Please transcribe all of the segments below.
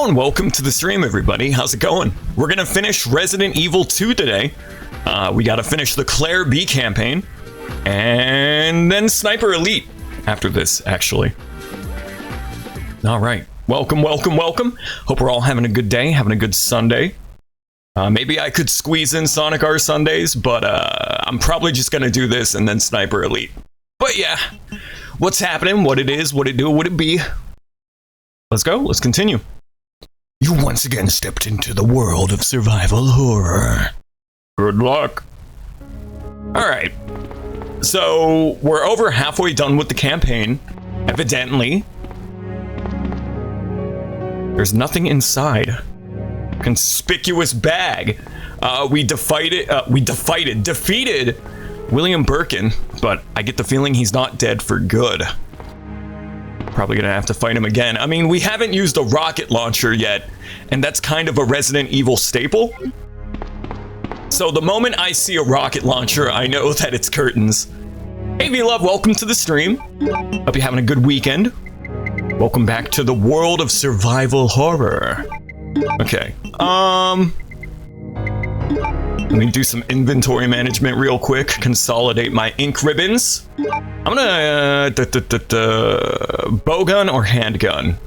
Hello and welcome to the stream, everybody. How's it going? We're gonna finish Resident Evil 2 today. We gotta finish the Claire B campaign, and then Sniper Elite after this, actually. All right, welcome. Hope we're all having a good day, having a good Sunday. Maybe I could squeeze in Sonic R Sundays, but I'm probably just gonna do this and then Sniper Elite. But yeah, what's happening, what it is, what it do, what it be. Let's go, let's continue. You once again stepped into the world of survival horror. Good luck. Alright, so we're over halfway done with the campaign, evidently. There's nothing inside. Conspicuous bag. We defeated William Birkin, but I get the feeling he's not dead for good. Probably gonna have to fight him again. I mean, we haven't used a rocket launcher yet, and that's kind of a Resident Evil staple. So the moment I see a rocket launcher, I know that it's curtains. Hey V-Love, welcome to the stream. Hope you're having a good weekend. Welcome back to the world of survival horror. Okay, let me do some inventory management real quick. Consolidate my ink ribbons. I'm gonna bowgun or handgun.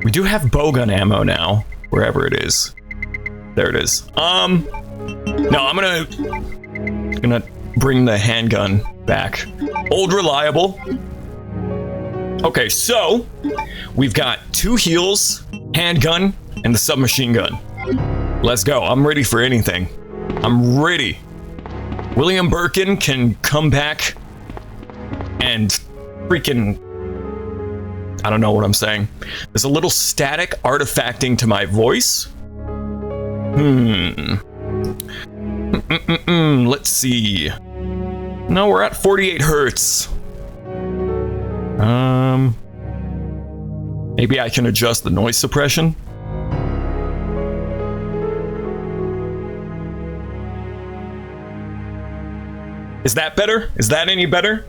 We do have bowgun ammo now, wherever it is. There it is. No, I'm gonna bring the handgun back. Old reliable. Okay, so we've got 2 heals, handgun, and the submachine gun. Let's go. I'm ready for anything. I'm ready. William Birkin can come back and freaking... I don't know what I'm saying. There's a little static artifacting to my voice. Let's see. No, we're at 48 hertz. Maybe I can adjust the noise suppression. Is that better? Is that any better?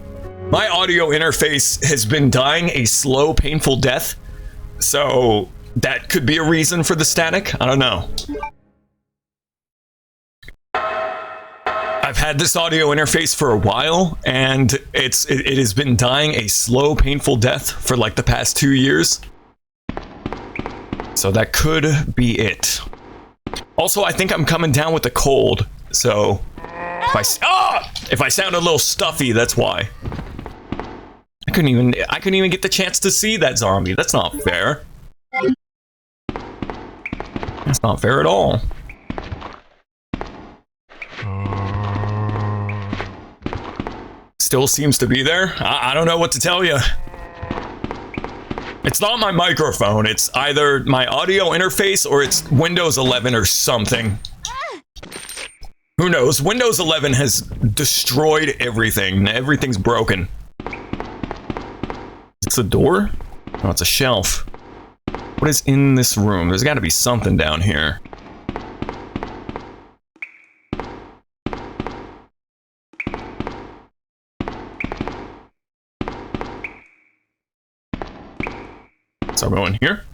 My audio interface has been dying a slow, painful death, so that could be a reason for the static. I don't know. I've had this audio interface for a while, and it has been dying a slow, painful death for like the past 2 years. So that could be it. Also, I think I'm coming down with a cold, so if I sound a little stuffy, that's why. I couldn't even get the chance to see that zombie. That's not fair. That's not fair at all. Still seems to be there. I don't know what to tell you. It's not my microphone. It's either my audio interface or it's Windows 11 or something. Who knows? Windows 11 has destroyed everything. Everything's broken. It's a door? Oh, it's a shelf. What is in this room? There's got to be something down here. So I'll go in here.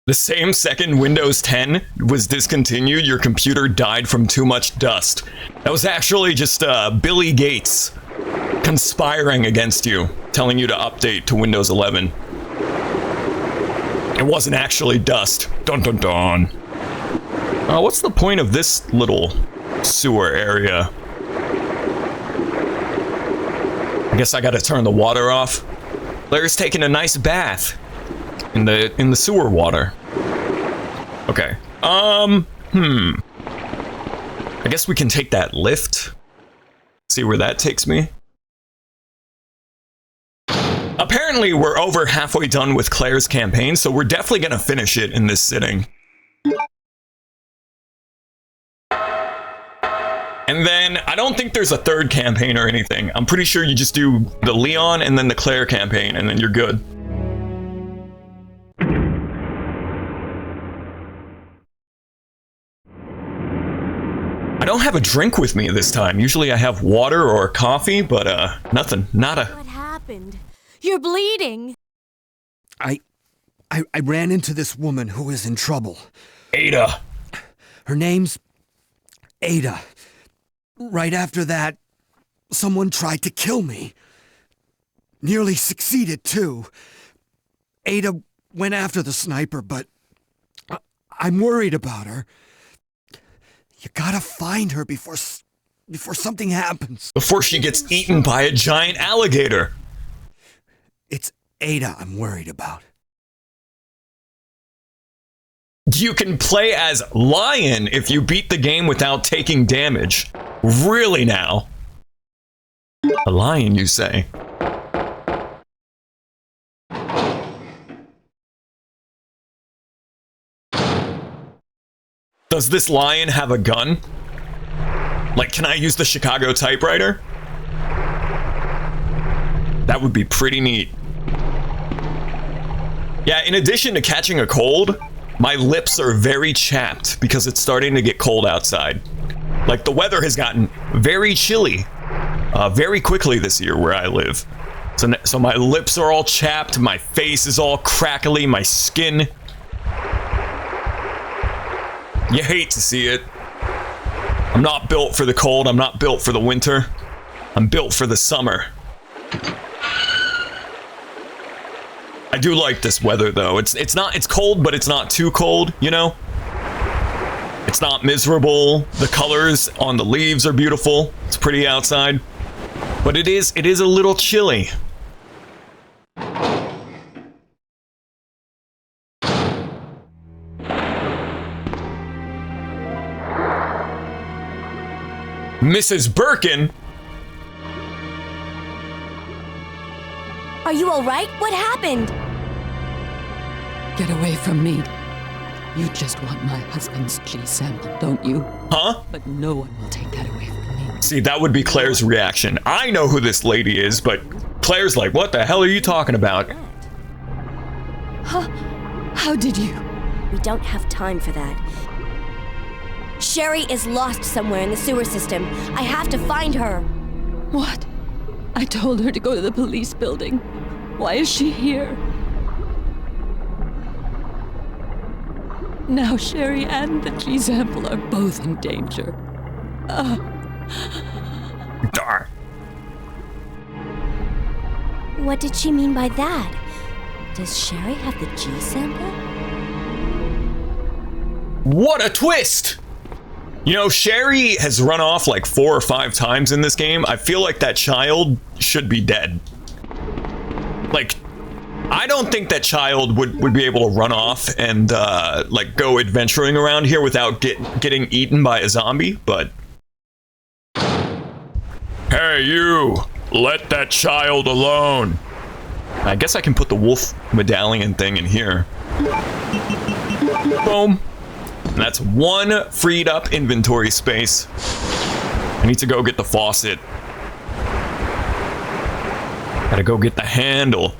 The same second Windows 10 was discontinued, your computer died from too much dust. That was actually just Billy Gates conspiring against you, telling you to update to Windows 11. It wasn't actually dust. Dun dun dun. What's the point of this little sewer area? I guess I gotta turn the water off. Claire's taking a nice bath in the sewer water. Okay. I guess we can take that lift. See where that takes me. Apparently, we're over halfway done with Claire's campaign, so we're definitely gonna finish it in this sitting. And then, I don't think there's a third campaign or anything. I'm pretty sure you just do the Leon and then the Claire campaign, and then you're good. I don't have a drink with me this time. Usually I have water or coffee, but nothing. Nada. What happened? You're bleeding. I ran into this woman who is in trouble. Ada. Her name's Ada. Right after that, someone tried to kill me. Nearly succeeded, too. Ada went after the sniper, but I'm worried about her. You gotta find her before something happens. Before she gets eaten by a giant alligator. It's Ada I'm worried about. You can play as Lion if you beat the game without taking damage. Really now? A lion, you say? Does this lion have a gun? Like, can I use the Chicago typewriter? That would be pretty neat. Yeah, in addition to catching a cold, my lips are very chapped because it's starting to get cold outside. Like, the weather has gotten very chilly very quickly this year where I live. So my lips are all chapped, my face is all crackly, my skin. You hate to see it. I'm not built for the cold, I'm not built for the winter. I'm built for the summer. I do like this weather though. It's cold, but it's not too cold, you know? It's not miserable. The colors on the leaves are beautiful. It's pretty outside. But it is a little chilly. Mrs. Birkin? Are you all right? What happened? Get away from me. You just want my husband's G sample, don't you? Huh? But no one will take that away from me. See, that would be Claire's reaction. I know who this lady is, but Claire's like, what the hell are you talking about? How did you? We don't have time for that. Sherry is lost somewhere in the sewer system. I have to find her. What? I told her to go to the police building. Why is she here? Now Sherry and the G sample are both in danger. Darn. What did she mean by that? Does Sherry have the G sample? What a twist! You know, Sherry has run off like 4 or 5 times in this game. I feel like that child should be dead. Like, I don't think that child would be able to run off and like go adventuring around here without getting eaten by a zombie, but... Hey, you! Let that child alone! I guess I can put the wolf medallion thing in here. Boom. And that's 1 freed up inventory space. I need to go get the faucet. Gotta go get the handle.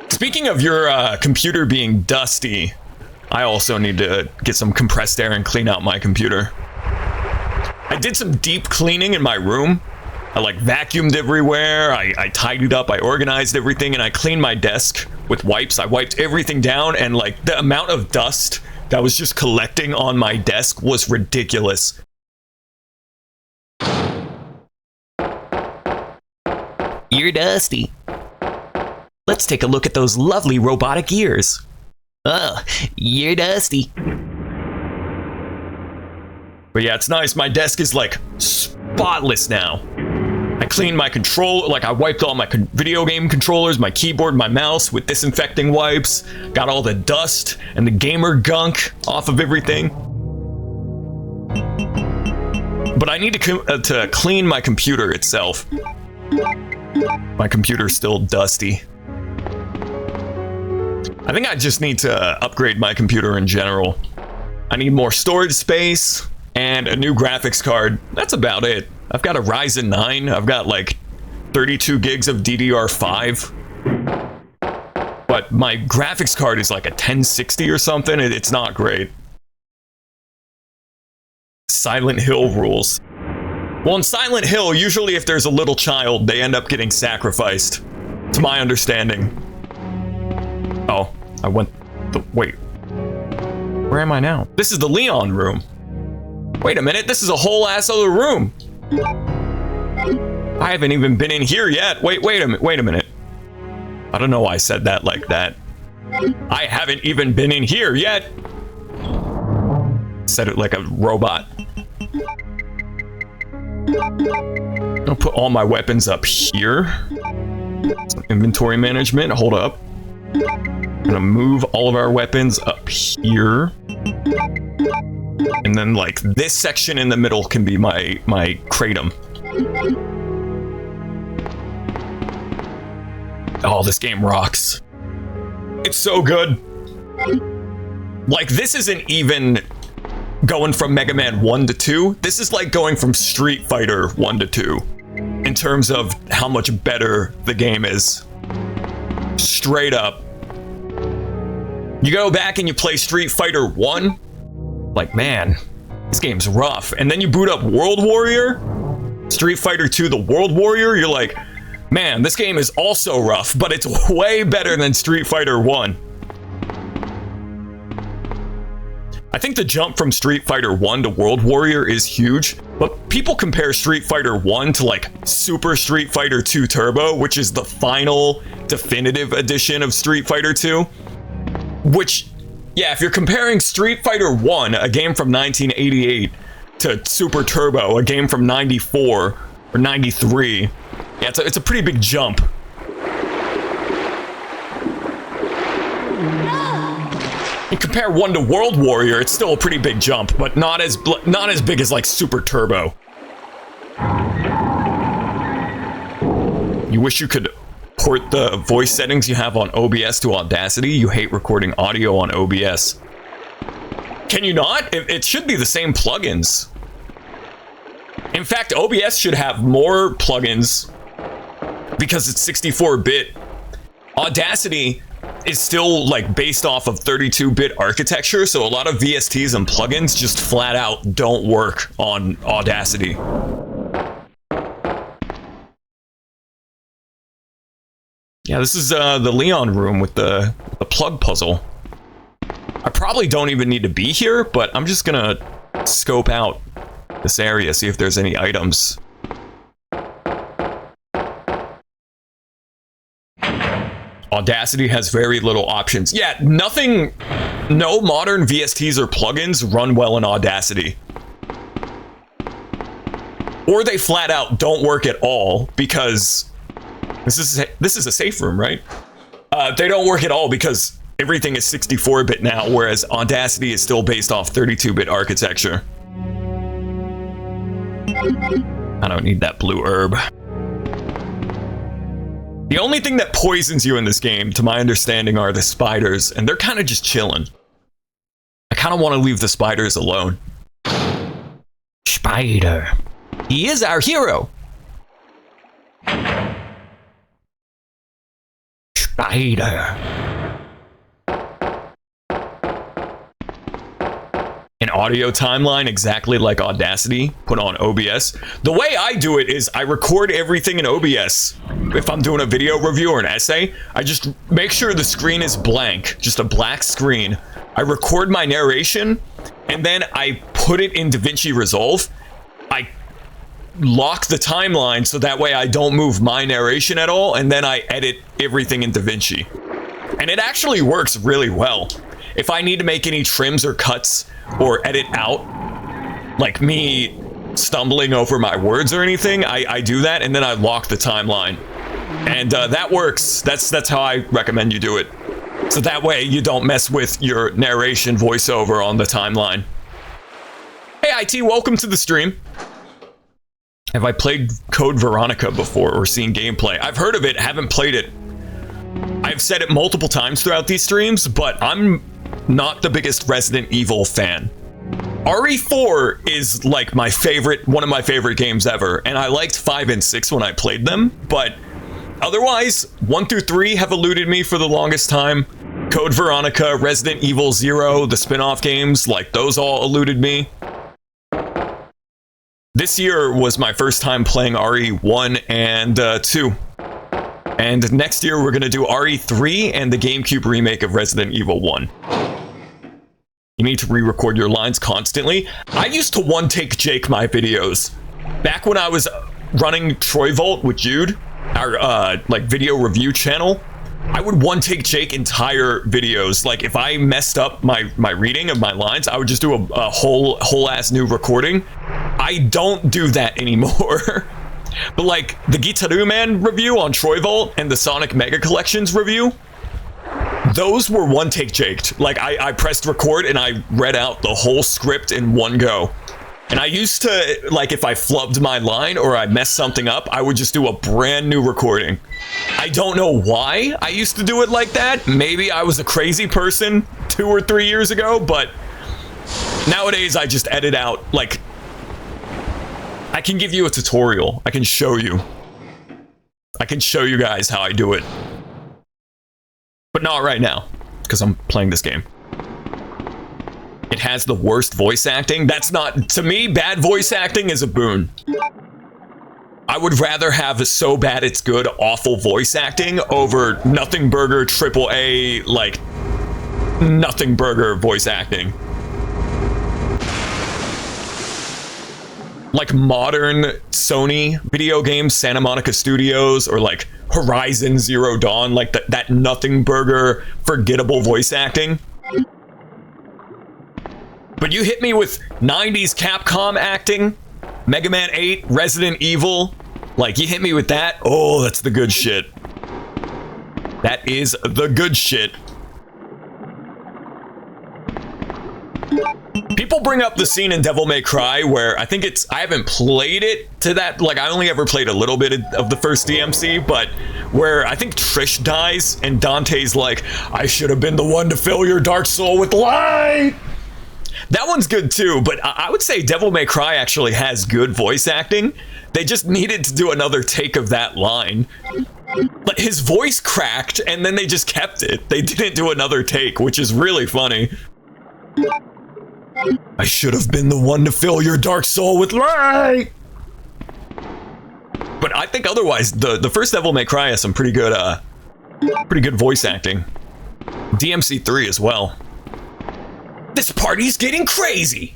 Speaking of your computer being dusty, I also need to get some compressed air and clean out my computer. I did some deep cleaning in my room. I like vacuumed everywhere, I tidied up, I organized everything, and I cleaned my desk with wipes. I wiped everything down, and like the amount of dust that was just collecting on my desk was ridiculous. You're dusty. Let's take a look at those lovely robotic ears. Oh, you're dusty. But yeah, it's nice. My desk is like spotless now. I cleaned my control, like I wiped all my video game controllers, my keyboard, my mouse with disinfecting wipes. Got all the dust and the gamer gunk off of everything. But I need to clean my computer itself. My computer's still dusty. I think I just need to upgrade my computer in general. I need more storage space and a new graphics card. That's about it. I've got a Ryzen 9. I've got like 32 gigs of DDR5. But my graphics card is like a 1060 or something. It's not great. Silent Hill rules. Well, in Silent Hill, usually if there's a little child, they end up getting sacrificed. To my understanding. Oh, I went wait. Where am I now? This is the Leon room. Wait a minute, this is a whole ass other room. I haven't even been in here yet. Wait a minute. I don't know why I said that like that. I haven't even been in here yet. Said it like a robot. I'll put all my weapons up here. Some inventory management, hold up. I'm gonna move all of our weapons up here. And then like this section in the middle can be my kratom. Oh, this game rocks. It's so good. Like, this isn't even going from Mega Man 1 to 2. This is like going from Street Fighter 1 to 2 in terms of how much better the game is. Straight up. You go back and you play Street Fighter 1, like, man, this game's rough. And then you boot up World Warrior, Street Fighter 2 The World Warrior, you're like, man, this game is also rough, but it's way better than Street Fighter 1. I think the jump from Street Fighter 1 to World Warrior is huge, but people compare Street Fighter 1 to like Super Street Fighter 2 Turbo, which is the final definitive edition of Street Fighter 2. Which, yeah, if you're comparing Street Fighter 1, a game from 1988, to Super Turbo, a game from 94 or 93, yeah, it's a pretty big jump. You compare 1 to World Warrior, it's still a pretty big jump, but not as big as like Super Turbo. You wish you could port the voice settings you have on OBS to Audacity. You hate recording audio on OBS. Can you not? It should be the same plugins. In fact, OBS should have more plugins because it's 64-bit. Audacity is still like based off of 32-bit architecture, so a lot of VSTs and plugins just flat out don't work on Audacity. Yeah, this is the Leon room with the plug puzzle. I probably don't even need to be here, but I'm just gonna scope out this area, see if there's any items. Audacity has very little options. Yeah, no modern VSTs or plugins run well in Audacity. Or they flat out don't work at all because this is a safe room, right? They don't work at all because everything is 64-bit now, whereas Audacity is still based off 32-bit architecture. I don't need that blue herb. The only thing that poisons you in this game, to my understanding, are the spiders, and they're kind of just chilling. I kind of want to leave the spiders alone. Spider. He is our hero. Spider. An audio timeline exactly like Audacity, put on OBS. The way I do it is I record everything in OBS. If I'm doing a video review or an essay, I just make sure the screen is blank, just a black screen. I record my narration, and then I put it in DaVinci Resolve. I lock the timeline so that way I don't move my narration at all, and then I edit everything in DaVinci. And it actually works really well. If I need to make any trims or cuts or edit out, like me stumbling over my words or anything, I do that, and then I lock the timeline. And that works. That's how I recommend you do it. So that way you don't mess with your narration voiceover on the timeline. Hey IT, welcome to the stream. Have I played Code Veronica before or seen gameplay? I've heard of it, haven't played it. I've said it multiple times throughout these streams, but I'm not the biggest Resident Evil fan. RE4 is like one of my favorite games ever, and I liked 5 and 6 when I played them, but otherwise, 1 through 3 have eluded me for the longest time. Code Veronica, Resident Evil 0, the spin-off games, like those all eluded me. This year was my first time playing RE1 and 2. And next year we're going to do RE3 and the GameCube remake of Resident Evil 1. You need to re-record your lines constantly. I used to one-take Jake my videos. Back when I was running Troy Volt with Jude, our like video review channel, I would one-take Jake entire videos. Like if I messed up my reading of my lines, I would just do a whole ass new recording. I don't do that anymore. But like the Gitaru Man review on Troy Volt and the Sonic Mega Collections review, those were one-take Jaked. Like I pressed record and I read out the whole script in one go. And I used to, like, if I flubbed my line or I messed something up, I would just do a brand new recording. I don't know why I used to do it like that. Maybe I was a crazy person 2 or 3 years ago, but nowadays I just edit out, like, I can give you a tutorial. I can show you. I can show you guys how I do it. But not right now, because I'm playing this game. It has the worst voice acting. That's not, to me, bad voice acting is a boon. I would rather have a so bad it's good, awful voice acting over nothing burger, AAA, like, nothing burger voice acting. Like modern Sony video games, Santa Monica Studios, or like Horizon Zero Dawn, like that nothing burger, forgettable voice acting. But you hit me with 90s Capcom acting, Mega Man 8, Resident Evil, like you hit me with that, oh, that's the good shit. That is the good shit. People bring up the scene in Devil May Cry where I think I haven't played it to that, like I only ever played a little bit of the first DMC, but where I think Trish dies and Dante's like, I should have been the one to fill your dark soul with light. That one's good too, but I would say Devil May Cry actually has good voice acting. They just needed to do another take of that line. But his voice cracked and then they just kept it. They didn't do another take, which is really funny. I should have been the one to fill your dark soul with light. But I think otherwise, the first Devil May Cry has some pretty good voice acting. DMC 3 as well. This party's getting crazy!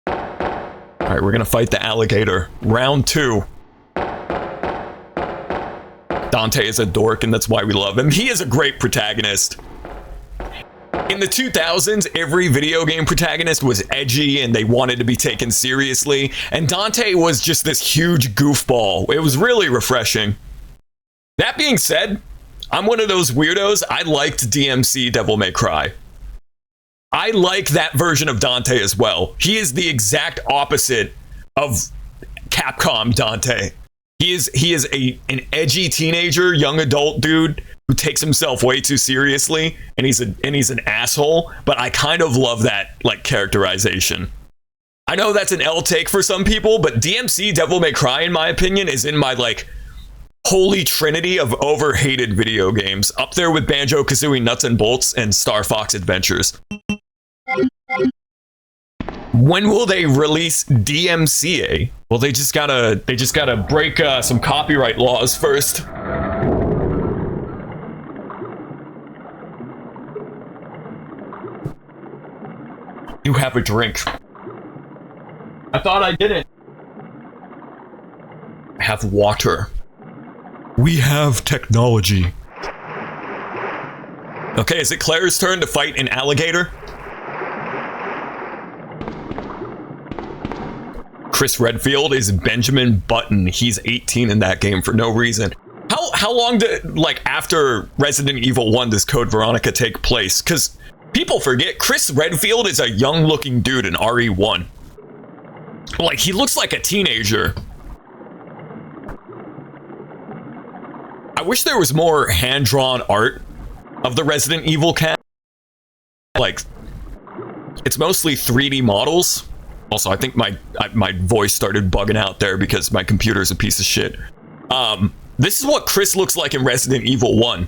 Alright, we're gonna fight the alligator. Round 2. Dante is a dork, and that's why we love him. He is a great protagonist. In the 2000s, every video game protagonist was edgy, and they wanted to be taken seriously, and Dante was just this huge goofball. It was really refreshing. That being said, I'm one of those weirdos. I liked DMC Devil May Cry. I like that version of Dante as well. He is the exact opposite of Capcom Dante. He is an edgy teenager, young adult dude who takes himself way too seriously, and he's an asshole, but I kind of love that like characterization. I know that's an L take for some people, but DMC Devil May Cry, in my opinion, is in my like holy trinity of overhated video games, up there with Banjo-Kazooie Nuts and Bolts and Star Fox Adventures. When will they release DMCA? Well, they just gotta break some copyright laws first. You have a drink. I thought I didn't. I have water. We have technology. Okay, is it Claire's turn to fight an alligator? Chris Redfield is Benjamin Button. He's 18 in that game for no reason. How long did, like, after Resident Evil 1 does Code Veronica take place? Because people forget, Chris Redfield is a young-looking dude in RE1. Like, he looks like a teenager. I wish there was more hand-drawn art of the Resident Evil cast. Like, it's mostly 3D models. Also, I think my voice started bugging out there because my computer's a piece of shit. This is what Chris looks like in Resident Evil 1.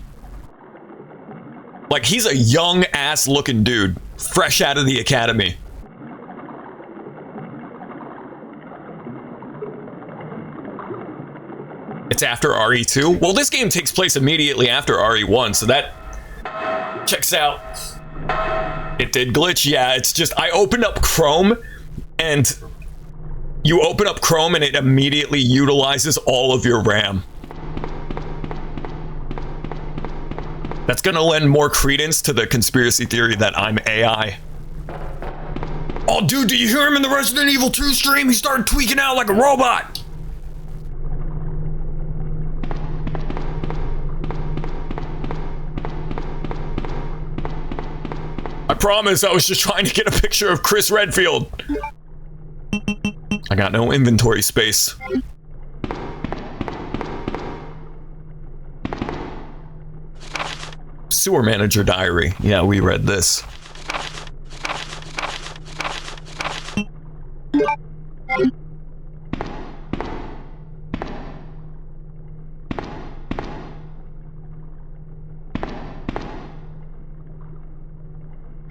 Like, he's a young-ass looking dude. fresh out of the academy. It's after RE2? Well, this game takes place immediately after RE1, so that checks out. It did glitch, yeah. It's just, I opened up Chrome, and you open up Chrome and it immediately utilizes all of your RAM. That's gonna lend more credence to the conspiracy theory that I'm AI. Oh, dude, do you hear him in the Resident Evil 2 stream? He started tweaking out like a robot. I promise I was just trying to get a picture of Chris Redfield. I got no inventory space. Sewer Manager Diary. Yeah, we read this.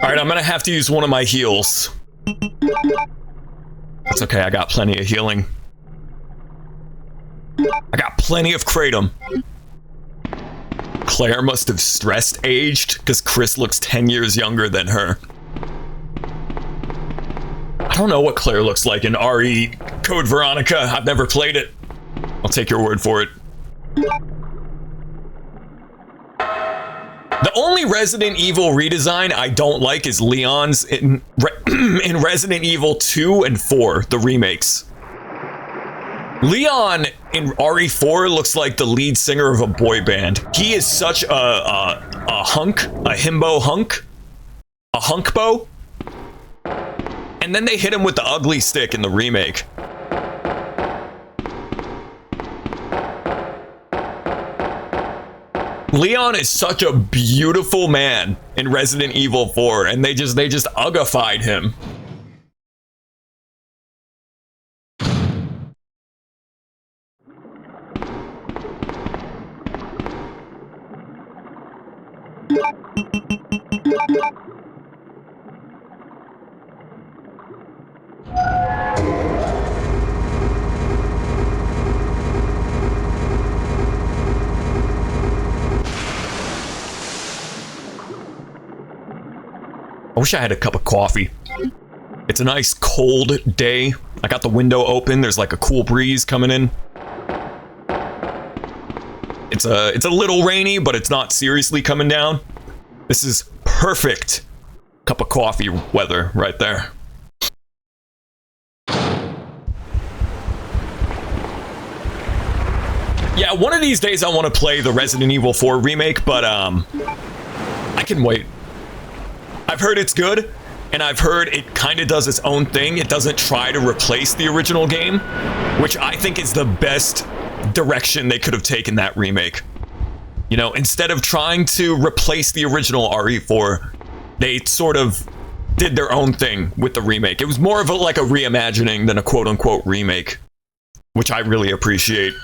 Alright, I'm gonna have to use one of my heals. That's okay, I got plenty of healing. I got plenty of kratom. Claire must have stressed aged, because Chris looks 10 years younger than her. I don't know what Claire looks like in RE Code Veronica. I've never played it. I'll take your word for it. The only Resident Evil redesign I don't like is Leon's in Resident Evil 2 and 4, the remakes. Leon in RE4 looks like the lead singer of a boy band. He is such a hunk, a himbo hunk, a hunkbo. And then they hit him with the ugly stick in the remake. Leon is such a beautiful man in Resident Evil 4, and they just uggified him. I wish I had a cup of coffee. It's a nice cold day. I got the window open. There's like a cool breeze coming in. It's a little rainy, but it's not seriously coming down. This is perfect cup of coffee weather right there. Yeah, one of these days I want to play the Resident Evil 4 remake, but I can wait. I've heard it's good, and I've heard it kind of does its own thing. It doesn't try to replace the original game, which I think is the best direction they could have taken that remake. You know, instead of trying to replace the original RE4, they sort of did their own thing with the remake. It was more of like a reimagining than a quote-unquote remake, which I really appreciate.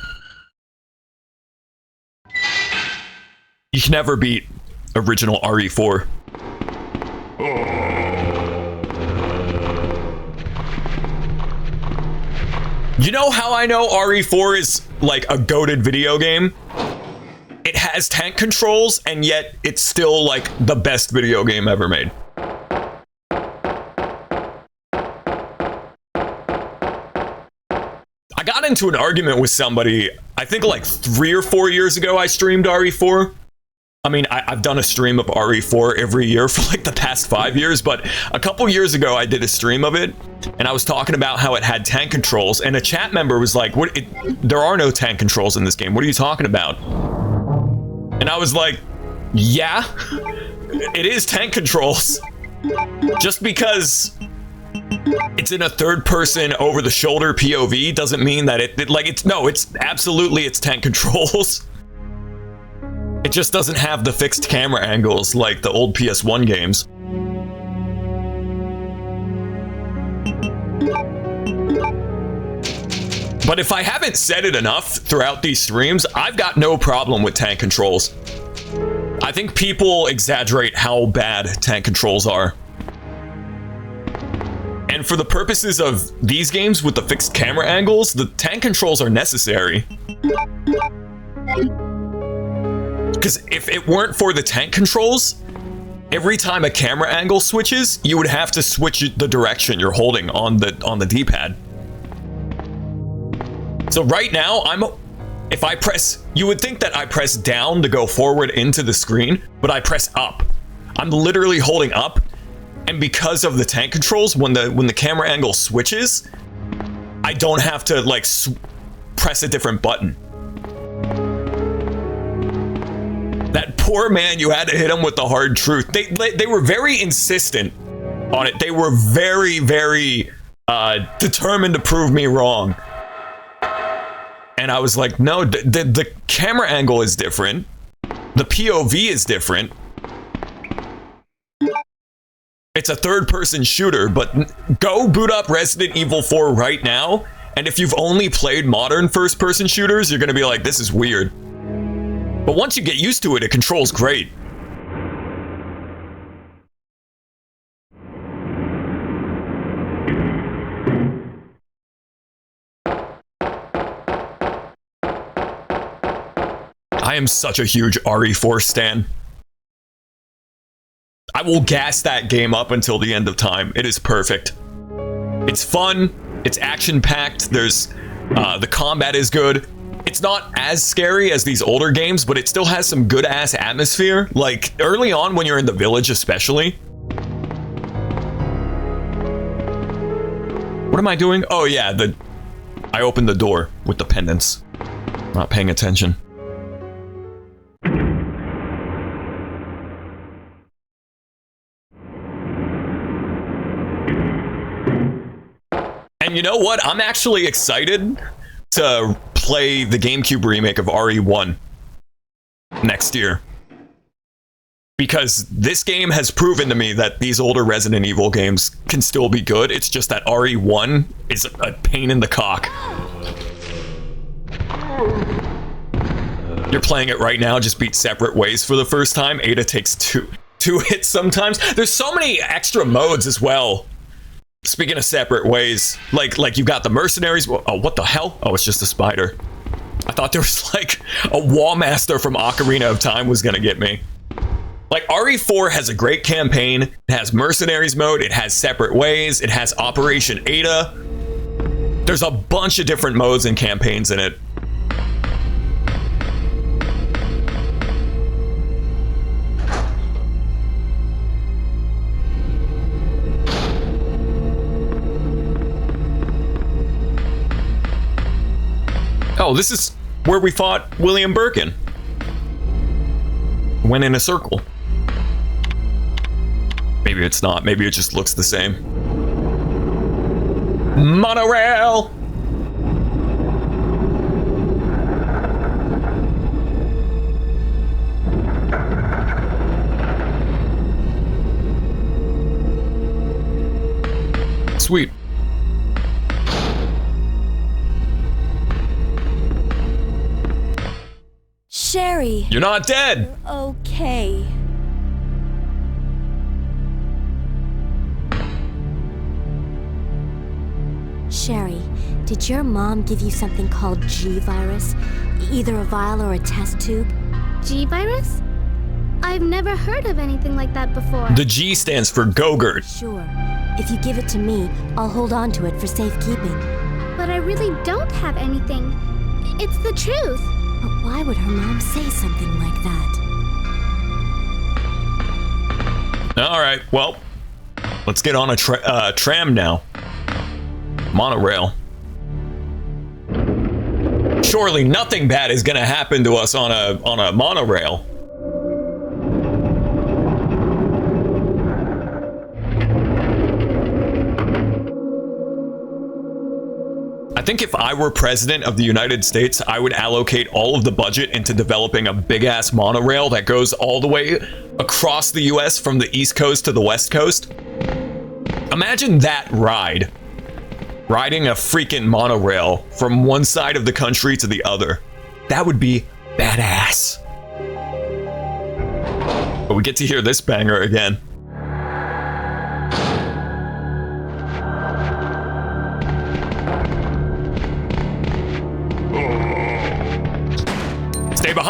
You can never beat original RE4. You know how I know RE4 is like a goated video game? It has tank controls, and yet it's still like the best video game ever made. I got into an argument with somebody, I think like 3 or 4 years ago I streamed RE4. I mean, I've done a stream of RE4 every year for like the past 5 years, but a couple years ago I did a stream of it, and I was talking about how it had tank controls, and a chat member was like, there are no tank controls in this game. What are you talking about? And I was like, yeah, it is tank controls. Just because it's in a third-person over-the-shoulder POV doesn't mean that it's absolutely tank controls. It just doesn't have the fixed camera angles like the old PS1 games. But if I haven't said it enough throughout these streams, I've got no problem with tank controls. I think people exaggerate how bad tank controls are. And for the purposes of these games with the fixed camera angles, the tank controls are necessary. Because if it weren't for the tank controls, every time a camera angle switches, you would have to switch the direction you're holding on the D-pad. So right now, if I press, you would think that I press down to go forward into the screen, but I press up. I'm literally holding up, and because of the tank controls, when the camera angle switches, I don't have to like press a different button. That poor man, you had to hit him with the hard truth. They were very insistent on it. They were very, very determined to prove me wrong. And I was like, no, the camera angle is different. The POV is different. It's a third-person shooter, but go boot up Resident Evil 4 right now, and if you've only played modern first-person shooters, you're gonna be like, this is weird. But once you get used to it, it controls great. I am such a huge RE4 stan. I will gas that game up until the end of time. It is perfect. It's fun. It's action-packed. There's the combat is good. It's not as scary as these older games, but it still has some good-ass atmosphere. Like, early on when you're in the village especially. What am I doing? Oh yeah, I opened the door with the pendants. Not paying attention. And you know what? I'm actually excited to play the GameCube remake of RE1 next year. Because this game has proven to me that these older Resident Evil games can still be good. It's just that RE1 is a pain in the cock. You're playing it right now, just beat separate ways for the first time. Ada takes two hits sometimes. There's so many extra modes as well. Speaking of separate ways, like you've got the mercenaries. Oh, what the hell? Oh, it's just a spider. I thought there was like a wall master from Ocarina of Time was gonna get me. Like RE4 has a great campaign. It has mercenaries mode. It has separate ways. It has Operation Ada. There's a bunch of different modes and campaigns in it. Oh, this is where we fought William Birkin. Went in a circle. Maybe it's not. Maybe it just looks the same. Monorail! Sweet. Sherry. You're not dead! Okay. Sherry, did your mom give you something called G-Virus? Either a vial or a test tube? G-Virus? I've never heard of anything like that before. The G stands for Gogurt. Sure. If you give it to me, I'll hold on to it for safekeeping. But I really don't have anything. It's the truth. But why would her mom say something like that? Alright, well, let's get on a tram now. Monorail. Surely nothing bad is gonna happen to us on a monorail. I think if I were president of the United States, I would allocate all of the budget into developing a big-ass monorail that goes all the way across the US from the East Coast to the West Coast. Imagine that ride. Riding a freaking monorail from one side of the country to the other. That would be badass. But we get to hear this banger again.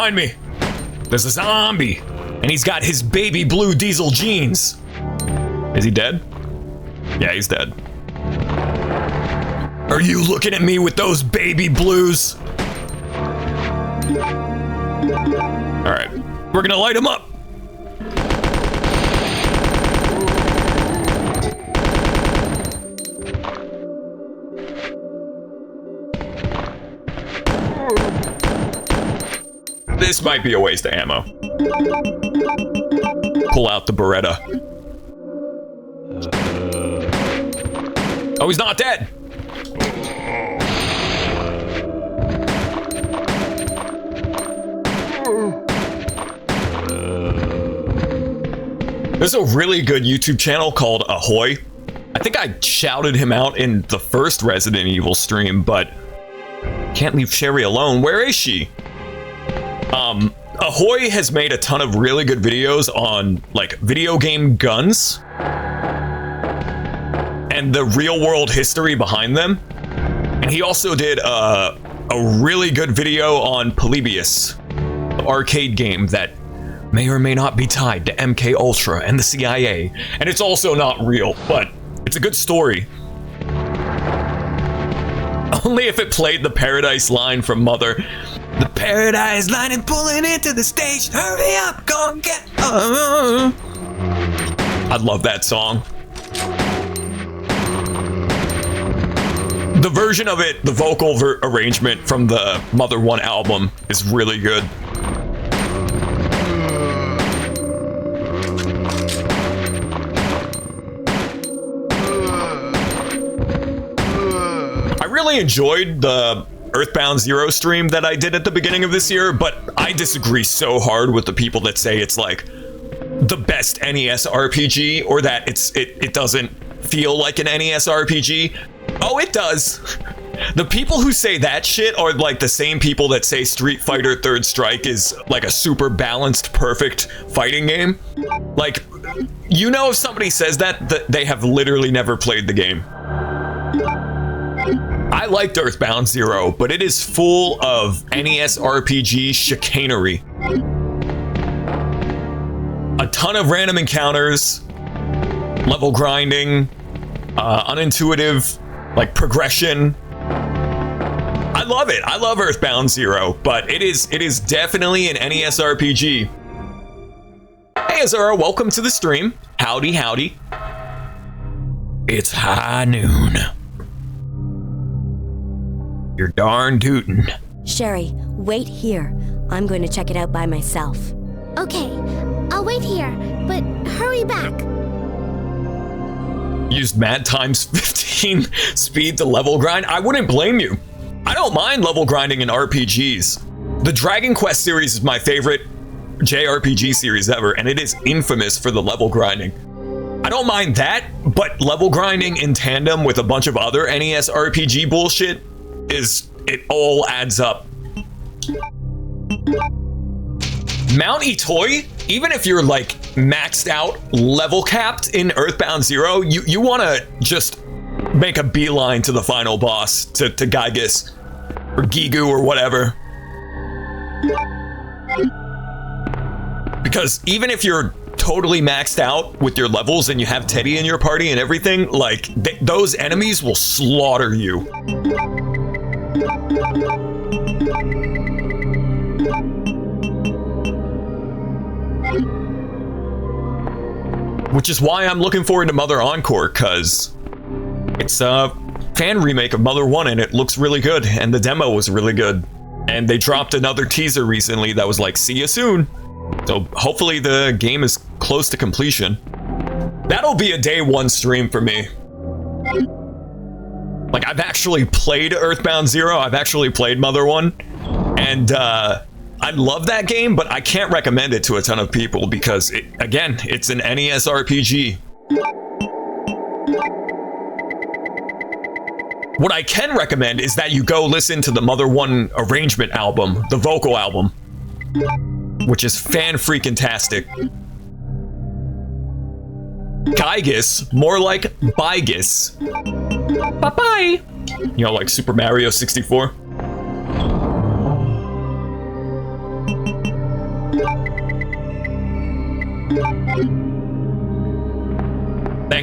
behind me. There's a zombie, and he's got his baby blue diesel jeans. Is he dead? Yeah, he's dead. Are you looking at me with those baby blues? All right, we're gonna light him up. This might be a waste of ammo. Pull out the Beretta. Oh, he's not dead. There's a really good YouTube channel called Ahoy. I think I shouted him out in the first Resident Evil stream, but can't leave Sherry alone. Where is she? Ahoy has made a ton of really good videos on like video game guns and the real world history behind them. And he also did a really good video on Polybius, the arcade game that may or may not be tied to MK Ultra and the CIA. And it's also not real, but it's a good story. Only if it played the Paradise line from Mother. The Paradise line and pulling into the stage. Hurry up, go and get. I love that song. The version of it, the vocal arrangement from the Mother 1 album is really good. I really enjoyed the Earthbound Zero stream that I did at the beginning of this year, but I disagree so hard with the people that say it's like the best NES RPG, or that it doesn't feel like an NES RPG. Oh, it does. The people who say that shit are like the same people that say Street Fighter Third Strike is like a super balanced, perfect fighting game. Like, you know, if somebody says that they have literally never played the game. I liked Earthbound Zero, but it is full of NES RPG chicanery. A ton of random encounters, level grinding, unintuitive, like progression. I love it. I love Earthbound Zero, but it is definitely an NES RPG. Hey Azura, welcome to the stream. Howdy, howdy. It's high noon. You're darn tootin'. Sherry, wait here. I'm going to check it out by myself. Okay, I'll wait here, but hurry back. Used mad times 15 speed to level grind. I wouldn't blame you. I don't mind level grinding in RPGs. The Dragon Quest series is my favorite JRPG series ever, and it is infamous for the level grinding. I don't mind that, but level grinding in tandem with a bunch of other NES RPG bullshit it all adds up. Mount Itoi, even if you're like maxed out, level capped in Earthbound Zero, you want to just make a beeline to the final boss, to Gygus or Gigu or whatever. Because even if you're totally maxed out with your levels and you have Teddy in your party and everything, like those enemies will slaughter you. Which is why I'm looking forward to Mother Encore, because it's a fan remake of Mother 1 and it looks really good, and the demo was really good. And they dropped another teaser recently that was like, see you soon. So hopefully the game is close to completion. That'll be a day one stream for me. Like, I've actually played Earthbound Zero, I've actually played Mother 1, and I love that game, but I can't recommend it to a ton of people because, again, it's an NES RPG. What I can recommend is that you go listen to the Mother 1 arrangement album, the vocal album, which is fan-freaking-tastic. Gygus, more like Bygus. Bye-bye! You know, like Super Mario 64.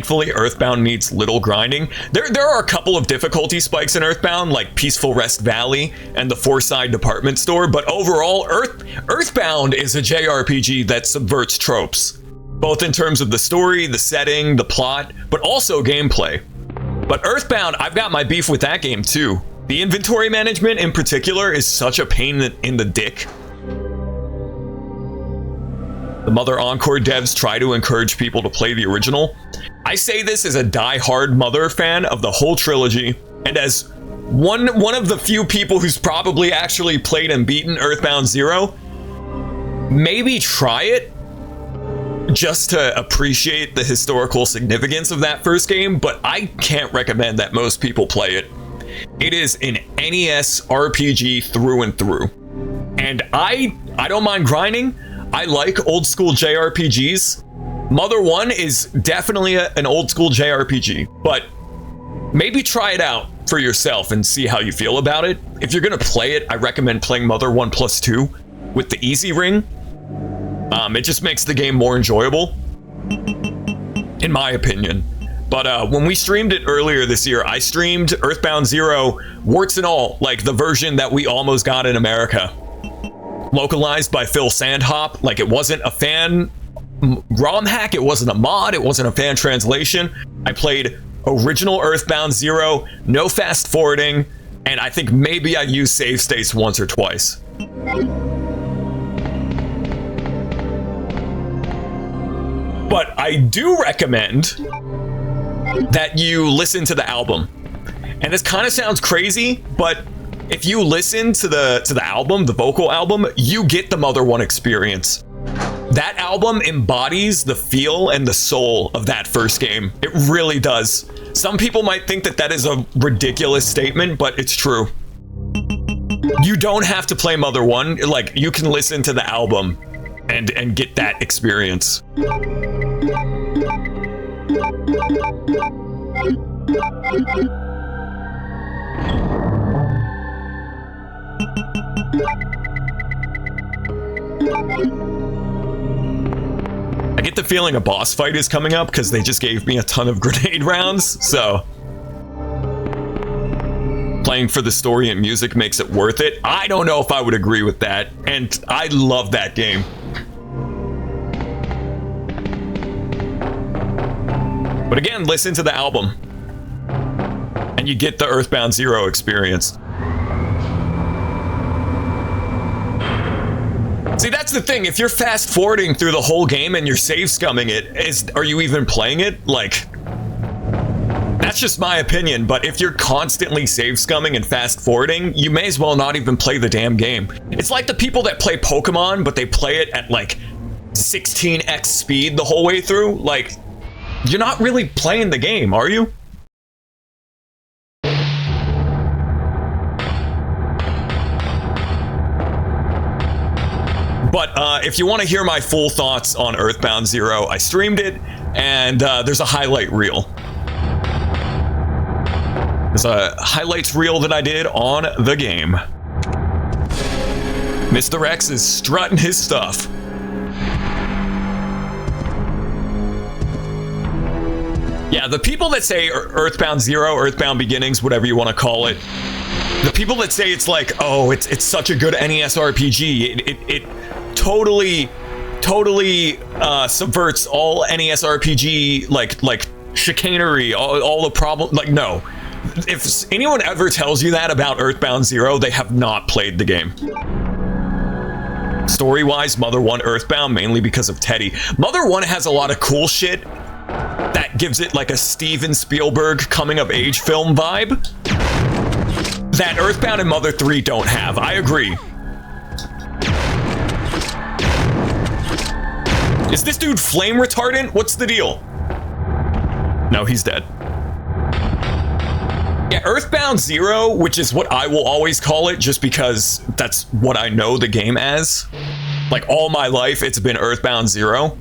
Thankfully, Earthbound needs little grinding. There are a couple of difficulty spikes in Earthbound, like Peaceful Rest Valley and the Fourside Department Store, but overall, Earthbound is a JRPG that subverts tropes, both in terms of the story, the setting, the plot, but also gameplay. But Earthbound, I've got my beef with that game too. The inventory management in particular is such a pain in the dick. The Mother Encore devs try to encourage people to play the original. I say this as a die-hard Mother fan of the whole trilogy, and as one of the few people who's probably actually played and beaten Earthbound Zero. Maybe try it just to appreciate the historical significance of that first game, but I can't recommend that most people play it. It is an NES RPG through and through. And I don't mind grinding. I like old school JRPGs. Mother 1 is definitely an old school JRPG, but maybe try it out for yourself and see how you feel about it. If you're gonna play it, I recommend playing Mother 1+2 with the easy ring. It just makes the game more enjoyable, in my opinion. But when we streamed it earlier this year, I streamed Earthbound Zero, warts and all, like the version that we almost got in America. Localized by Phil Sandhop, like it wasn't a fan ROM hack, it wasn't a mod, it wasn't a fan translation. I played original Earthbound Zero, no fast forwarding, and I think maybe I used save states once or twice. But I do recommend that you listen to the album. And this kind of sounds crazy, but if you listen to the album, the vocal album, you get the Mother 1 experience. That album embodies the feel and the soul of that first game. It really does. Some people might think that that is a ridiculous statement, but it's true. You don't have to play Mother 1. Like, you can listen to the album and get that experience. I get the feeling a boss fight is coming up because they just gave me a ton of grenade rounds, so playing for the story and music makes it worth it. I don't know if I would agree with that, and I love that game. But again, listen to the album, and you get the Earthbound Zero experience. See, that's the thing. If you're fast forwarding through the whole game and you're save scumming it, are you even playing it? Like, that's just my opinion. But if you're constantly save scumming and fast forwarding, you may as well not even play the damn game. It's like the people that play Pokemon, but they play it at like 16x speed the whole way through. Like, you're not really playing the game, are you? But if you want to hear my full thoughts on Earthbound Zero, I streamed it, and there's a highlight reel. There's a highlights reel that I did on the game. Mr. X is strutting his stuff. Yeah, the people that say Earthbound Zero, Earthbound Beginnings, whatever you want to call it, the people that say it's like, oh, it's such a good NES RPG, it totally subverts all NES RPG like chicanery, all the problem. Like, no. If anyone ever tells you that about Earthbound Zero, they have not played the game. Story-wise, Mother 1 Earthbound, mainly because of Teddy. Mother 1 has a lot of cool shit that gives it like a Steven Spielberg coming-of-age film vibe that Earthbound and Mother 3 don't have. I agree. Is this dude flame retardant? What's the deal? No, he's dead. Yeah, Earthbound Zero, which is what I will always call it just because that's what I know the game as. Like, all my life, it's been Earthbound Zero.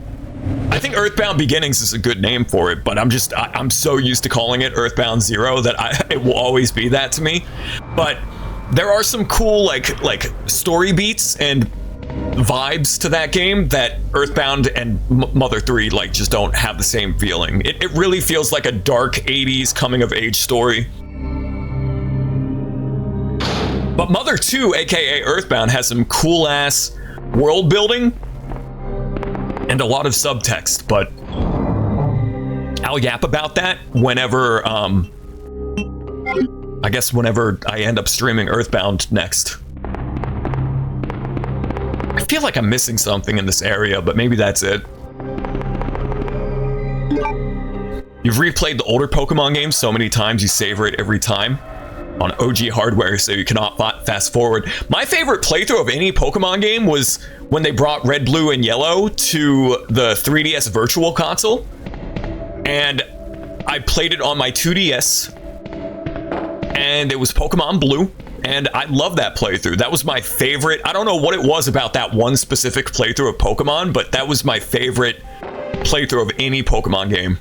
I think Earthbound Beginnings is a good name for it, but I'm so used to calling it Earthbound Zero that it will always be that to me. But there are some cool like story beats, and vibes to that game that Earthbound and Mother 3 like just don't have the same feeling. It really feels like a dark 80s coming of age story. But Mother 2, aka Earthbound, has some cool ass world building and a lot of subtext, but I'll yap about that whenever I guess whenever I end up streaming Earthbound next. I feel like I'm missing something in this area, but maybe that's it. You've replayed the older Pokemon games so many times you savor it every time on OG hardware, so you cannot fast forward. My favorite playthrough of any Pokemon game was when they brought Red, Blue, and Yellow to the 3DS Virtual Console, and I played it on my 2DS, and it was Pokemon Blue, and I love that playthrough. That was my favorite. I don't know what it was about that one specific playthrough of Pokemon, but that was my favorite playthrough of any Pokemon game.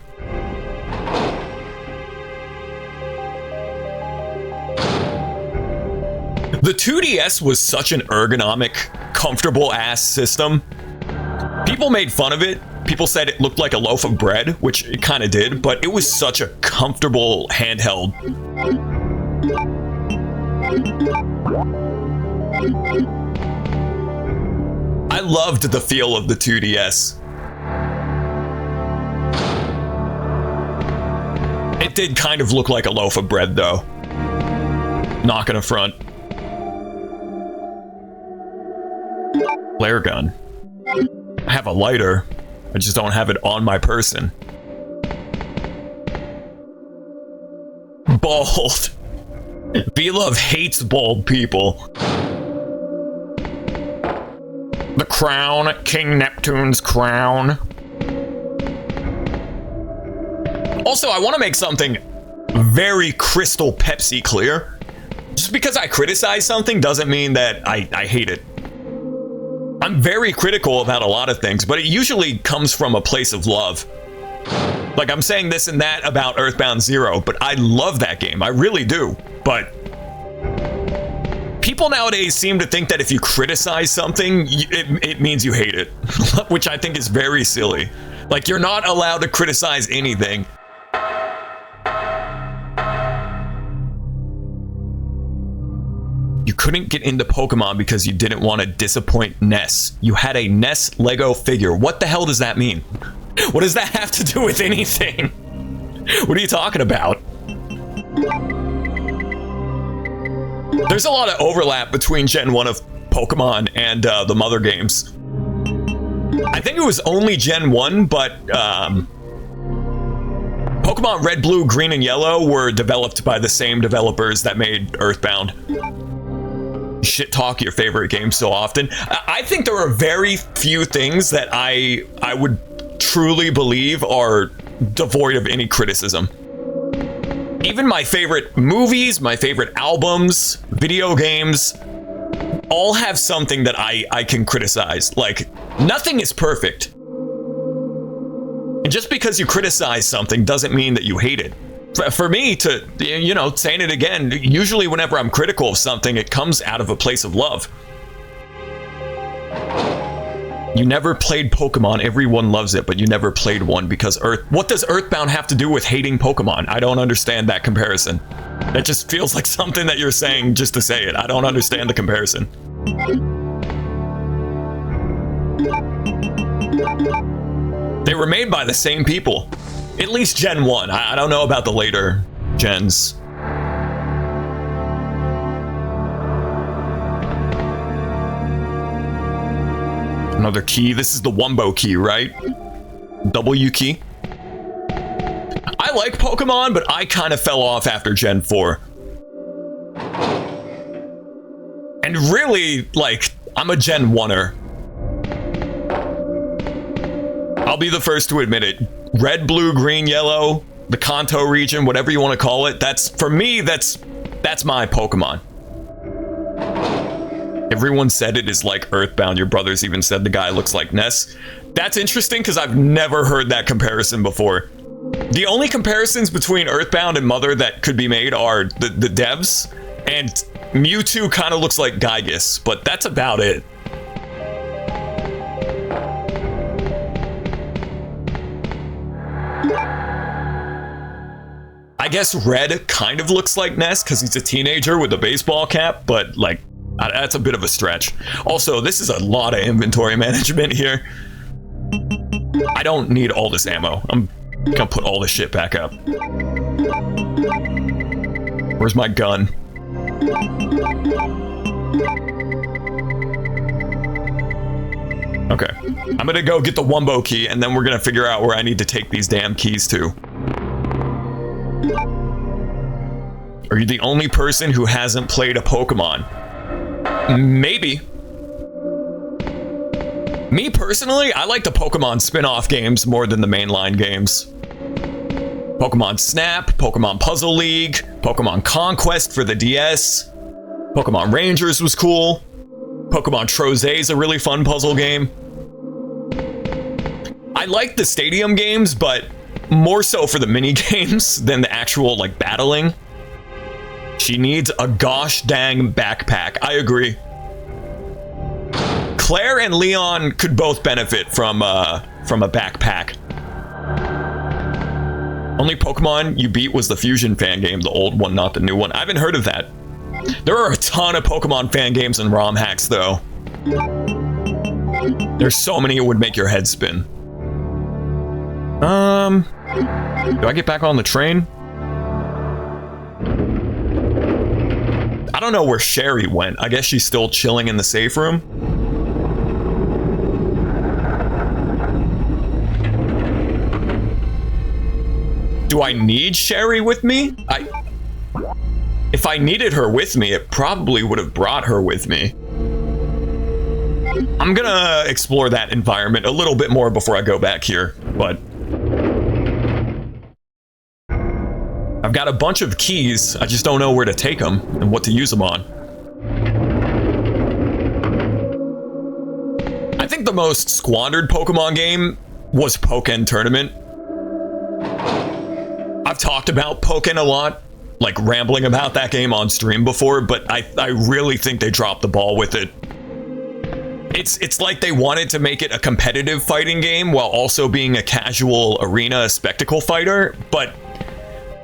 The 2DS was such an ergonomic, comfortable ass system. People made fun of it. People said it looked like a loaf of bread, which it kind of did, but it was such a comfortable handheld. I loved the feel of the 2DS. It did kind of look like a loaf of bread, though. Not gonna front. Flare gun. I have a lighter. I just don't have it on my person. Bald. V-Love hates bald people. The crown, King Neptune's crown. Also, I want to make something very crystal Pepsi clear. Just because I criticize something doesn't mean that I hate it. I'm very critical about a lot of things, but it usually comes from a place of love. Like, I'm saying this and that about Earthbound Zero, but I love that game. I really do. But people nowadays seem to think that if you criticize something, it means you hate it, which I think is very silly. Like, you're not allowed to criticize anything. You couldn't get into Pokemon because you didn't want to disappoint Ness. You had a Ness Lego figure. What the hell does that mean? What does that have to do with anything? What are you talking about? There's a lot of overlap between Gen 1 of Pokemon and the Mother games. I think it was only Gen 1, but Pokemon Red, Blue, Green, and Yellow were developed by the same developers that made Earthbound. Shit talk your favorite game so often. I think there are very few things that I would truly believe are devoid of any criticism. Even my favorite movies, my favorite albums, video games, all have something that I can criticize. Like, nothing is perfect. And just because you criticize something doesn't mean that you hate it. For me to, you know, saying it again, usually whenever I'm critical of something, it comes out of a place of love. You never played Pokemon, everyone loves it, but you never played one because what does Earthbound have to do with hating Pokemon? I don't understand that comparison. That just feels like something that you're saying just to say it. I don't understand the comparison. They were made by the same people. At least Gen 1. I don't know about the later gens. Another key. This is the Wumbo key, right? W key. I like Pokemon, but I kind of fell off after Gen 4. And really, like, I'm a Gen 1er. I'll be the first to admit it. Red, Blue, Green, Yellow, the Kanto region, whatever you want to call it. That's, for me, that's my Pokemon. Everyone said it is like Earthbound. Your brothers even said the guy looks like Ness. That's interesting because I've never heard that comparison before. The only comparisons between Earthbound and Mother that could be made are the devs, and Mewtwo kind of looks like Gygus, but that's about it. I guess Red kind of looks like Ness because he's a teenager with a baseball cap, but like, that's a bit of a stretch. Also, this is a lot of inventory management here. I don't need all this ammo. I'm gonna put all this shit back up. Where's my gun? Okay, I'm gonna go get the Wumbo key, and then we're gonna figure out where I need to take these damn keys to. Are you the only person who hasn't played a Pokemon? Maybe. Me personally, I like the Pokemon spin-off games more than the mainline games. Pokemon Snap, Pokemon Puzzle League, Pokemon Conquest for the DS, Pokemon Rangers was cool, Pokemon Troze is a really fun puzzle game. I like the stadium games, but more so for the mini games than the actual like battling. She needs a gosh dang backpack. I agree. Claire and Leon could both benefit from a backpack. Only Pokemon you beat was the Fusion fan game, the old one, not the new one. I haven't heard of that. There are a ton of Pokemon fan games and ROM hacks, though. There's so many it would make your head spin. Do I get back on the train? I don't know where Sherry went. I guess she's still chilling in the safe room. Do I need Sherry with me? If I needed her with me, it probably would have brought her with me. I'm gonna explore that environment a little bit more before I go back here, but I've got a bunch of keys. I just don't know where to take them and what to use them on. I think the most squandered Pokemon game was Pokken Tournament. I've talked about Pokken a lot, like rambling about that game on stream before, but I really think they dropped the ball with it. It's like they wanted to make it a competitive fighting game while also being a casual arena spectacle fighter, but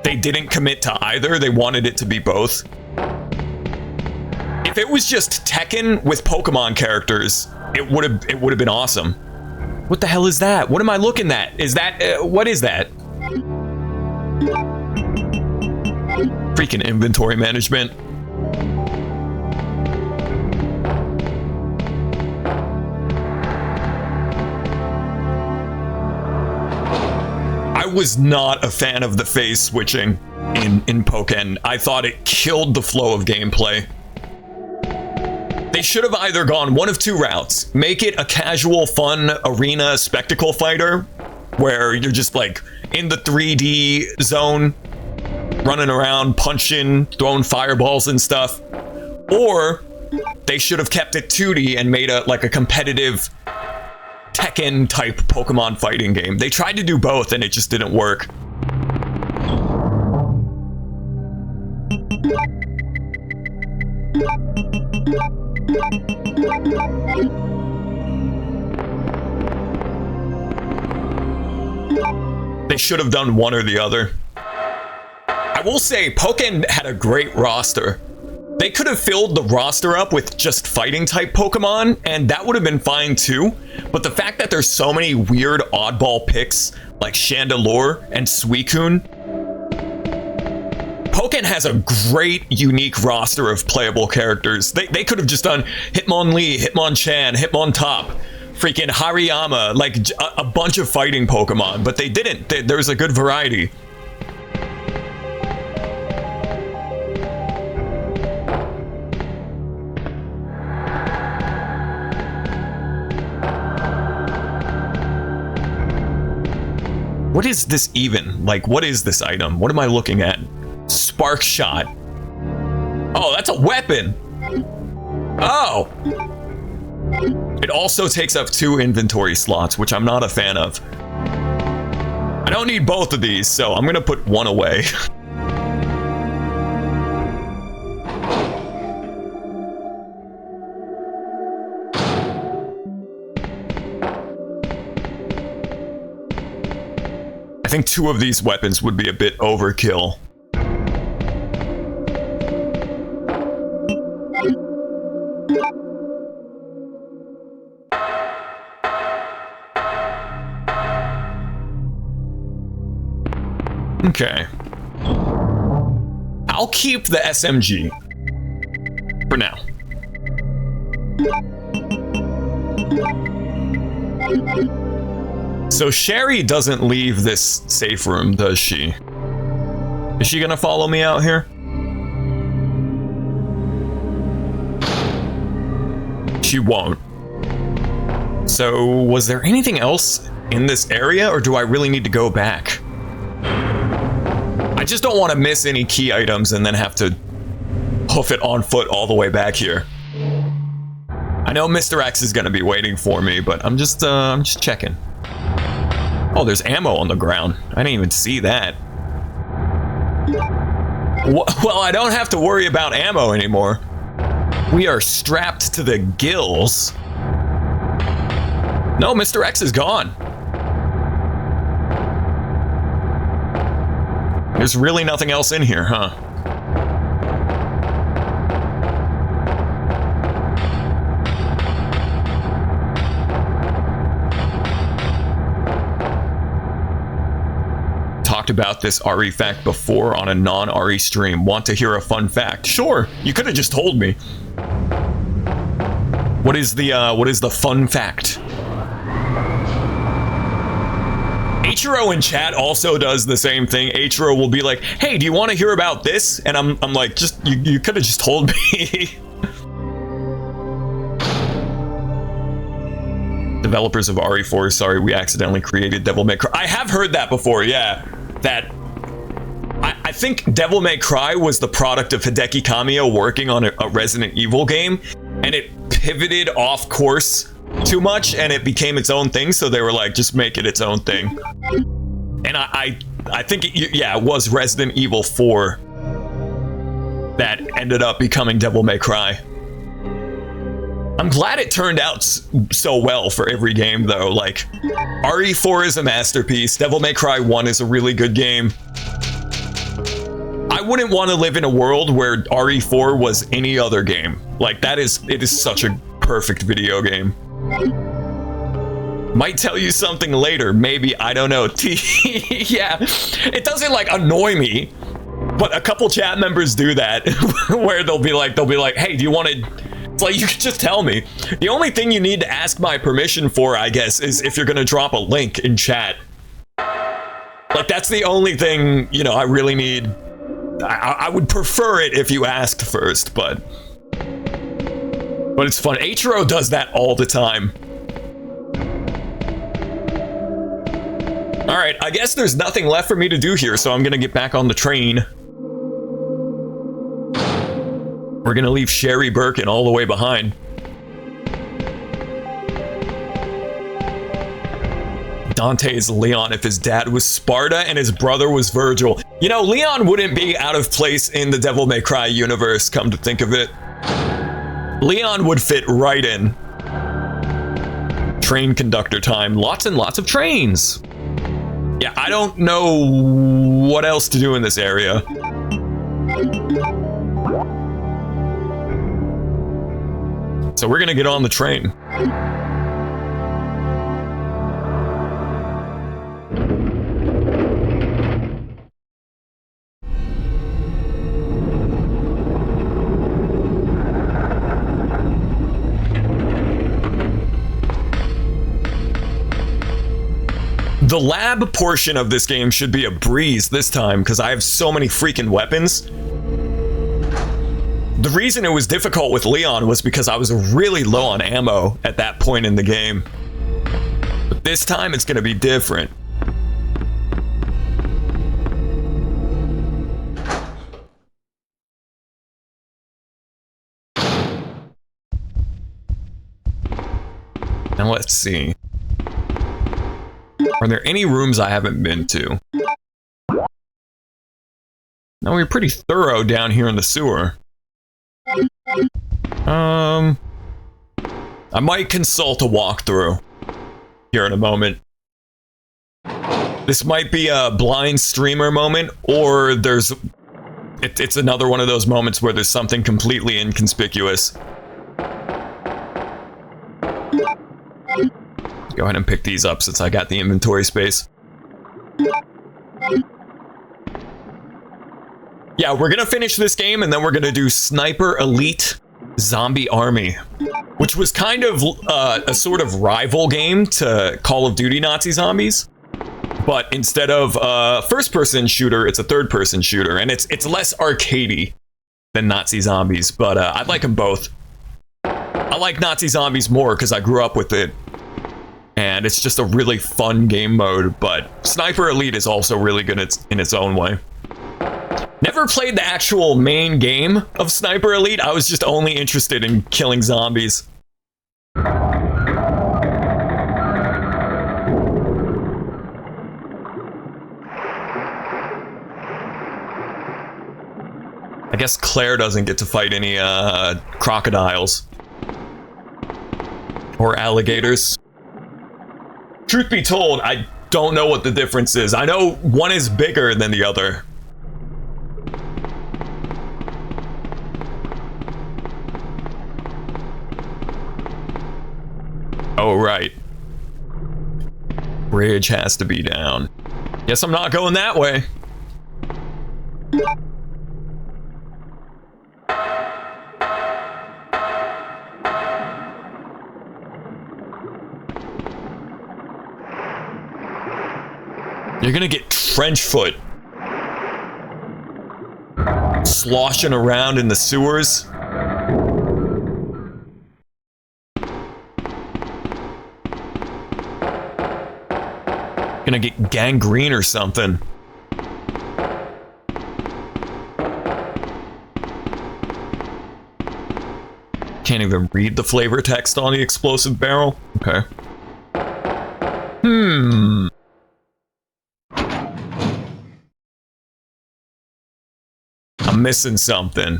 they didn't commit to either. They wanted it to be both. If it was just Tekken with Pokemon characters, it would have been awesome. What the hell is that? What am I looking at? Is that what is that? Freaking inventory management. I was not a fan of the phase switching in Pokken. I thought it killed the flow of gameplay. They should have either gone one of two routes. Make it a casual, fun arena spectacle fighter where you're just like in the 3D zone, running around, punching, throwing fireballs and stuff. Or they should have kept it 2D and made a competitive Tekken type Pokemon fighting game. They tried to do both and it just didn't work. They should have done one or the other. I will say Pokken had a great roster. They could have filled the roster up with just fighting type Pokemon, and that would have been fine too. But the fact that there's so many weird oddball picks like Chandelure and Suicune, Pokken has a great unique roster of playable characters. They could have just done Hitmonlee, Hitmonchan, Hitmontop, freaking Hariyama, like a bunch of fighting Pokemon, but they didn't. There's a good variety. What is this even? Like, what is this item? What am I looking at? Spark Shot. Oh, that's a weapon. Oh. It also takes up 2 inventory slots, which I'm not a fan of. I don't need both of these, so I'm gonna put one away. I think 2 of these weapons would be a bit overkill. Okay. I'll keep the SMG for now. So Sherry doesn't leave this safe room, does she? Is she gonna follow me out here? She won't. So was there anything else in this area, or do I really need to go back? I just don't want to miss any key items and then have to hoof it on foot all the way back here. I know Mr. X is going to be waiting for me, but I'm just checking. Oh, there's ammo on the ground. I didn't even see that. Well, I don't have to worry about ammo anymore. We are strapped to the gills. No, Mr. X is gone. There's really nothing else in here, huh? Talked about this RE fact before on a non-RE stream. Want to hear a fun fact? Sure, you could have just told me. What is the fun fact? Ichiro in chat also does the same thing. Ichiro will be like, "Hey, do you want to hear about this?" And I'm like, "Just you could have just told me." Developers of RE4, sorry, we accidentally created Devil May Cry. I have heard that before, yeah. That I think Devil May Cry was the product of Hideki Kamiya working on a Resident Evil game, and it pivoted off course too much and it became its own thing, so they were like, just make it its own thing. And I think it was Resident Evil 4 that ended up becoming Devil May Cry. I'm glad it turned out so well for every game though. Like, RE4 is a masterpiece, Devil May Cry 1 is a really good game. I wouldn't want to live in a world where RE4 was any other game. Like, it is such a perfect video game. Might tell you something later, maybe, I don't know. Yeah, it doesn't like annoy me, but a couple chat members do that where they'll be like, "Hey, do you want to?" It's like, you can just tell me. The only thing you need to ask my permission for, I guess, is if you're gonna drop a link in chat. Like, that's the only thing, you know, I really need. I would prefer it if you asked first, but it's fun. Ichiro does that all the time. All right, I guess there's nothing left for me to do here, so I'm gonna get back on the train. We're gonna leave Sherry Birkin all the way behind. Dante's Leon if his dad was Sparta and his brother was Virgil. You know, Leon wouldn't be out of place in the Devil May Cry universe, come to think of it. Leon would fit right in. Train conductor time. Lots and lots of trains. Yeah, I don't know what else to do in this area. So we're gonna get on the train. The lab portion of this game should be a breeze this time because I have so many freaking weapons. The reason it was difficult with Leon was because I was really low on ammo at that point in the game. But this time it's going to be different. Now let's see. Are there any rooms I haven't been to? No, we're pretty thorough down here in the sewer. I might consult a walkthrough here in a moment. This might be a blind streamer moment, or it's another one of those moments where there's something completely inconspicuous. Go ahead and pick these up since I got the inventory space. Yeah, we're gonna finish this game and then we're gonna do Sniper Elite Zombie Army, which was kind of a sort of rival game to Call of Duty Nazi Zombies. But instead of first-person shooter, it's a third-person shooter, and it's less arcadey than Nazi Zombies, but I like them both. I like Nazi Zombies more because I grew up with it, and it's just a really fun game mode, but Sniper Elite is also really good in its own way. Never played the actual main game of Sniper Elite, I was just only interested in killing zombies. I guess Claire doesn't get to fight any crocodiles or alligators. Truth be told, I don't know what the difference is. I know one is bigger than the other. Oh, right. Bridge has to be down. Guess I'm not going that way. You're gonna get trench foot. Sloshing around in the sewers. Gonna get gangrene or something. Can't even read the flavor text on the explosive barrel. Okay. I'm missing something.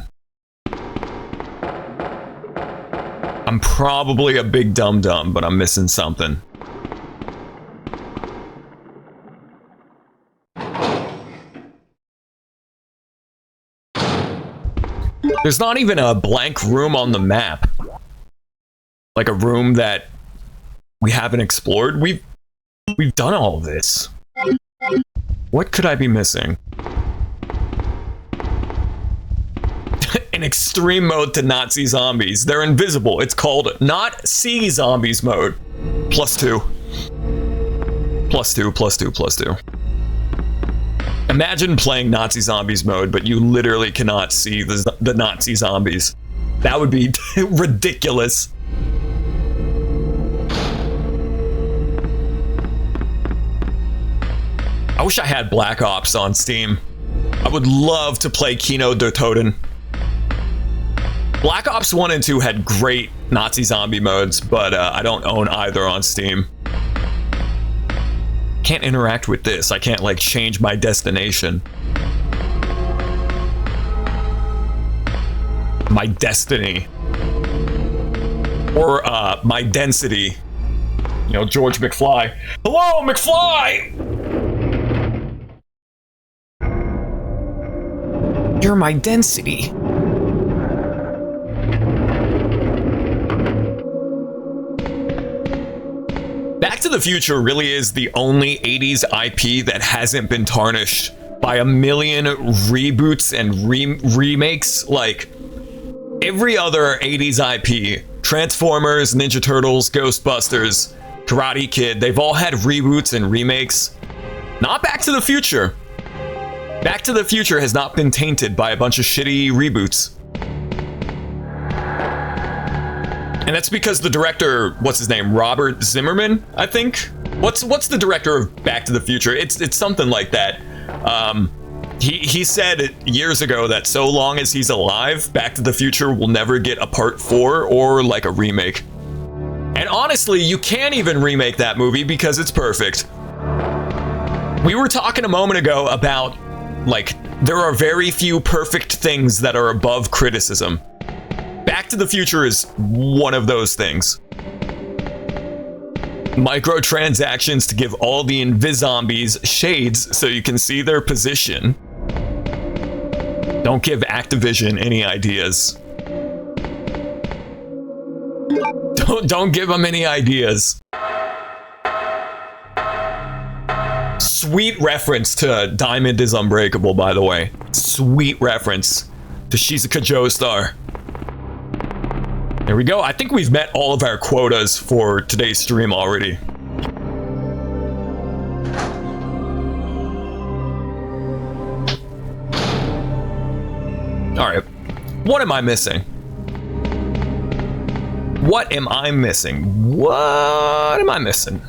I'm probably a big dum-dum, but I'm missing something. There's not even a blank room on the map. Like a room that we haven't explored. We've done all of this. What could I be missing? An extreme mode to Nazi zombies. They're invisible. It's called not see zombies mode. +2. +2, +2, +2. Imagine playing Nazi zombies mode, but you literally cannot see the Nazi zombies. That would be ridiculous. I wish I had Black Ops on Steam. I would love to play Kino der Toten. Black Ops 1 and 2 had great Nazi zombie modes, but I don't own either on Steam. Can't interact with this. I can't, like, change my destination. My destiny. Or, my density. You know, George McFly. Hello, McFly! You're my density. Back to the Future really is the only 80s IP that hasn't been tarnished by a million reboots and remakes. Like, every other 80s IP, Transformers, Ninja Turtles, Ghostbusters, Karate Kid, they've all had reboots and remakes. Not Back to the Future. Back to the Future has not been tainted by a bunch of shitty reboots. And that's because the director, what's his name, Robert Zimmerman, I think? What's the director of Back to the Future? It's something like that. He said years ago that so long as he's alive, Back to the Future will never get a part 4 or like a remake. And honestly, you can't even remake that movie because it's perfect. We were talking a moment ago about, like, there are very few perfect things that are above criticism. Back to the Future is one of those things. Microtransactions to give all the Invis-zombies shades so you can see their position. Don't give Activision any ideas. Don't give them any ideas. Sweet reference to Diamond is Unbreakable, by the way. Sweet reference to Shizuka Joestar. There we go. I think we've met all of our quotas for today's stream already. All right. What am I missing? What am I missing? What am I missing?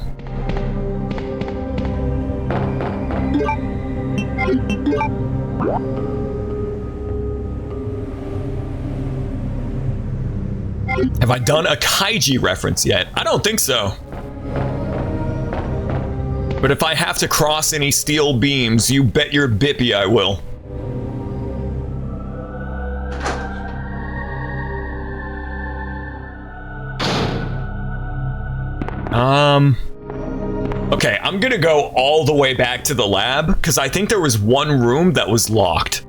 Have I done a Kaiji reference yet? I don't think so. But if I have to cross any steel beams, you bet your bippy I will. Okay, I'm gonna go all the way back to the lab, because I think there was one room that was locked.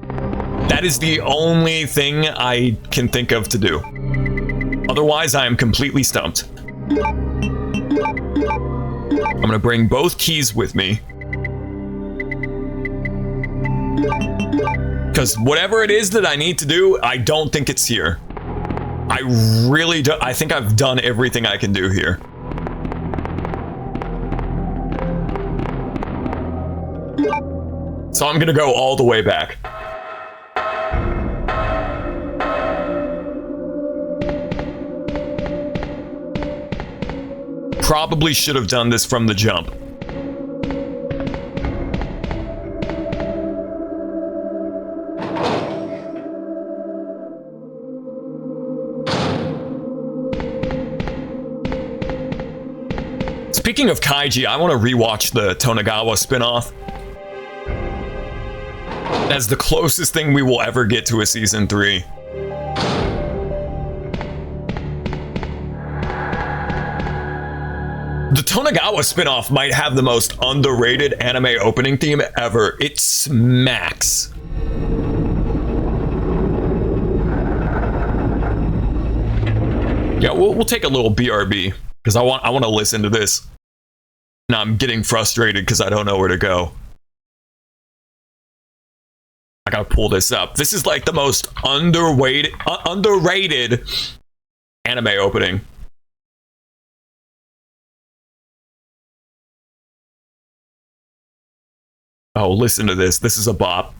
That is the only thing I can think of to do. Otherwise, I am completely stumped. I'm gonna bring both keys with me. Because whatever it is that I need to do, I don't think it's here. I really do. I think I've done everything I can do here. So I'm gonna go all the way back. Probably should have done this from the jump. Speaking of Kaiji, I want to rewatch the Tonegawa spinoff. That's the closest thing we will ever get to a season 3. The Tonegawa spinoff might have the most underrated anime opening theme ever. It smacks. Yeah, we'll take a little BRB because I want to listen to this. Now I'm getting frustrated because I don't know where to go. I gotta pull this up. This is like the most underrated anime opening. Oh, listen to this. This is a bop.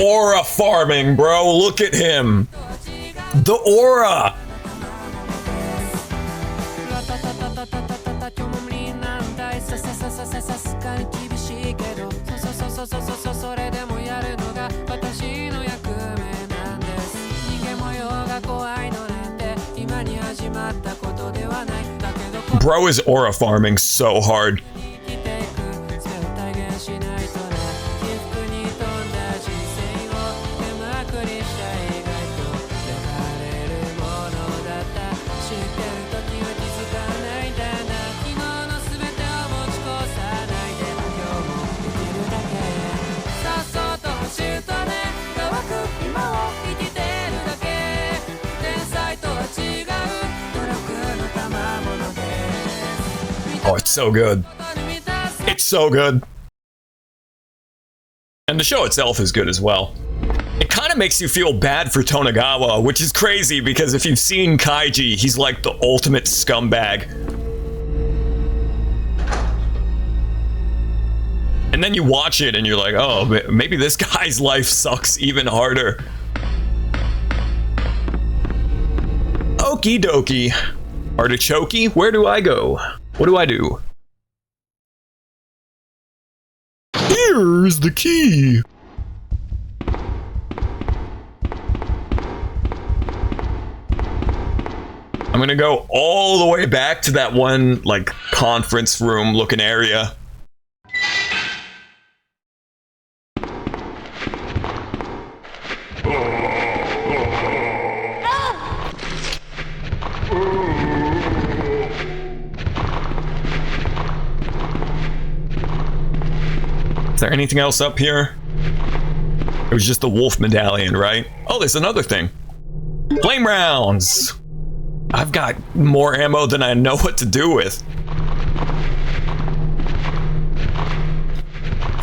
Aura farming, bro. Look at him. The aura. Bro is aura farming so hard. Oh, it's so good. It's so good. And the show itself is good as well. It kind of makes you feel bad for Tonegawa, which is crazy because if you've seen Kaiji, he's like the ultimate scumbag. And then you watch it and you're like, oh, maybe this guy's life sucks even harder. Okie dokie. Artichoke, where do I go? What do I do? Here's the key. I'm gonna go all the way back to that one, like, conference room looking area. Is there anything else up here? It was just the wolf medallion, right? Oh, there's another thing. Flame rounds. I've got more ammo than I know what to do with.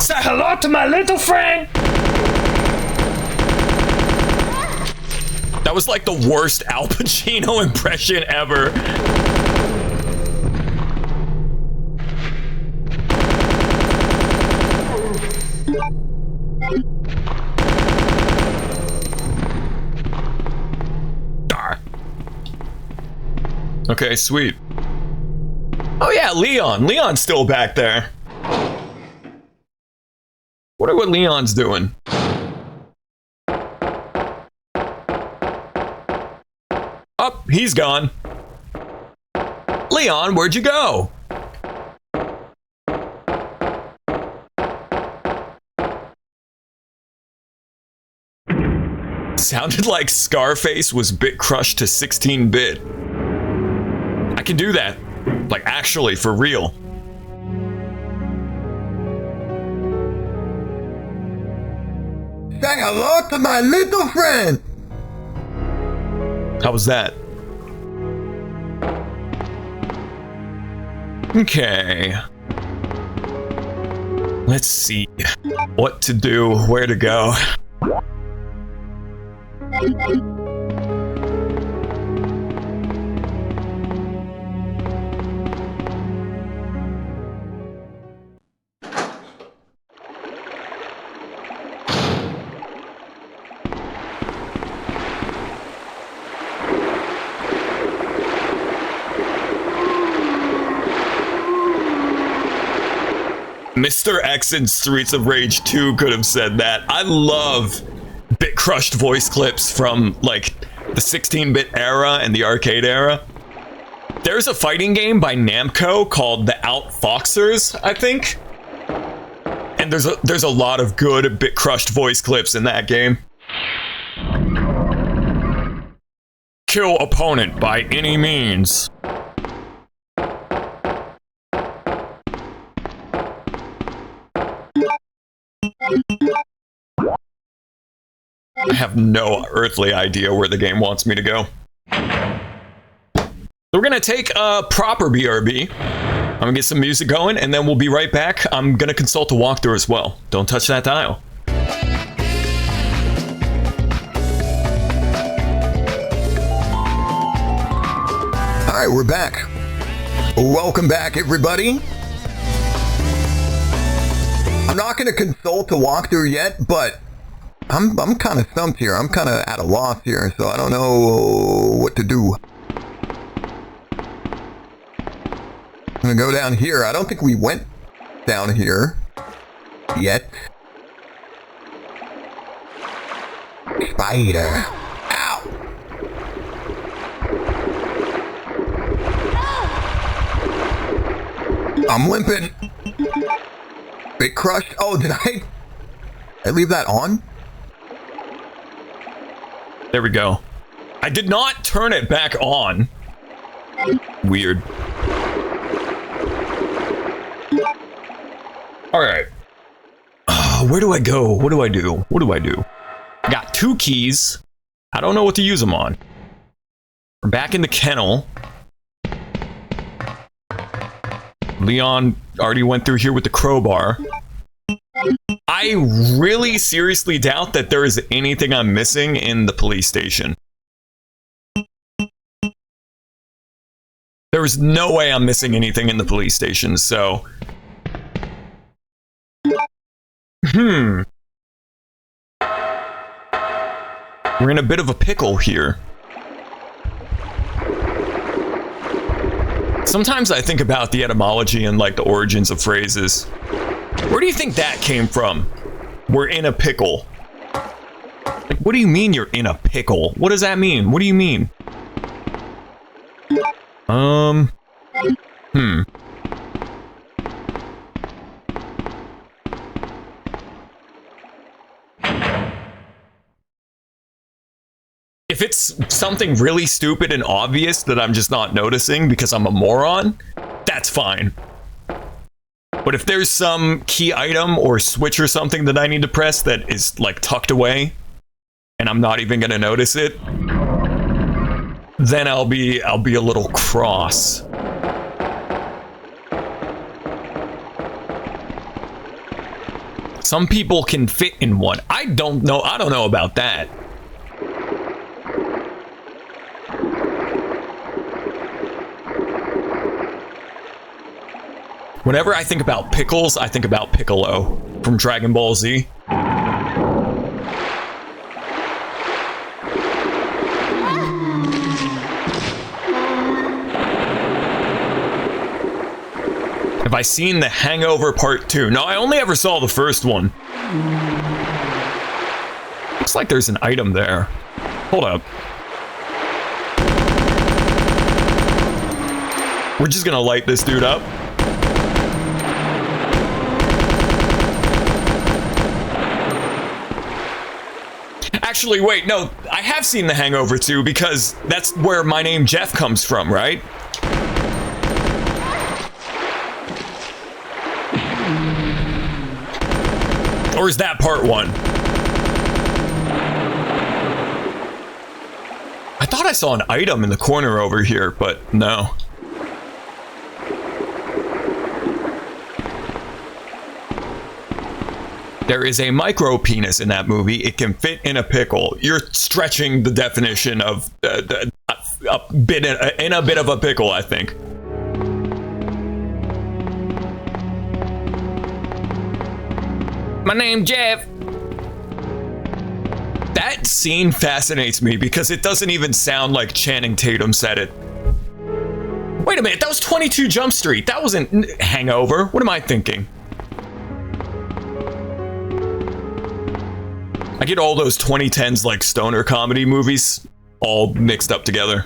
Say hello to my little friend. That was like the worst Al Pacino impression ever. Okay, sweet. Oh yeah, Leon. Leon's still back there. Wonder what Leon's doing. Oh, he's gone. Leon, where'd you go? Sounded like Scarface was bit crushed to 16-bit. I can do that. Like, actually, for real. Say hello to my little friend. How was that? Okay. Let's see what to do, where to go. Mr. X in Streets of Rage 2 could have said that. I love bit crushed voice clips from like the 16-bit era and the arcade era. There's a fighting game by Namco called the Outfoxers, I think. And there's a lot of good bit crushed voice clips in that game. Kill opponent by any means. I have no earthly idea where the game wants me to go. So we're gonna take a proper BRB. I'm gonna get some music going, and then we'll be right back. I'm gonna consult a walkthrough as well. Don't touch that dial. All right, we're back. Welcome back, everybody. I'm not going to consult a walkthrough yet, but I'm kind of stumped here. I'm kind of at a loss here, so I don't know what to do. I'm going to go down here. I don't think we went down here yet. Spider. Ow! I'm limping. Bit crushed. Oh, did I leave that on? There we go. I did not turn it back on. Weird. All right. Where do I go? What do I do? What do I do? I got 2 keys. I don't know what to use them on. We're back in the kennel. Leon already went through here with the crowbar. I really seriously doubt that there is anything I'm missing in the police station. There is no way I'm missing anything in the police station, so... We're in a bit of a pickle here. Sometimes I think about the etymology and like the origins of phrases. Where do you think that came from? We're in a pickle. Like, what do you mean you're in a pickle? What does that mean? What do you mean? If it's something really stupid and obvious that I'm just not noticing because I'm a moron, that's fine. But if there's some key item or switch or something that I need to press that is like tucked away and I'm not even gonna notice it, then I'll be a little cross. Some people can fit in one. I don't know about that. Whenever I think about pickles, I think about Piccolo from Dragon Ball Z. Have I seen The Hangover Part 2? No, I only ever saw the first one. Looks like there's an item there. Hold up. We're just gonna light this dude up. Actually, wait, no, I have seen The Hangover 2 because that's where my name Jeff comes from, right? Or is that part 1? I thought I saw an item in the corner over here, but no. There is a micro penis in that movie. It can fit in a pickle. You're stretching the definition of in a bit of a pickle, I think. My name Jeff. That scene fascinates me because it doesn't even sound like Channing Tatum said it. Wait a minute, that was 22 Jump Street. That wasn't Hangover. What am I thinking? I get all those 2010s like stoner comedy movies all mixed up together.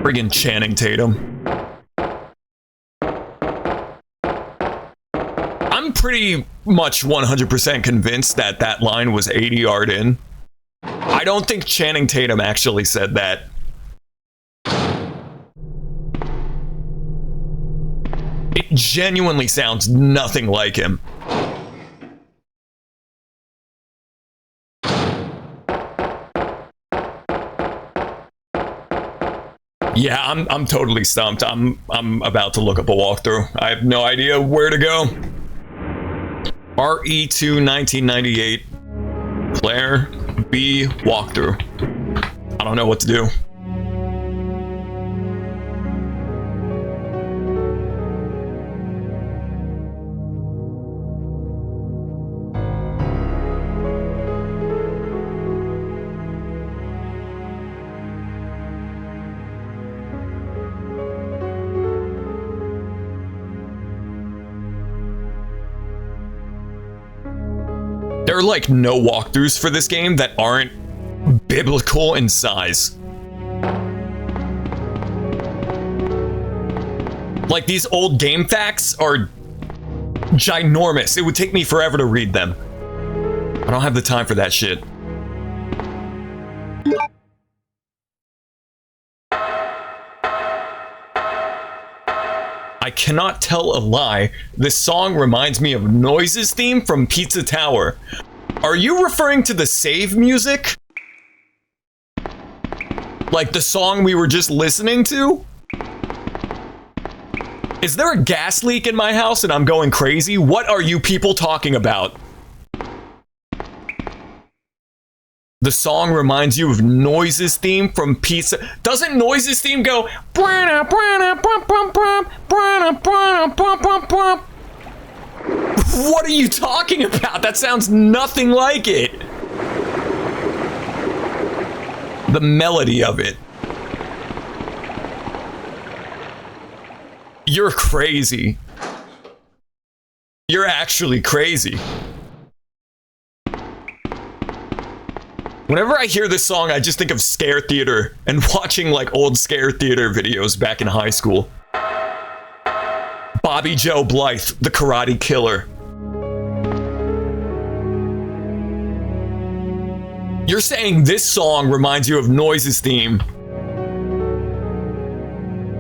Friggin' Channing Tatum. I'm pretty much 100% convinced that that line was 80 yard in. I don't think Channing Tatum actually said that. It genuinely sounds nothing like him. Yeah, I'm totally stumped. I'm about to look up a walkthrough. I have no idea where to go. RE2 1998 Claire B walkthrough. I don't know what to do. There are like no walkthroughs for this game that aren't biblical in size. Like these old game facts are ginormous. It would take me forever to read them. I don't have the time for that shit. I cannot tell a lie. This song reminds me of Noise's theme from Pizza Tower. Are you referring to the save music? Like the song we were just listening to? Is there a gas leak in my house and I'm going crazy? What are you people talking about? The song reminds you of Noise's theme from Pizza. Doesn't Noise's theme go? What are you talking about? That sounds nothing like it. The melody of it. You're crazy. You're actually crazy. Whenever I hear this song, I just think of Scare Theater and watching like old Scare Theater videos back in high school. Bobby Joe Blythe, the Karate Killer. You're saying this song reminds you of Noise's theme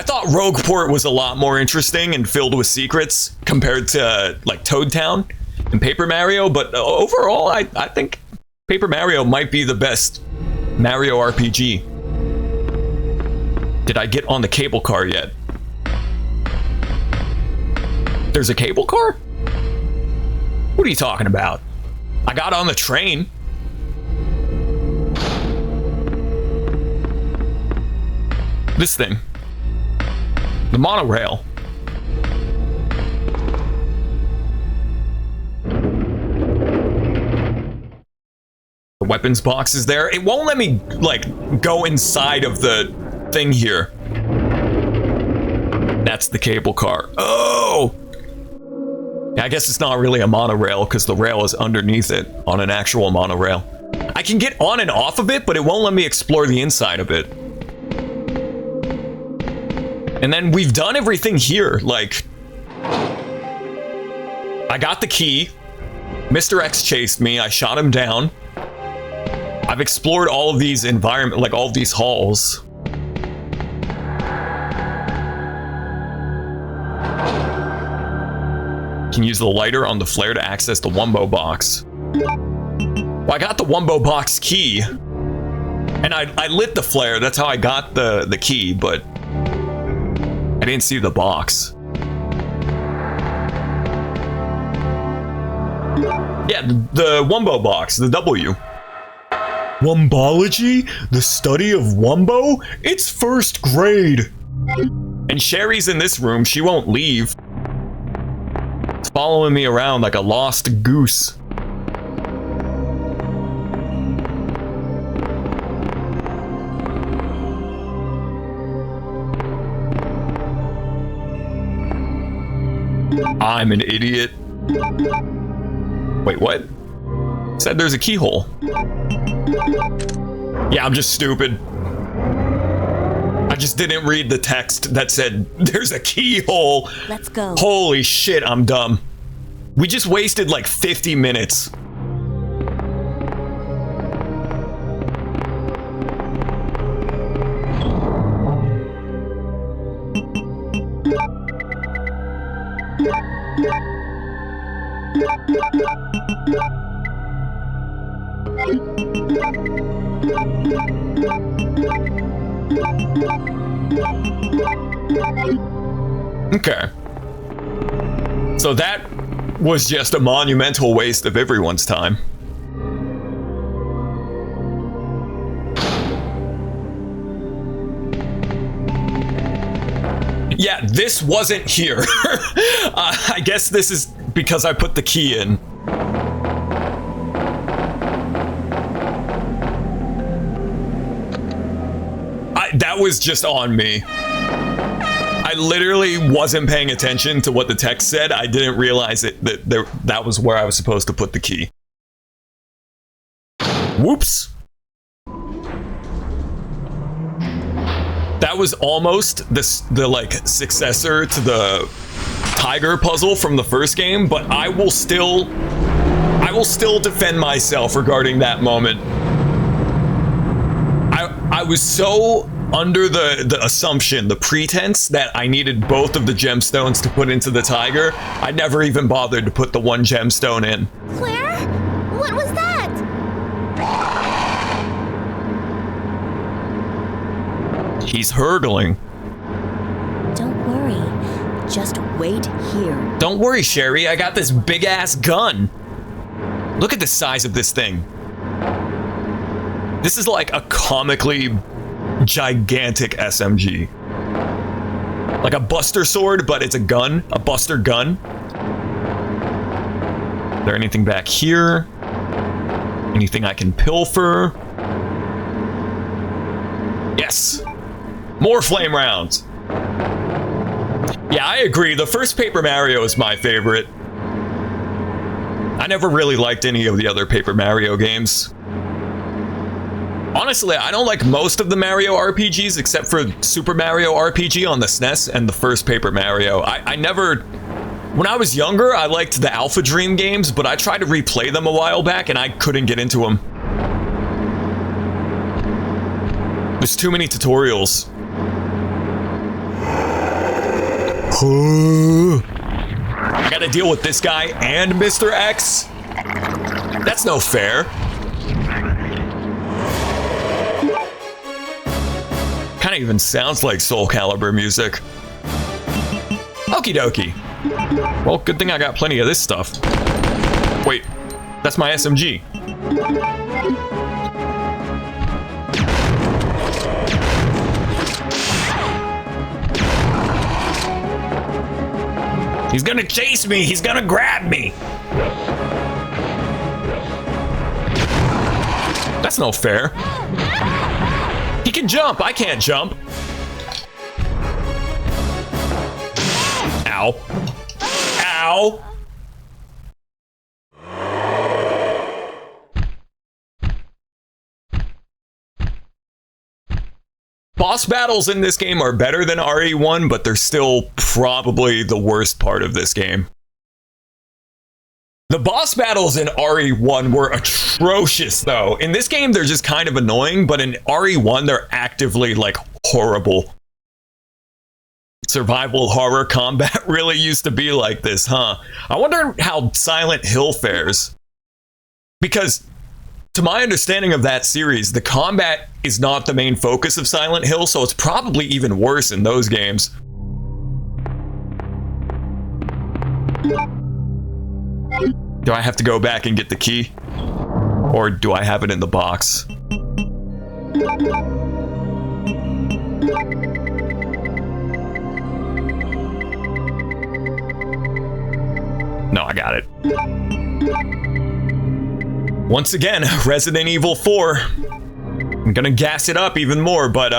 I thought Rogueport was a lot more interesting and filled with secrets compared to like Toad Town and Paper Mario, but overall, I think Paper Mario might be the best Mario RPG. Did I get on the cable car yet? There's a cable car? What are you talking about? I got on the train. This thing. The monorail. The weapons box is there. It won't let me, like, go inside of the thing here. That's the cable car. Oh! I guess it's not really a monorail because the rail is underneath it on an actual monorail. I can get on and off of it, but it won't let me explore the inside of it. And then we've done everything here. Like, I got the key. Mr. X chased me. I shot him down. I've explored all of these environment, like all of these halls. Can use the lighter on the flare to access the Wumbo box. Well, I got the Wumbo box key, and I lit the flare. That's how I got the key, but I didn't see the box. Yeah, the Wumbo box, the W. Wumbology? The study of Wumbo? It's first grade. And Sherry's in this room. She won't leave. It's following me around like a lost goose. I'm an idiot. Wait, what? Said there's a keyhole. Yeah, I'm just stupid. I just didn't read the text that said there's a keyhole. Let's go. Holy shit, I'm dumb. We just wasted like 50 minutes. Okay. So that was just a monumental waste of everyone's time. Yeah, this wasn't here. I guess this is because I put the key in. That was just on me. I literally wasn't paying attention to what the text said. I didn't realize that was where I was supposed to put the key. Whoops. That was almost the like successor to the tiger puzzle from the first game, but I will still defend myself regarding that moment. I was so under the assumption, the pretense that I needed both of the gemstones to put into the tiger, I never even bothered to put the one gemstone in. Claire? What was that? He's hurtling. Don't worry. Just wait here. Don't worry, Sherry. I got this big-ass gun. Look at the size of this thing. This is like a comically gigantic SMG. Like a Buster sword, but it's a gun. A Buster gun. Is there anything back here? Anything I can pilfer? Yes! More flame rounds! Yeah, I agree. The first Paper Mario is my favorite. I never really liked any of the other Paper Mario games. Honestly, I don't like most of the Mario RPGs except for Super Mario RPG on the SNES and the first Paper Mario. I never... When I was younger, I liked the Alpha Dream games, but I tried to replay them a while back and I couldn't get into them. There's too many tutorials. I gotta deal with this guy and Mr. X? That's no fair. Kinda even sounds like Soul Calibur music. Okie dokie. Well, good thing I got plenty of this stuff. Wait, that's my SMG. He's gonna chase me! He's gonna grab me! That's no fair. He can jump, I can't jump. Ow. Ow! Boss battles in this game are better than RE1, but they're still probably the worst part of this game. The boss battles in RE1 were atrocious, though. In this game, they're just kind of annoying, but in RE1, they're actively, like, horrible. Survival horror combat really used to be like this, huh? I wonder how Silent Hill fares. Because, to my understanding of that series, the combat is not the main focus of Silent Hill, so it's probably even worse in those games. Do I have to go back and get the key? Or do I have it in the box? No, I got it. Once again, Resident Evil 4. I'm gonna gas it up even more, but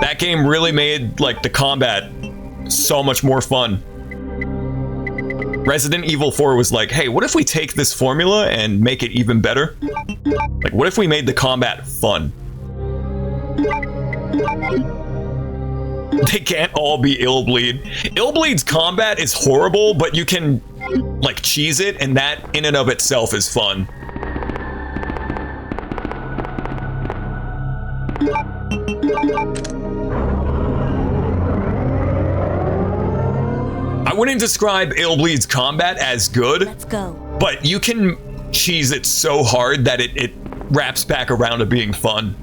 that game really made like the combat so much more fun. Resident Evil 4 was like, hey, what if we take this formula and make it even better? Like, what if we made the combat fun? They can't all be Illbleed. Illbleed's combat is horrible, but you can, like, cheese it, and that in and of itself is fun. I wouldn't describe Illbleed's combat as good. Let's go. But you can cheese it so hard that it wraps back around to being fun.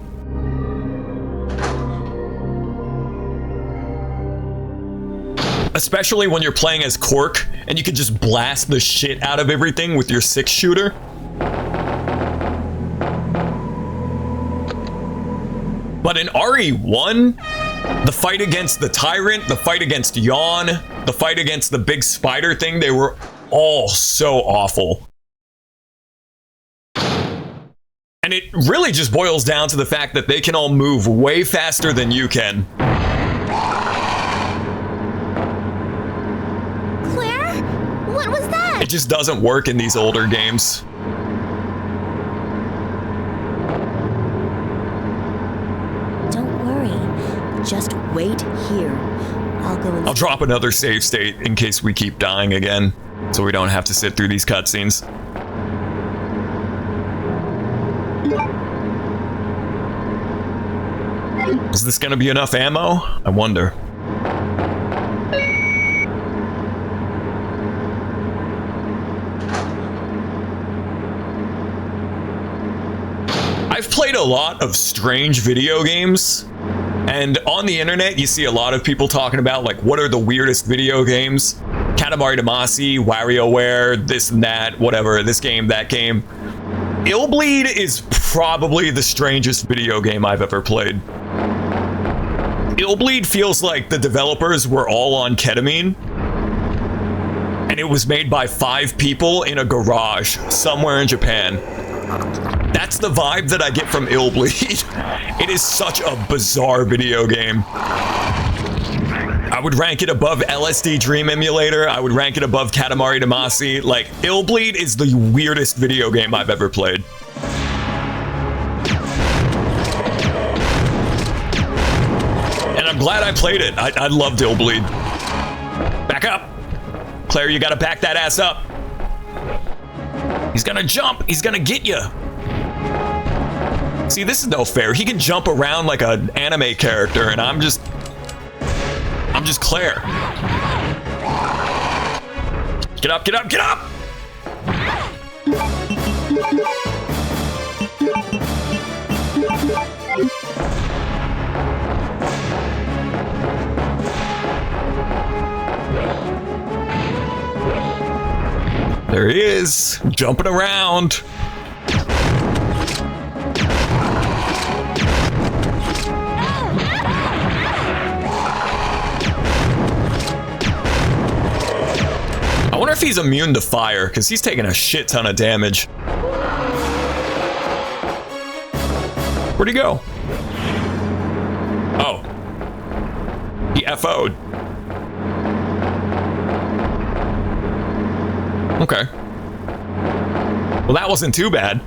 Especially when you're playing as Cork and you can just blast the shit out of everything with your 6-shooter. But in RE1, the fight against the Tyrant, the fight against Yawn, the fight against the big spider thing, they were all so awful. And it really just boils down to the fact that they can all move way faster than you can. Claire? What was that? It just doesn't work in these older games. Don't worry. Just wait here. I'll drop another save state in case we keep dying again, so we don't have to sit through these cutscenes. Is this gonna be enough ammo? I wonder. I've played a lot of strange video games, and on the internet you see a lot of people talking about like what are the weirdest video games. Katamari Damacy, WarioWare, this and that, whatever, this game, that game. Illbleed is probably the strangest video game I've ever played. Illbleed feels like the developers were all on ketamine, and it was made by 5 people in a garage somewhere in Japan. That's the vibe that I get from Illbleed. It is such a bizarre video game. I would rank it above LSD Dream Emulator. I would rank it above Katamari Damacy. Like, Illbleed is the weirdest video game I've ever played. And I'm glad I played it. I loved Illbleed. Back up. Claire, you gotta back that ass up. He's gonna jump. He's gonna get you. See, this is no fair. He can jump around like an anime character, and I'm just Claire. Get up, get up, get up! There he is, jumping around. I wonder if he's immune to fire, because he's taking a shit ton of damage. Where'd he go? Oh. He FO'd. Okay. Well, that wasn't too bad.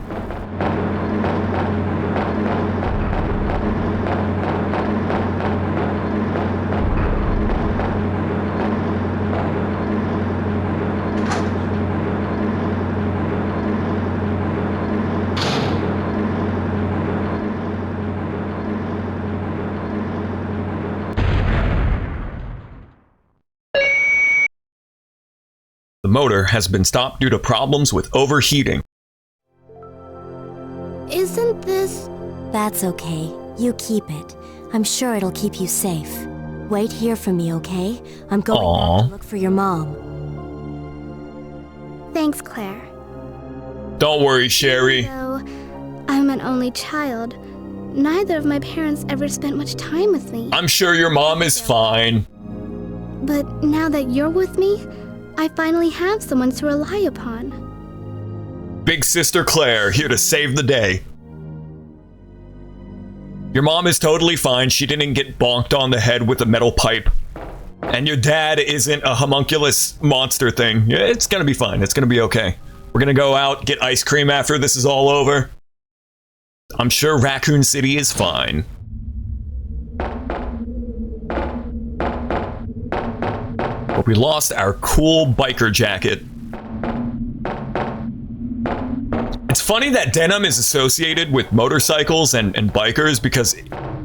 The motor has been stopped due to problems with overheating. Isn't this... That's okay. You keep it. I'm sure it'll keep you safe. Wait here for me, okay? I'm going back to look for your mom. Thanks, Claire. Don't worry, Sherry. Though I'm an only child, neither of my parents ever spent much time with me. I'm sure your mom is fine. But now that you're with me, I finally have someone to rely upon. Big Sister Claire, here to save the day. Your mom is totally fine. She didn't get bonked on the head with a metal pipe. And your dad isn't a homunculus monster thing. Yeah, it's gonna be fine. It's gonna be okay. We're gonna go out, get ice cream after this is all over. I'm sure Raccoon City is fine. But we lost our cool biker jacket. It's funny that denim is associated with motorcycles and bikers, because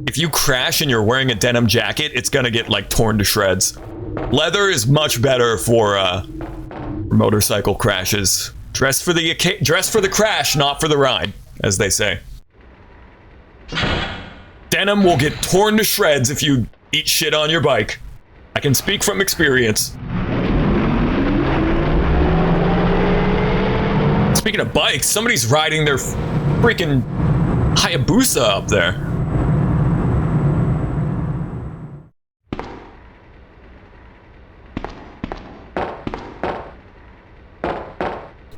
if you crash and you're wearing a denim jacket, it's gonna get like torn to shreds. Leather is much better for motorcycle crashes. Dress for the crash, not for the ride, as they say. Denim will get torn to shreds if you eat shit on your bike. I can speak from experience. Speaking of bikes, somebody's riding their freaking Hayabusa up there.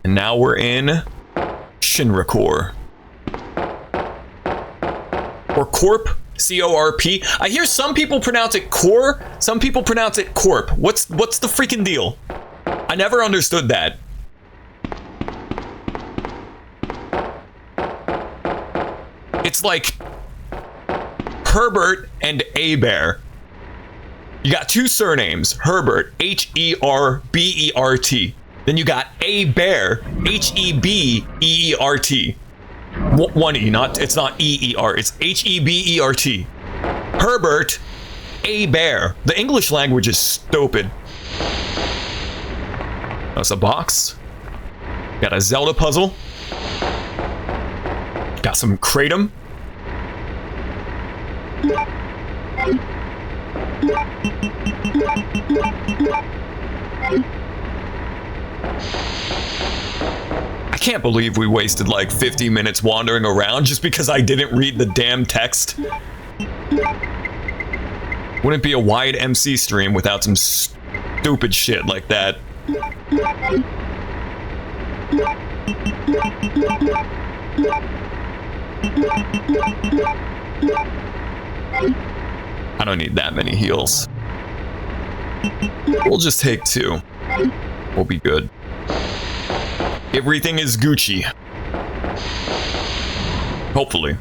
And now we're in Shinrakor. Or Corp. C-O-R-P. I hear some people pronounce it core, some people pronounce it corp. What's the freaking deal? I never understood that. It's like Herbert and Hebert. You got two surnames, Herbert, H-E-R-B-E-R-T. Then you got Hebert, H-E-B-E-E-R-T. One E, it's not E-E-R, it's H-E-B-E-R-T. Herbert, Hebert. The English language is stupid. That's a box. Got a Zelda puzzle. Got some kratom. I can't believe we wasted like 50 minutes wandering around just because I didn't read the damn text. Wouldn't be a WyattMC stream without some stupid shit like that. I don't need that many heals. We'll just take 2. We'll be good. Everything is Gucci. Hopefully.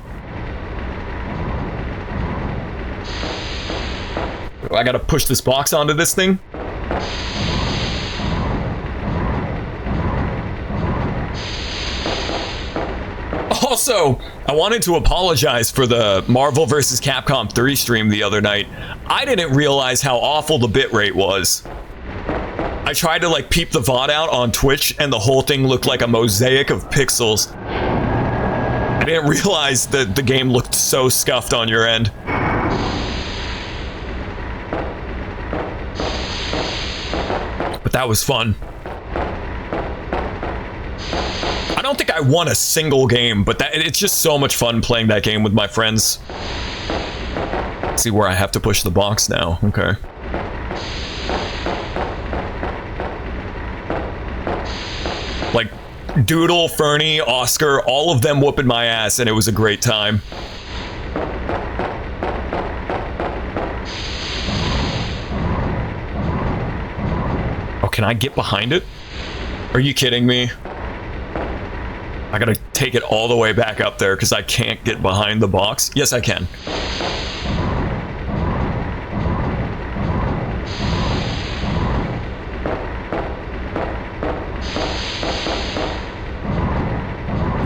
I gotta push this box onto this thing. Also, I wanted to apologize for the Marvel vs. Capcom 3 stream the other night. I didn't realize how awful the bitrate was. I tried to like peep the VOD out on Twitch and the whole thing looked like a mosaic of pixels. I didn't realize that the game looked so scuffed on your end. But that was fun. I don't think I won a single game, but it's just so much fun playing that game with my friends. Let's see where I have to push the box now. Okay. Like, Doodle, Fernie, Oscar, all of them whooping my ass, and it was a great time. Oh, can I get behind it? Are you kidding me? I gotta take it all the way back up there because I can't get behind the box. Yes, I can.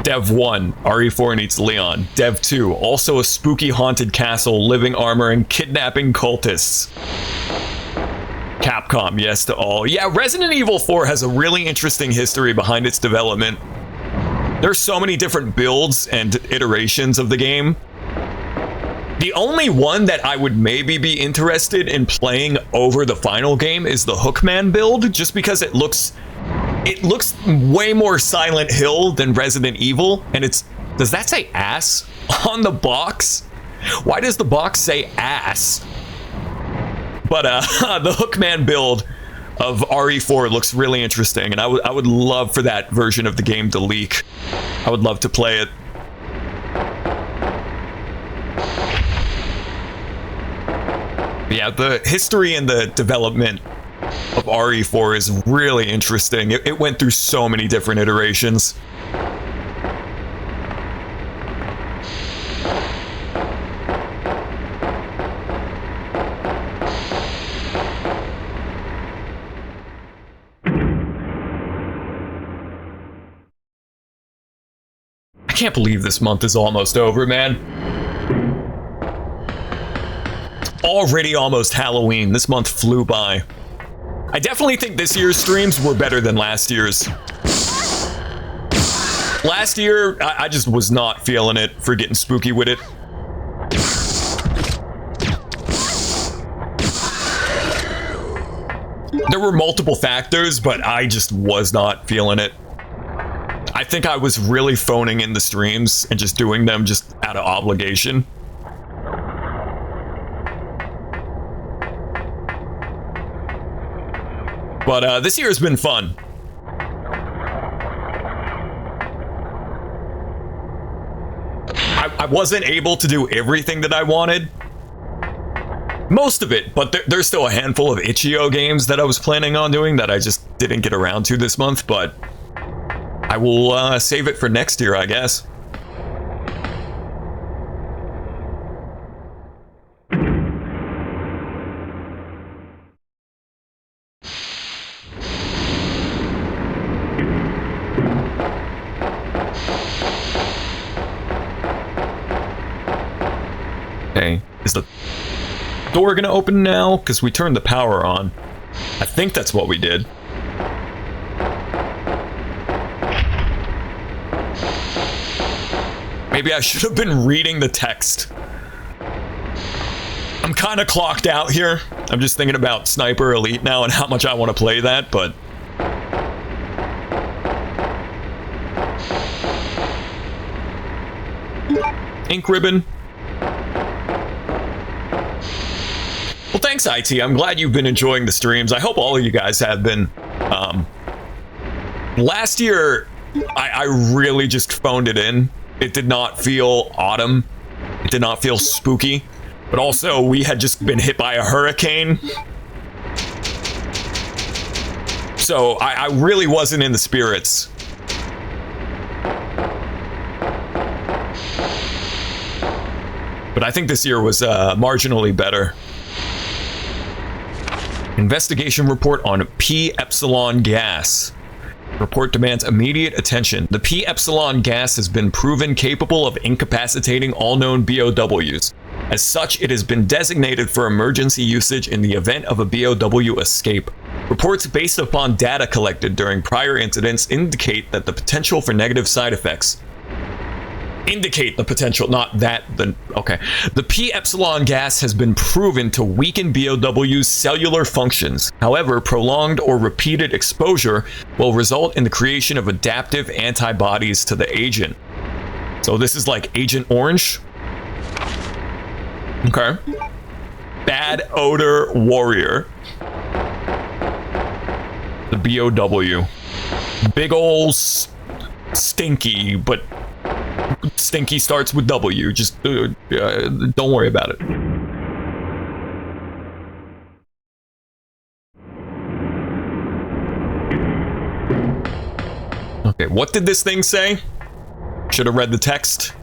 Dev 1, RE4 needs Leon. Dev 2, also a spooky haunted castle, living armor, and kidnapping cultists. Capcom, yes to all. Yeah, Resident Evil 4 has a really interesting history behind its development. There's so many different builds and iterations of the game. The only one that I would maybe be interested in playing over the final game is the Hookman build, just because it looks way more Silent Hill than Resident Evil, and does that say ass on the box? Why does the box say ass? But the Hookman build of RE4 looks really interesting, and I would love for that version of the game to leak. I would love to play it. But yeah, the history and the development of RE4 is really interesting. It went through so many different iterations. I can't believe this month is almost over, man. Already almost Halloween. This month flew by. I definitely think this year's streams were better than last year's. Last year, I just was not feeling it for getting spooky with it. There were multiple factors, but I just was not feeling it. I think I was really phoning in the streams and just doing them just out of obligation. But this year has been fun. I wasn't able to do everything that I wanted. Most of it, but there's still a handful of itch.io games that I was planning on doing that I just didn't get around to this month, but I will save it for next year, I guess. Okay, is the door gonna open now? Because we turned the power on. I think that's what we did. Maybe I should have been reading the text. I'm kind of clocked out here. I'm just thinking about Sniper Elite now and how much I want to play that, but... Ink ribbon. Well, thanks, IT. I'm glad you've been enjoying the streams. I hope all of you guys have been. Last year, I really just phoned it in. It did not feel autumn. It did not feel spooky. But also, we had just been hit by a hurricane. So, I really wasn't in the spirits. But I think this year was marginally better. Investigation report on P Epsilon gas. Report demands immediate attention. The P Epsilon gas has been proven capable of incapacitating all known BOWs. As such, it has been designated for emergency usage in the event of a BOW escape. Reports based upon data collected during prior incidents indicate that the potential for negative side effects. Indicate the potential, not that the... Okay. The P-epsilon gas has been proven to weaken BOW's cellular functions. However, prolonged or repeated exposure will result in the creation of adaptive antibodies to the agent. So this is like Agent Orange. Okay. Bad odor warrior. The BOW. Big ol' stinky, but stinky starts with W. Just don't worry about it. Okay, what did this thing say? Should have read the text.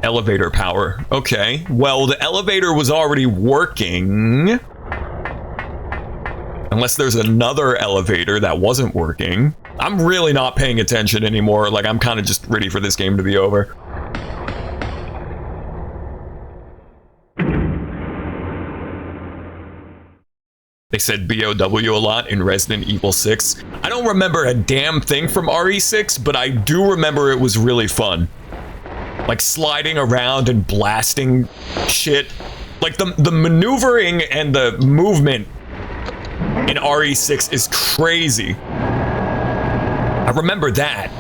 Elevator power. Okay, well, the elevator was already working. Unless there's another elevator that wasn't working. I'm really not paying attention anymore. Like, I'm kind of just ready for this game to be over. They said BOW a lot in Resident Evil 6. I don't remember a damn thing from RE6, but I do remember it was really fun. Like sliding around and blasting shit. Like the maneuvering and the movement in RE6 is crazy. I remember that.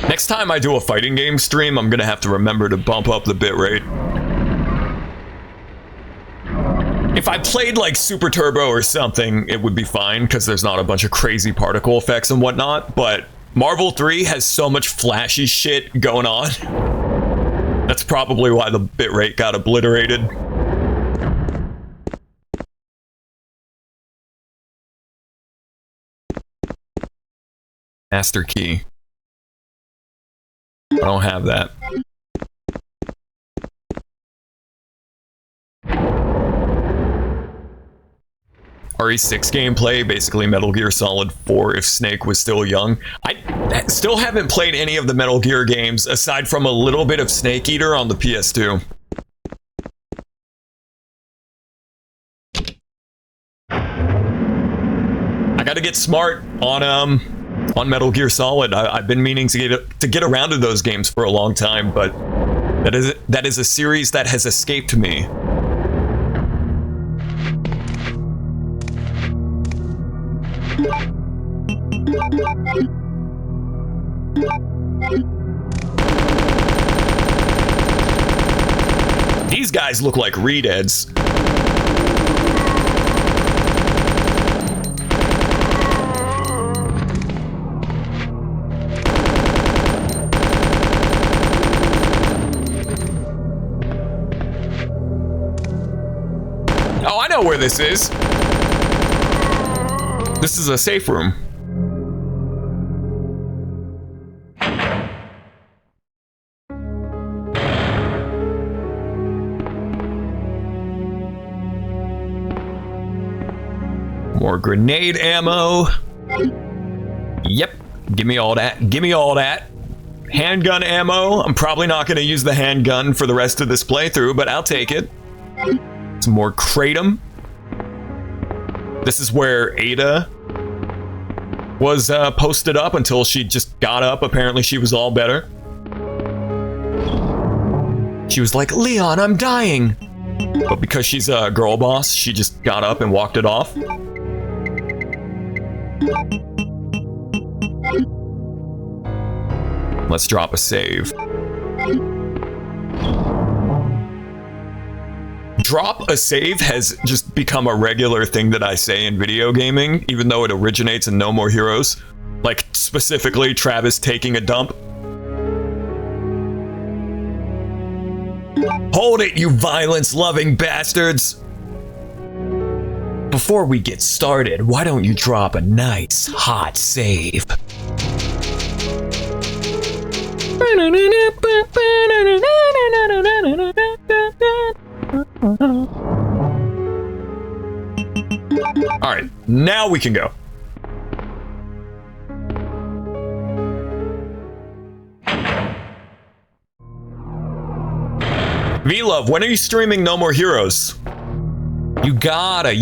Next time I do a fighting game stream, I'm gonna have to remember to bump up the bitrate. If I played like Super Turbo or something, it would be fine because there's not a bunch of crazy particle effects and whatnot, but Marvel 3 has so much flashy shit going on. That's probably why the bitrate got obliterated. Master key. I don't have that. RE6 gameplay, basically Metal Gear Solid 4 if Snake was still young. I still haven't played any of the Metal Gear games aside from a little bit of Snake Eater on the PS2. I gotta get smart on Metal Gear Solid. I've been meaning to get around to those games for a long time, but that is a series that has escaped me. These guys look like Redeads. Oh, I know where this is. This is a safe room. More grenade ammo. Yep. Give me all that. Give me all that. Handgun ammo. I'm probably not going to use the handgun for the rest of this playthrough, but I'll take it. Some more kratom. This is where Ada was posted up until she just got up. Apparently she was all better. She was like, Leon, I'm dying. But because she's a girl boss, she just got up and walked it off. Let's drop a save. Drop a save has just become a regular thing that I say in video gaming, even though it originates in No More Heroes. Like, specifically, Travis taking a dump. Hold it, you violence-loving bastards! Before we get started, why don't you drop a nice, hot save? Alright, now we can go. V-Love, when are you streaming No More Heroes? You gotta.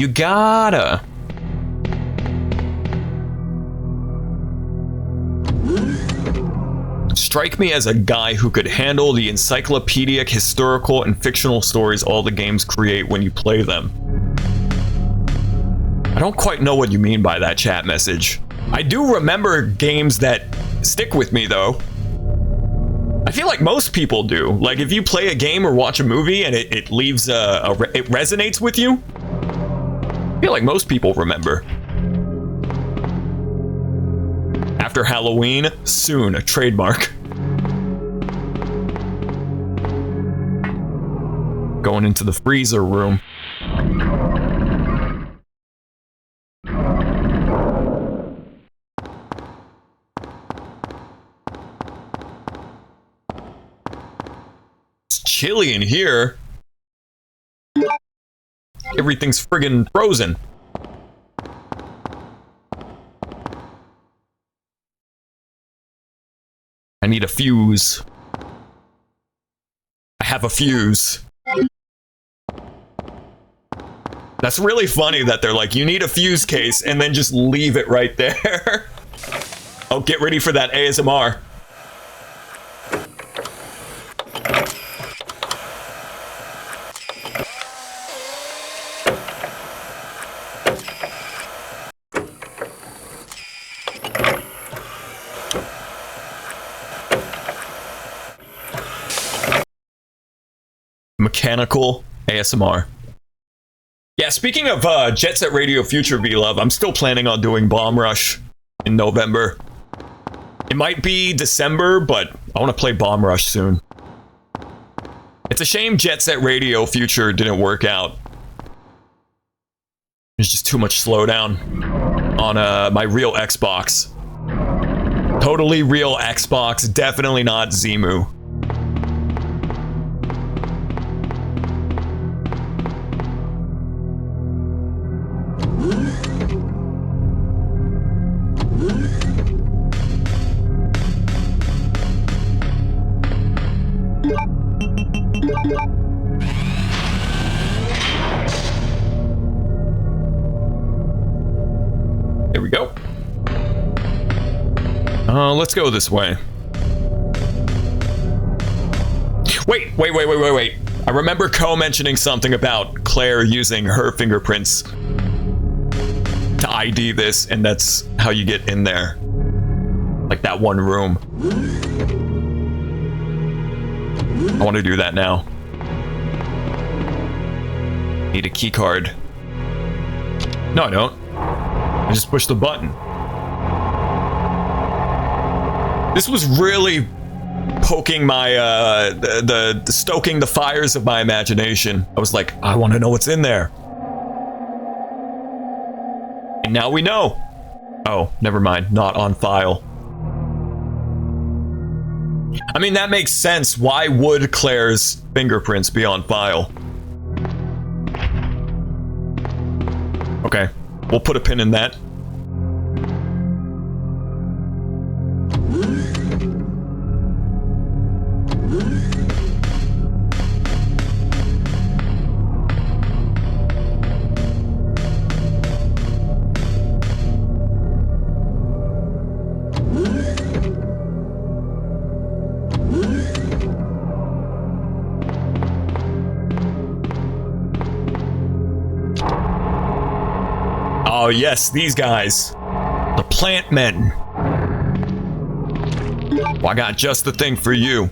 Strike me as a guy who could handle the encyclopedic, historical, and fictional stories all the games create when you play them. I don't quite know what you mean by that chat message. I do remember games that stick with me, though. I feel like most people do. Like, if you play a game or watch a movie and it leaves it resonates with you, I feel like most people remember. After Halloween, soon, a trademark. Going into the freezer room. It's chilly in here. Everything's friggin' frozen. I need a fuse. I have a fuse. That's really funny that they're like, you need a fuse case, and then just leave it right there. Oh, get ready for that ASMR. Mechanical ASMR. Yeah, speaking of Jet Set Radio Future V-Love, I'm still planning on doing Bomb Rush in November. It might be December, but I want to play Bomb Rush soon. It's a shame Jet Set Radio Future didn't work out. There's just too much slowdown on my real Xbox. Totally real Xbox, definitely not Zemu. There we go. Let's go this way. Wait. I remember Ko mentioning something about Claire using her fingerprints to ID this, and that's how you get in there. Like that one room. I want to do that now. Need a key card. No, I don't. I just push the button. This was really poking my, the stoking the fires of my imagination. I was like, I want to know what's in there. And now we know. Oh, never mind. Not on file. I mean, that makes sense. Why would Claire's fingerprints be on file? Okay, we'll put a pin in that. Oh yes, these guys. The plant men. Well, I got just the thing for you.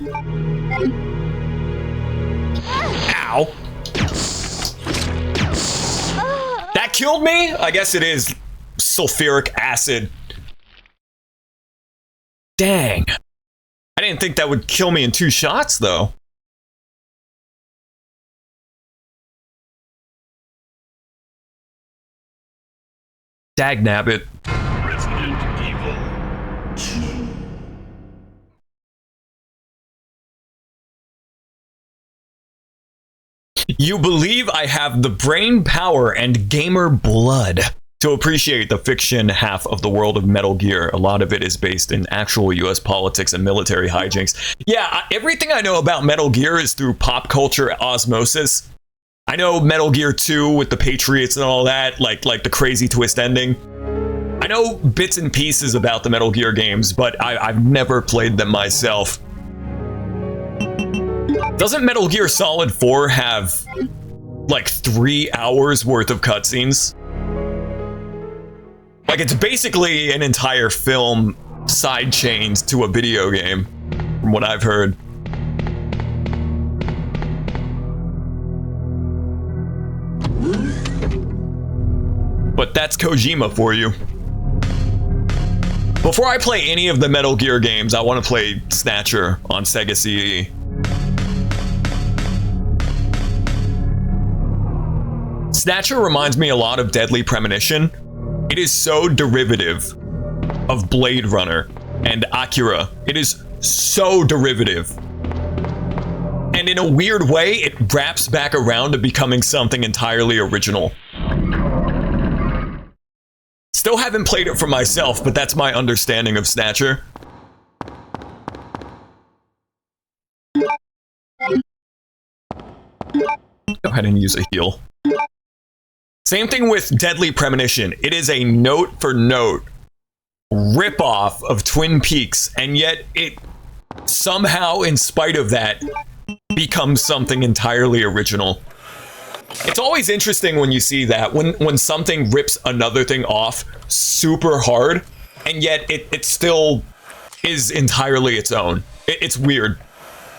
Ow. That killed me? I guess it is sulfuric acid. Dang. I didn't think that would kill me in 2 shots, though. Dagnabbit. You believe I have the brain power and gamer blood to appreciate the fiction half of the world of Metal Gear. A lot of it is based in actual US politics and military hijinks. Yeah, everything I know about Metal Gear is through pop culture osmosis. I know Metal Gear 2 with the Patriots and all that, like the crazy twist ending. I know bits and pieces about the Metal Gear games, but I've never played them myself. Doesn't Metal Gear Solid 4 have like 3 hours worth of cutscenes? Like, it's basically an entire film sidechained to a video game, from what I've heard. But that's Kojima for you. Before I play any of the Metal Gear games, I want to play Snatcher on Sega CE. Snatcher reminds me a lot of Deadly Premonition. It is so derivative of Blade Runner and Akira. It is so derivative. And in a weird way, it wraps back around to becoming something entirely original. Still haven't played it for myself, but that's my understanding of Snatcher. Go ahead and use a heal. Same thing with Deadly Premonition. It is a note-for-note ripoff of Twin Peaks, and yet it somehow, in spite of that, becomes something entirely original. It's always interesting when you see that, when something rips another thing off super hard, and yet it still is entirely its own. It's weird.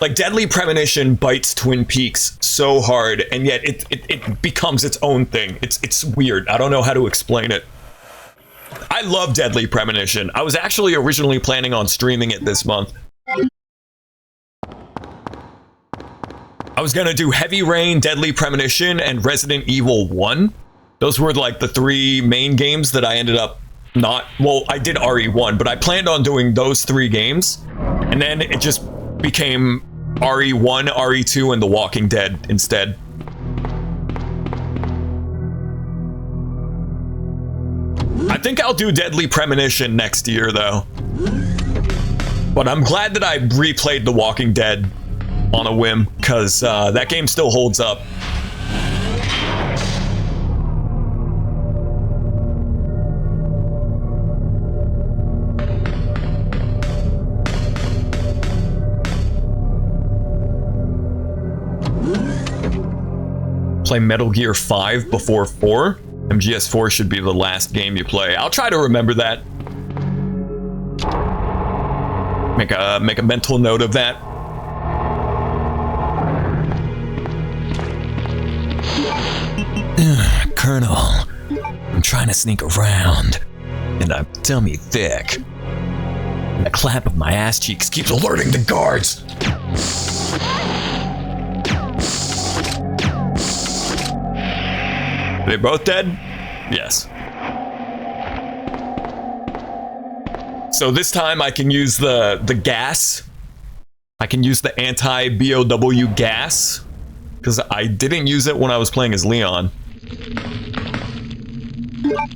Like, Deadly Premonition bites Twin Peaks so hard, and yet it becomes its own thing. It's weird. I don't know how to explain it. I love Deadly Premonition. I was actually originally planning on streaming it this month. I was gonna do Heavy Rain, Deadly Premonition, and Resident Evil 1. Those were like the 3 main games that I ended up not... Well, I did RE1, but I planned on doing those 3 games, and then it just became RE1, RE2, and The Walking Dead instead. I think I'll do Deadly Premonition next year, though. But I'm glad that I replayed The Walking Dead on a whim, because that game still holds up. Play Metal Gear 5 before 4. MGS4 should be the last game you play. I'll try to remember that. Make a mental note of that. Colonel, I'm trying to sneak around, and I'm tummy thick. And the clap of my ass cheeks keeps alerting the guards. Are they both dead? Yes. So this time I can use the gas. I can use the anti-BOW gas, because I didn't use it when I was playing as Leon.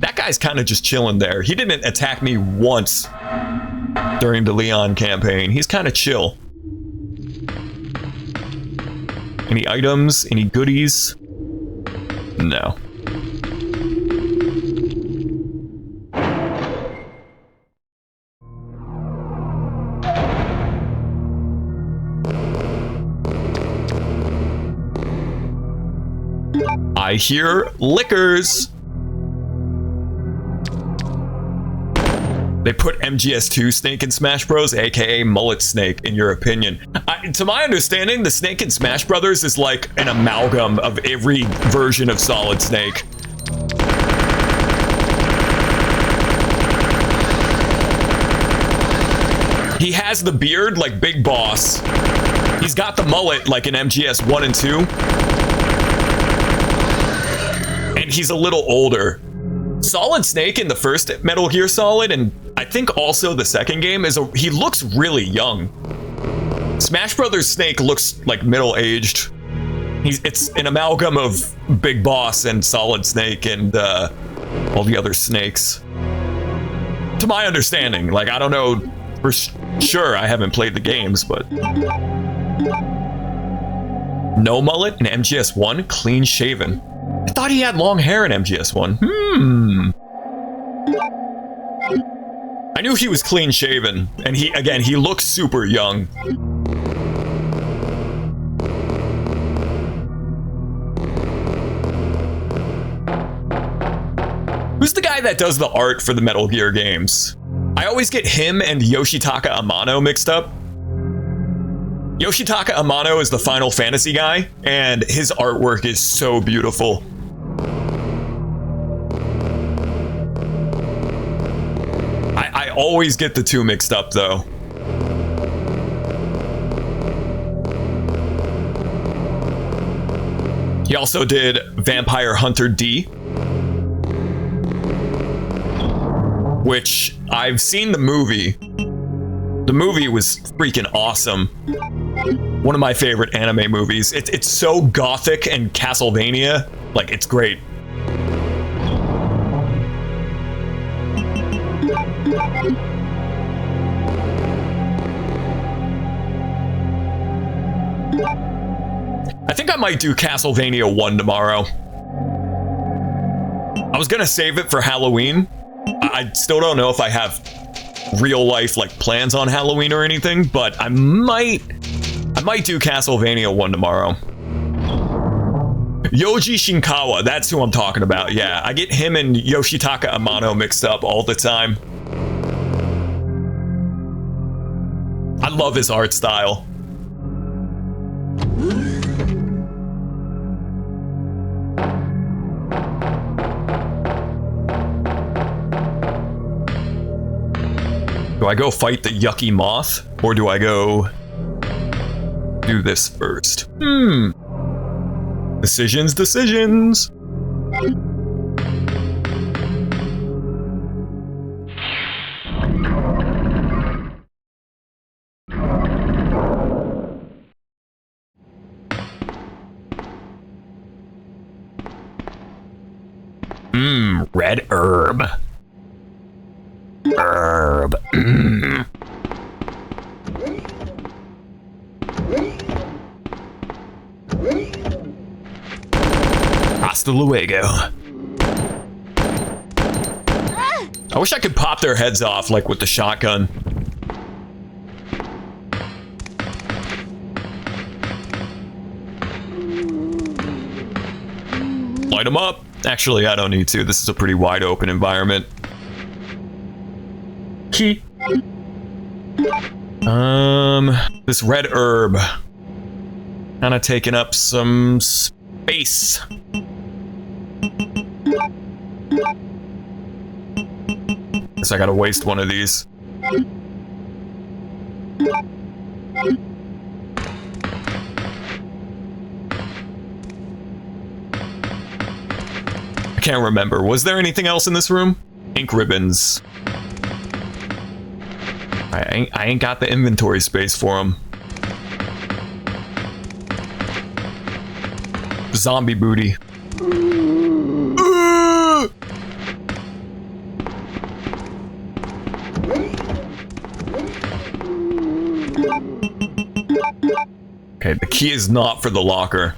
That guy's kind of just chilling there. He didn't attack me once during the Leon campaign. He's kind of chill. Any items? Any goodies? No. I hear liquors. They put MGS2 Snake in Smash Bros, aka Mullet Snake, in your opinion. To my understanding, the Snake in Smash Brothers is like an amalgam of every version of Solid Snake. He has the beard like Big Boss. He's got the mullet like in MGS 1 and 2. And he's a little older. Solid Snake in the first Metal Gear Solid, and I think also the second game, he looks really young. Smash Brothers Snake looks like middle-aged. It's an amalgam of Big Boss and Solid Snake and all the other snakes. To my understanding, like, I don't know for sure, I haven't played the games, but... No mullet in MGS1, clean shaven. I thought he had long hair in MGS1. I knew he was clean shaven, and he looks super young. Who's the guy that does the art for the Metal Gear games? I always get him and Yoshitaka Amano mixed up. Yoshitaka Amano is the Final Fantasy guy, and his artwork is so beautiful. I always get the two mixed up, though. He also did Vampire Hunter D, which I've seen the movie. The movie was freaking awesome. One of my favorite anime movies. It's so gothic and Castlevania. Like, it's great. I think I might do Castlevania 1 tomorrow. I was gonna save it for Halloween. I still don't know if I have real life like plans on Halloween or anything, but I might do Castlevania 1 tomorrow. Yoji Shinkawa, that's who I'm talking about. Yeah, I get him and Yoshitaka Amano mixed up all the time. I love his art style. Do I go fight the yucky moth, or do I go do this first? Decisions. Red herb. Hasta luego. I wish I could pop their heads off, like with the shotgun. Light them up. Actually, I don't need to. This is a pretty wide open environment. This red herb kind of taking up some space. Guess I gotta waste one of these. I can't remember. Was there anything else in this room? Ink ribbons. I ain't got the inventory space for them. Zombie booty. Okay, the key is not for the locker.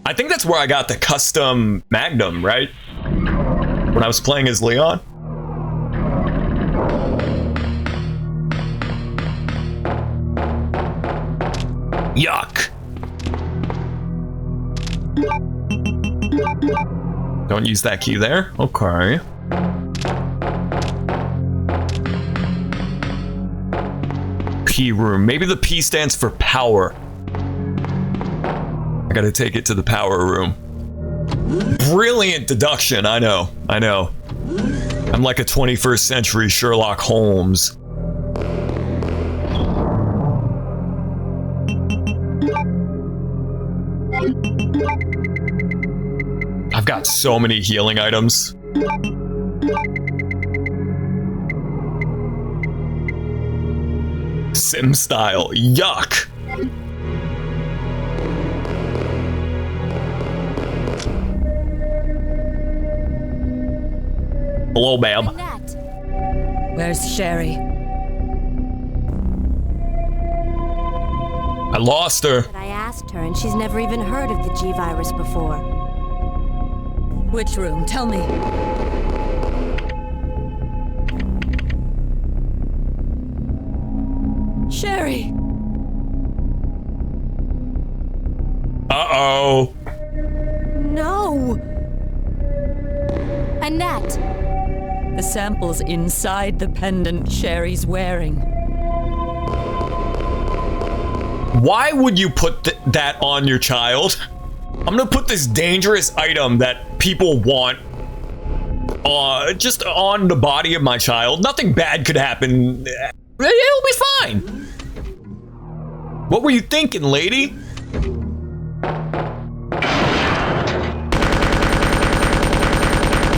I think that's where I got the custom Magnum, right? When I was playing as Leon. Yuck. Don't use that key there. Okay. P room. Maybe the P stands for power. I gotta take it to the power room. Brilliant deduction. I know. I'm like a 21st century Sherlock Holmes. I've got so many healing items. Sim style. Yuck. Hello, babe. Annette. Where's Sherry? I lost her. But I asked her, and she's never even heard of the G virus before. Which room? Tell me. Sherry! Uh-oh. No! Annette! The sample's inside the pendant Sherry's wearing. Why would you put that on your child? I'm gonna put this dangerous item that people want just on the body of my child. Nothing bad could happen. It'll be fine. What were you thinking, lady?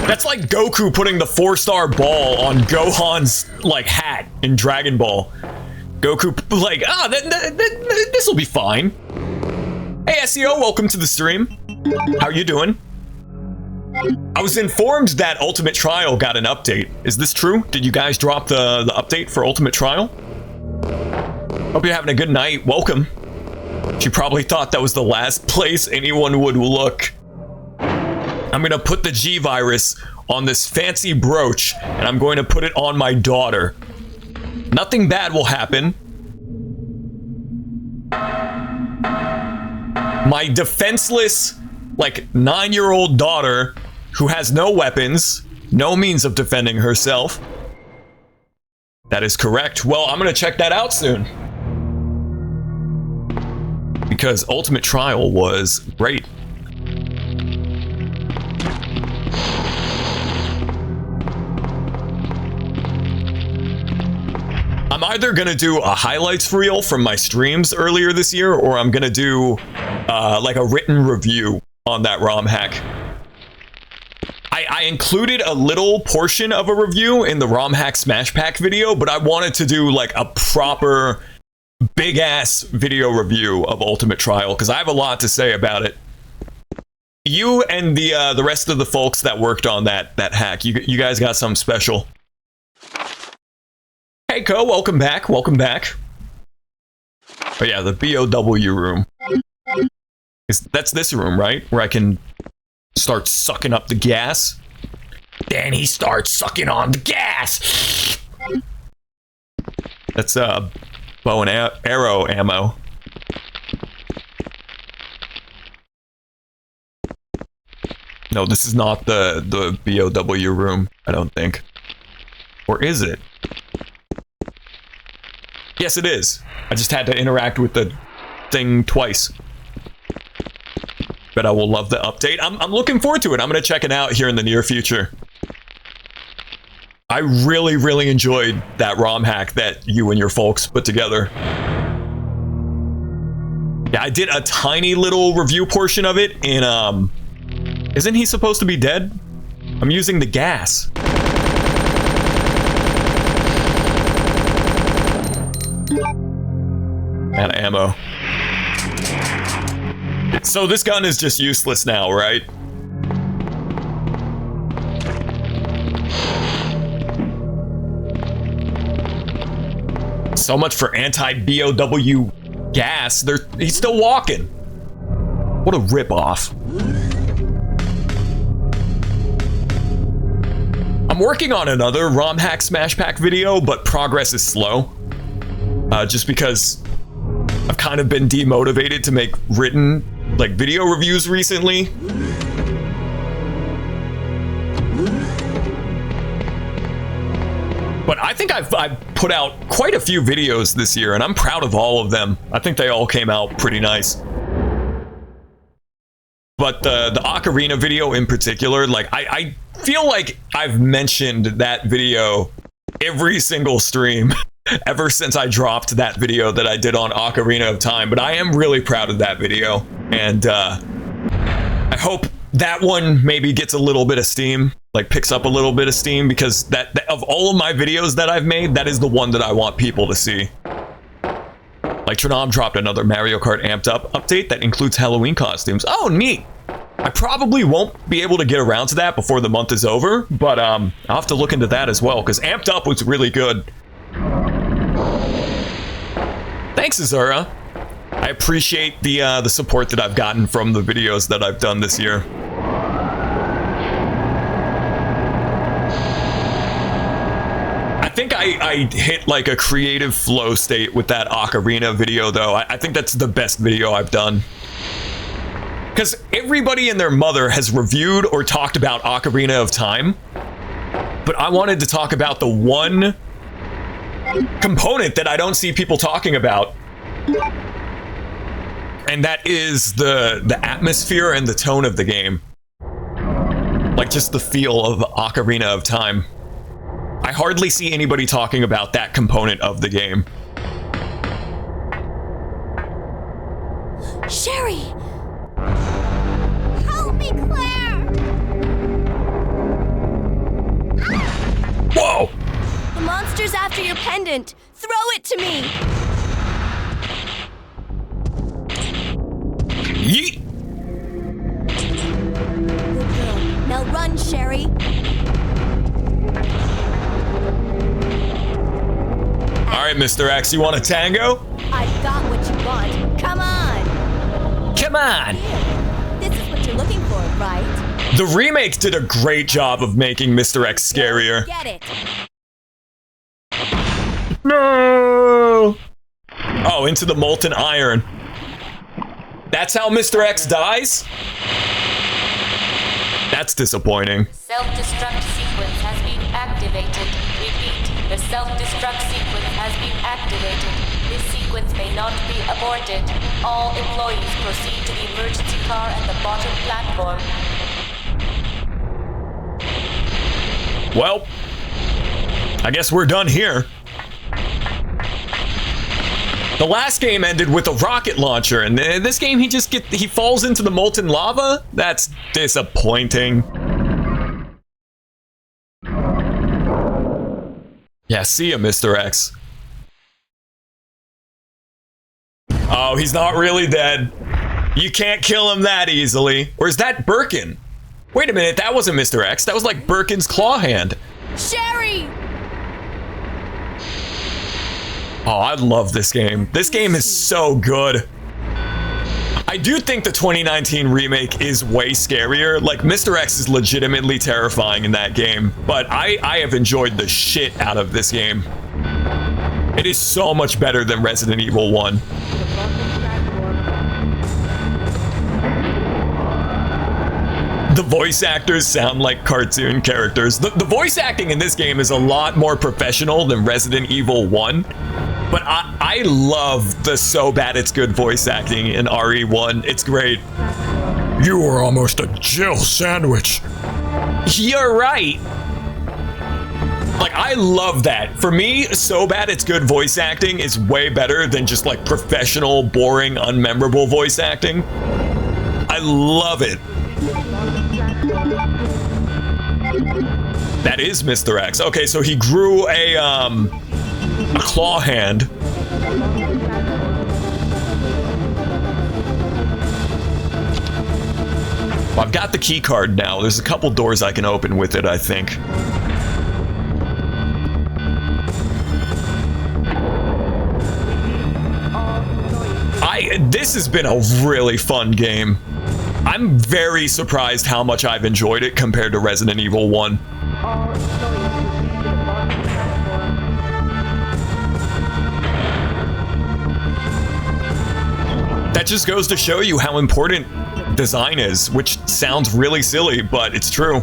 That's like Goku putting the 4-star ball on Gohan's like hat in Dragon Ball. Goku like, this will be fine. Hey SEO, welcome to the stream. How you doing? I was informed that Ultimate Trial got an update. Is this true? Did you guys drop the update for Ultimate Trial? Hope you're having a good night. Welcome. She probably thought that was the last place anyone would look. I'm gonna put the G virus on this fancy brooch, and I'm going to put it on my daughter. Nothing bad will happen. My defenseless, like, 9-year-old daughter who has no weapons, no means of defending herself. That is correct. Well, I'm gonna check that out soon. Because Ultimate Trial was great. I'm either gonna do a highlights reel from my streams earlier this year, or I'm gonna do like a written review on that ROM hack. I included a little portion of a review in the ROM hack smash pack video, but I wanted to do like a proper big ass video review of Ultimate Trial because I have a lot to say about it. You and the rest of the folks that worked on that hack, you guys got something special. Hey Ko, welcome back, welcome back. Oh yeah, the BOW room. That's this room, right? Where I can start sucking up the gas. Then he starts sucking on the gas. That's bow and arrow ammo. No, this is not the BOW room, I don't think. Or is it? Yes, it is. I just had to interact with the thing twice. But I will love the update. I'm looking forward to it. I'm going to check it out here in the near future. I really, really enjoyed that ROM hack that you and your folks put together. Yeah, I did a tiny little review portion of it in, isn't he supposed to be dead? I'm using the gas. Out of ammo. So this gun is just useless now, right? So much for anti-BOW gas. He's still walking. What a ripoff. I'm working on another ROM hack smash pack video, but progress is slow. Just because I've kind of been demotivated to make written, like, video reviews recently. But I think I've put out quite a few videos this year, and I'm proud of all of them. I think they all came out pretty nice. But the Ocarina video in particular, like, I feel like I've mentioned that video every single stream ever since I dropped that video that I did on Ocarina of Time. But I am really proud of that video, and I hope that one maybe gets a little bit of steam, like picks up a little bit of steam, because that of all of my videos that I've made, that is the one that I want people to see. Like Trinom dropped another Mario Kart Amped Up update that includes Halloween costumes. Oh, neat. I probably won't be able to get around to that before the month is over, but I'll have to look into that as well, because Amped Up was really good. Thanks, Azura. I appreciate the support that I've gotten from the videos that I've done this year. I think I hit like a creative flow state with that Ocarina video, though. I think that's the best video I've done. Because everybody and their mother has reviewed or talked about Ocarina of Time, but I wanted to talk about the one component that I don't see people talking about, and that is the atmosphere and the tone of the game. Like, just the feel of Ocarina of Time. I hardly see anybody talking about that component of the game. Sherry! Help me, Claire! Whoa! The monster's after your pendant. Throw it to me! Yeet! Good girl. Now run, Sherry. All right, Mr. X, you want a tango? I've got what you want. Come on! Come on! This is what you're looking for, right? The remake did a great job of making Mr. X scarier. Get it! No! Oh, into the molten iron. That's how Mr. X dies? That's disappointing. Self-destruct sequence has been activated. Repeat, the self-destruct sequence has been activated. This sequence may not be aborted. All employees proceed to the emergency car at the bottom platform. Well, I guess we're done here. The last game ended with a rocket launcher, and this game he falls into the molten lava? That's disappointing. Yeah, see ya, Mr. X. Oh, he's not really dead. You can't kill him that easily. Or is that Birkin? Wait a minute, that wasn't Mr. X. That was like Birkin's claw hand. Sherry! Oh, I love this game. This game is so good. I do think the 2019 remake is way scarier. Like, Mr. X is legitimately terrifying in that game, but I have enjoyed the shit out of this game. It is so much better than Resident Evil 1. The voice actors sound like cartoon characters. The voice acting in this game is a lot more professional than Resident Evil 1. But I love the so bad it's good voice acting in RE1. It's great. You were almost a Jill sandwich. You're right. Like, I love that. For me, so bad it's good voice acting is way better than just like professional, boring, unmemorable voice acting. I love it. That is Mr. X. Okay, so he grew a claw hand. Well, I've got the key card now. There's a couple doors I can open with it, I think. This has been a really fun game. I'm very surprised how much I've enjoyed it compared to Resident Evil 1. That just goes to show you how important design is, which sounds really silly, but it's true.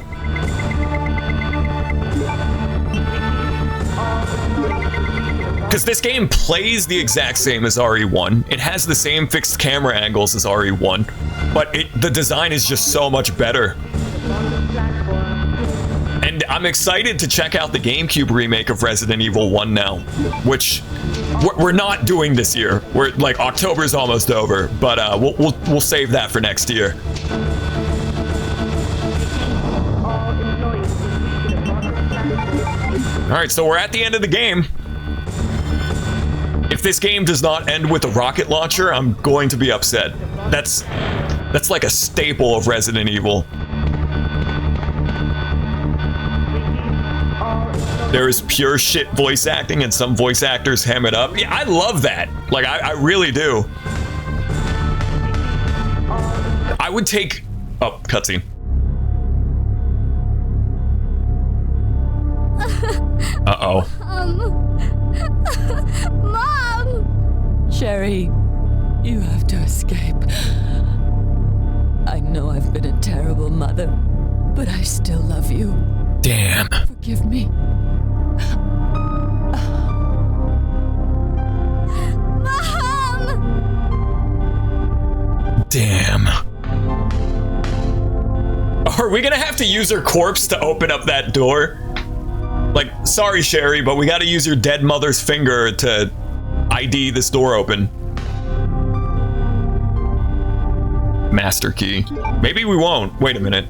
Because this game plays the exact same as RE1. It has the same fixed camera angles as RE1, but the design is just so much better. And I'm excited to check out the GameCube remake of Resident Evil 1 now, which we're not doing this year. We're like, October's almost over, but we'll save that for next year. All right, so we're at the end of the game. If this game does not end with a rocket launcher, I'm going to be upset. That's That's like a staple of Resident Evil. There is pure shit voice acting, and some voice actors ham it up. Yeah, I love that. Like, I really do. I would take... Oh, cutscene. Uh-oh. Mom! Sherry, you have to escape. I know I've been a terrible mother, but I still love you. Damn. Forgive me. Mom! Damn. Are we gonna have to use her corpse to open up that door? Like, sorry, Sherry, but we gotta use your dead mother's finger to ID this door open. Master key. Maybe we won't. Wait a minute.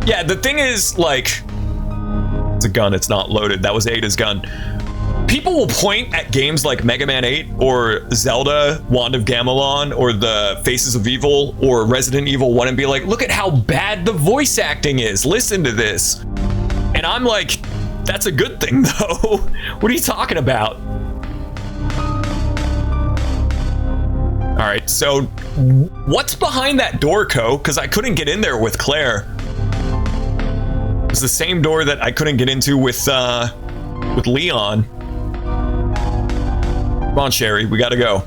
Yeah, the thing is, like... It's a gun, it's not loaded. That was Ada's gun. People will point at games like Mega Man 8 or Zelda, Wand of Gamelon, or the Faces of Evil, or Resident Evil 1 and be like, look at how bad the voice acting is. Listen to this. And I'm like, that's a good thing, though. What are you talking about? All right, so what's behind that door, Co? Because I couldn't get in there with Claire. It was the same door that I couldn't get into with Leon. Come on, Sherry, we gotta go.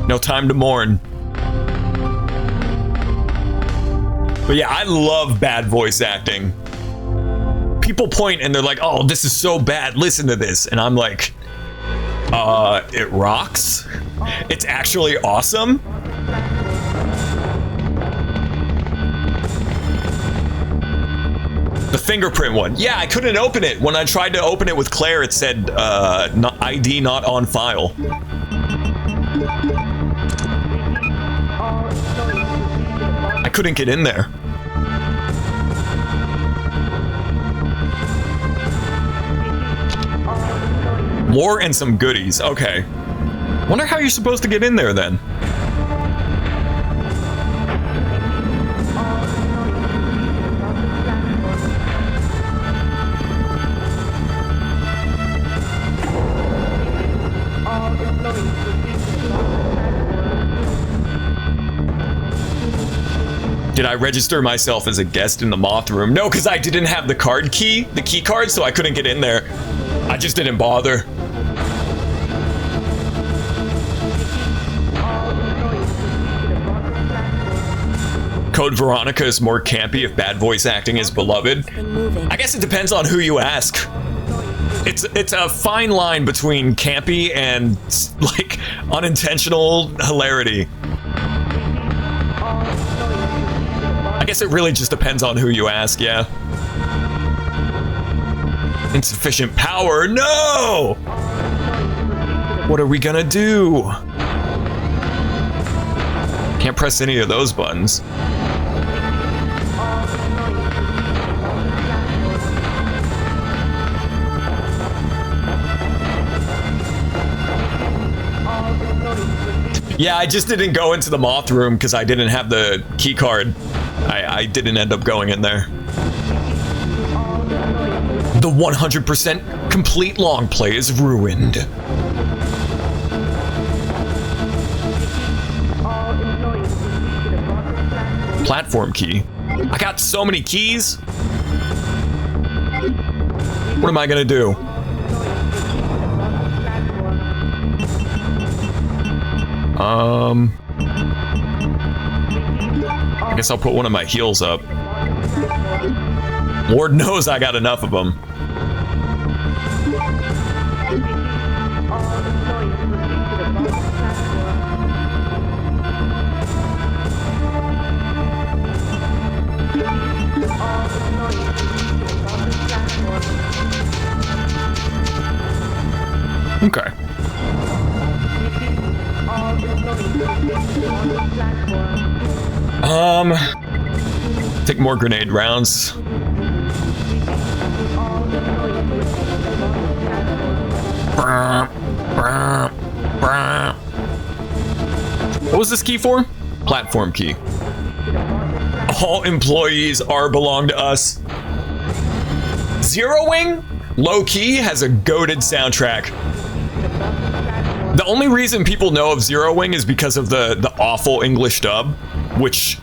No time to mourn. But yeah, I love bad voice acting. People point and they're like, oh, this is so bad, listen to this. And I'm like, it rocks. It's actually awesome. The fingerprint one. Yeah, I couldn't open it. When I tried to open it with Claire, it said ID not on file. I couldn't get in there. More and some goodies. Okay. Wonder how you're supposed to get in there then. Did I register myself as a guest in the moth room? No, because I didn't have the card key, the key card, so I couldn't get in there. I just didn't bother. Code Veronica is more campy if bad voice acting is beloved. I guess it depends on who you ask. It's a fine line between campy and like unintentional hilarity. I guess it really just depends on who you ask, yeah. Insufficient power, no! What are we gonna do? Can't press any of those buttons. Yeah, I just didn't go into the moth room because I didn't have the key card. I didn't end up going in there. The 100% complete long play is ruined. Platform key. I got so many keys. What am I gonna do? I guess I'll put one of my heels up. Lord knows I got enough of them. Okay. Take more grenade rounds. What was this key for? Platform key. All employees belong to us. Zero Wing, low key, has a goated soundtrack. The only reason people know of Zero Wing is because of the awful English dub, which,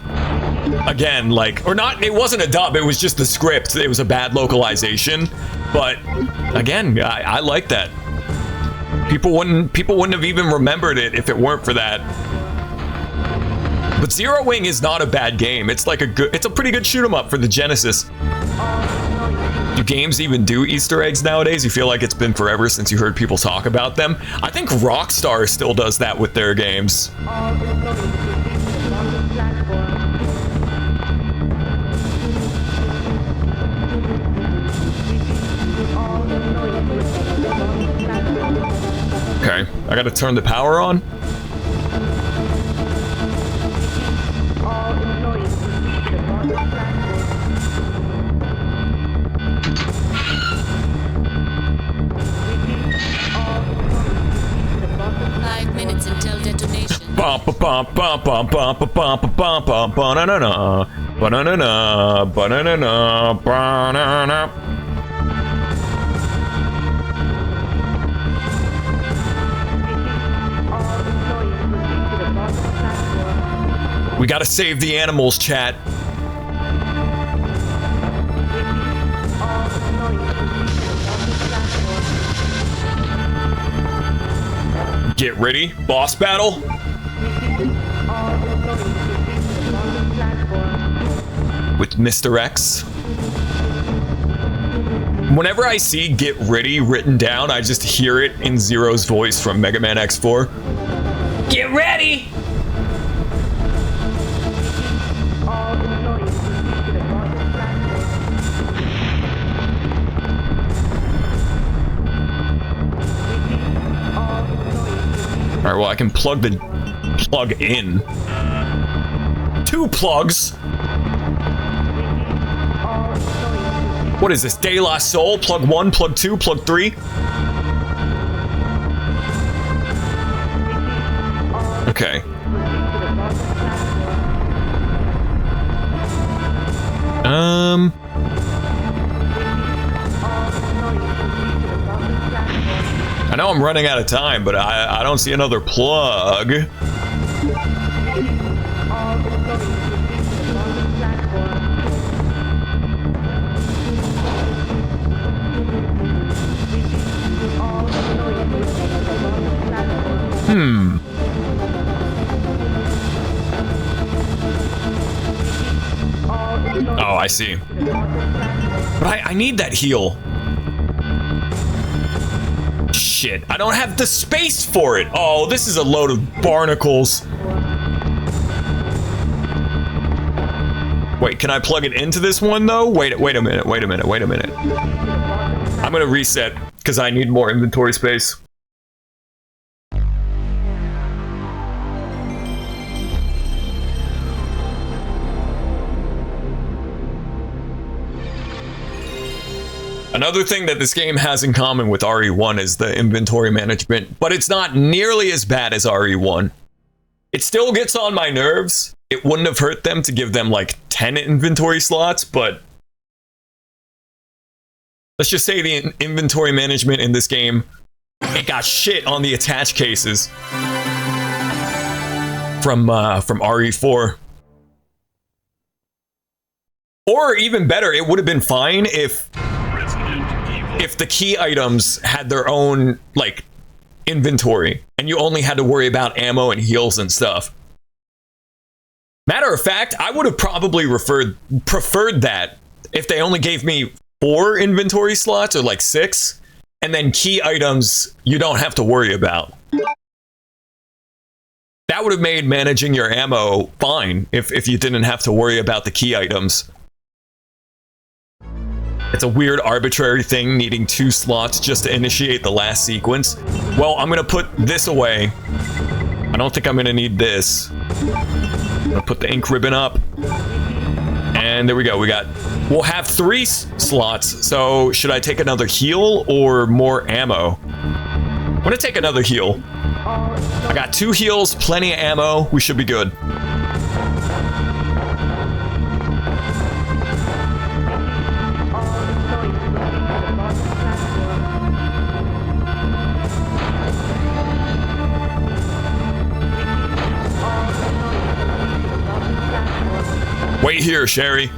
again, like, or not, it wasn't a dub, it was just the script. It was a bad localization. But again, I like that. People wouldn't have even remembered it if it weren't for that. But Zero Wing is not a bad game. It's like it's a pretty good shoot 'em up for the Genesis. Do games even do Easter eggs nowadays? You feel like it's been forever since you heard people talk about them? I think Rockstar still does that with their games. Okay, I gotta turn the power on. Until detonation. Bum bum bum bum bum bum bum bum bum banana banana banana banana. We gotta save the animals, chat. Get ready, boss battle. With Mr. X. Whenever I see "get ready" written down, I just hear it in Zero's voice from Mega Man X4. Get ready! Alright, well, I can plug in. 2 plugs? What is this, De La Soul? Plug 1, plug 2, plug 3? Okay. I know I'm running out of time, but I don't see another plug. Oh, I see. But I need that heal. Shit, I don't have the space for it. Oh, this is a load of barnacles. Wait, can I plug it into this one though? Wait a minute. I'm gonna reset because I need more inventory space. Another thing that this game has in common with RE1 is the inventory management, but it's not nearly as bad as RE1. It still gets on my nerves. It wouldn't have hurt them to give them like 10 inventory slots, but let's just say the inventory management in this game, it got shit on the attach cases from RE4. Or even better, it would have been fine if the key items had their own, like, inventory, and you only had to worry about ammo and heals and stuff. Matter of fact, I would have probably preferred that if they only gave me 4 inventory slots, or like 6, and then key items you don't have to worry about. That would have made managing your ammo fine if you didn't have to worry about the key items. It's a weird arbitrary thing needing 2 slots just to initiate the last sequence. Well, I'm gonna put this away. I don't think I'm gonna need this. I'm gonna put the ink ribbon up. And there we go, we'll have 3 slots, so should I take another heal or more ammo? I'm gonna take another heal. I got 2 heals, plenty of ammo. We should be good. Wait here, Sherry.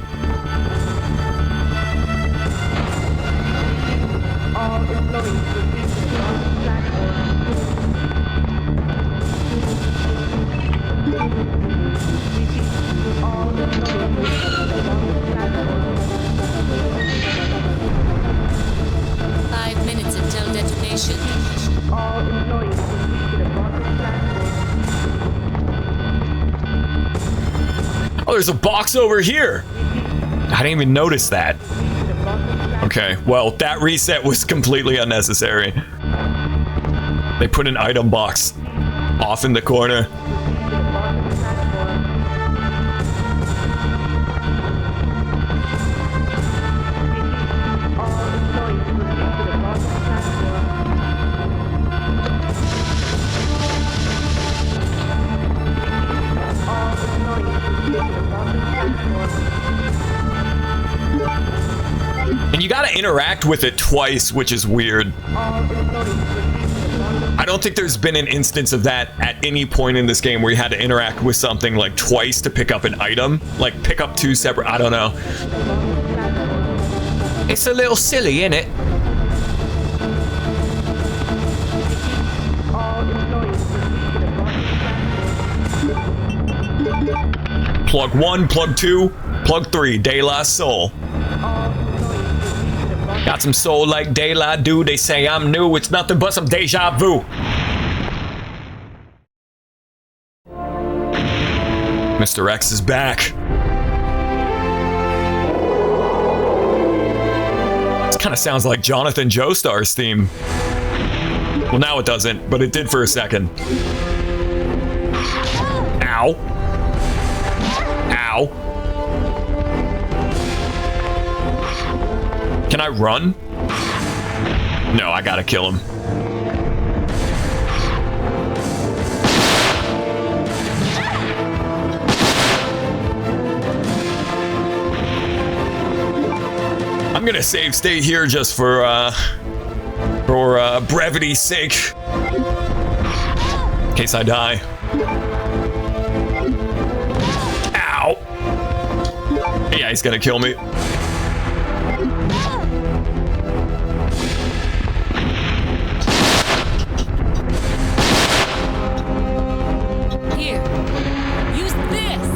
Oh, there's a box over here. I didn't even notice that. Okay, well, that reset was completely unnecessary. They put an item box off in the corner. And you gotta interact with it twice, which is weird. I don't think there's been an instance of that at any point in this game where you had to interact with something like twice to pick up an item. Like pick up 2 separate, I don't know. It's a little silly, isn't it? Plug 1, plug 2, plug 3, De La Soul. Got some soul like De La do. They say I'm new. It's nothing but some deja vu. Mr. X is back. This kind of sounds like Jonathan Joestar's theme. Well, now it doesn't, but it did for a second. Ow. Ow. Can I run? No, I gotta kill him. I'm gonna save state here just for brevity's sake. In case I die. Ow! Yeah, he's gonna kill me.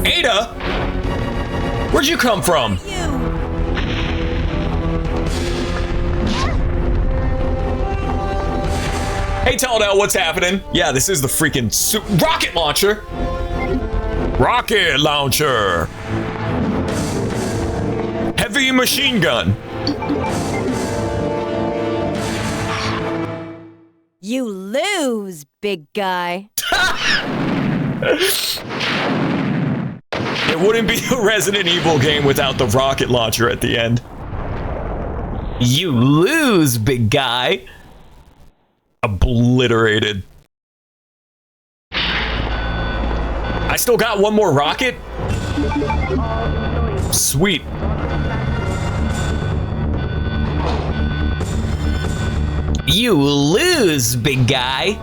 Ada? Where'd you come from? Hey, Taldell, what's happening? Yeah, this is the freaking rocket launcher. Rocket launcher. Heavy machine gun. You lose, big guy. It wouldn't be a Resident Evil game without the rocket launcher at the end. You lose, big guy. Obliterated. I still got one more rocket? Sweet. You lose, big guy.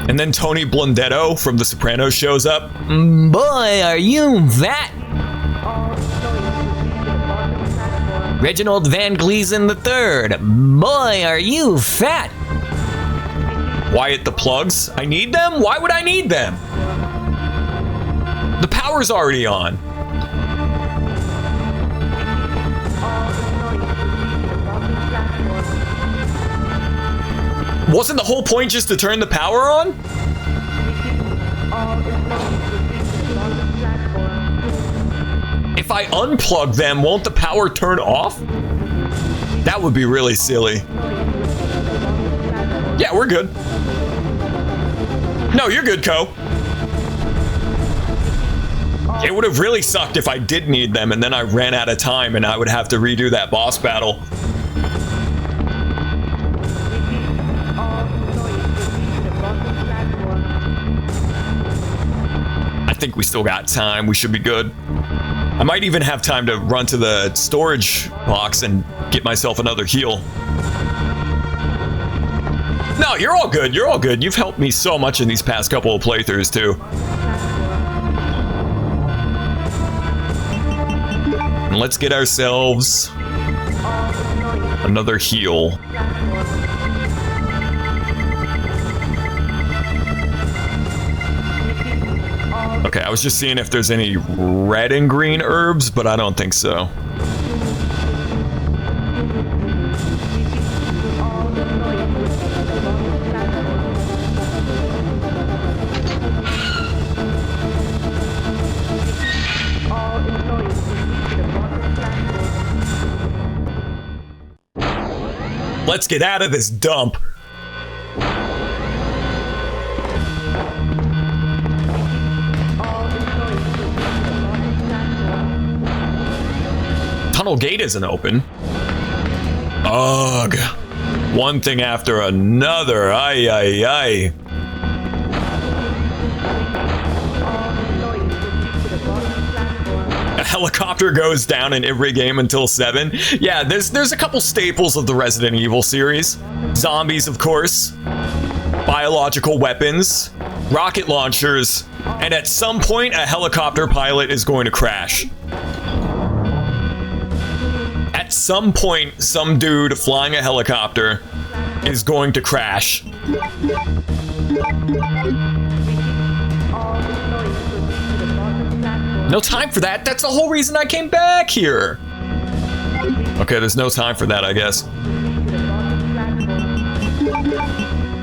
And then Tony Blundetto from The Sopranos shows up. Boy, are you that? Reginald Van Gleason III. Boy, are you fat? Wyatt the plugs. I need them? Why would I need them? The power's already on. Wasn't the whole point just to turn the power on? If I unplug them, won't the power turn off? That would be really silly. Yeah, we're good. No, you're good, Co. It would have really sucked if I did need them and then I ran out of time and I would have to redo that boss battle. think we still got time. We should be good. I might even have time to run to the storage box and get myself another heal. No, you're all good. You're all good. You've helped me so much in these past couple of playthroughs, too. And let's get ourselves another heal. Okay, I was just seeing if there's any red and green herbs, but I don't think so. Let's get out of this dump. Tunnel gate isn't open. Ugh. One thing after another. Ay, ay, ay. A helicopter goes down in every game until 7. Yeah, there's a couple staples of the Resident Evil series. Zombies, of course. Biological weapons. Rocket launchers. And at some point, a helicopter pilot is going to crash. At some point, some dude flying a helicopter is going to crash. No time for that. That's the whole reason I came back here. Okay, there's no time for that, I guess.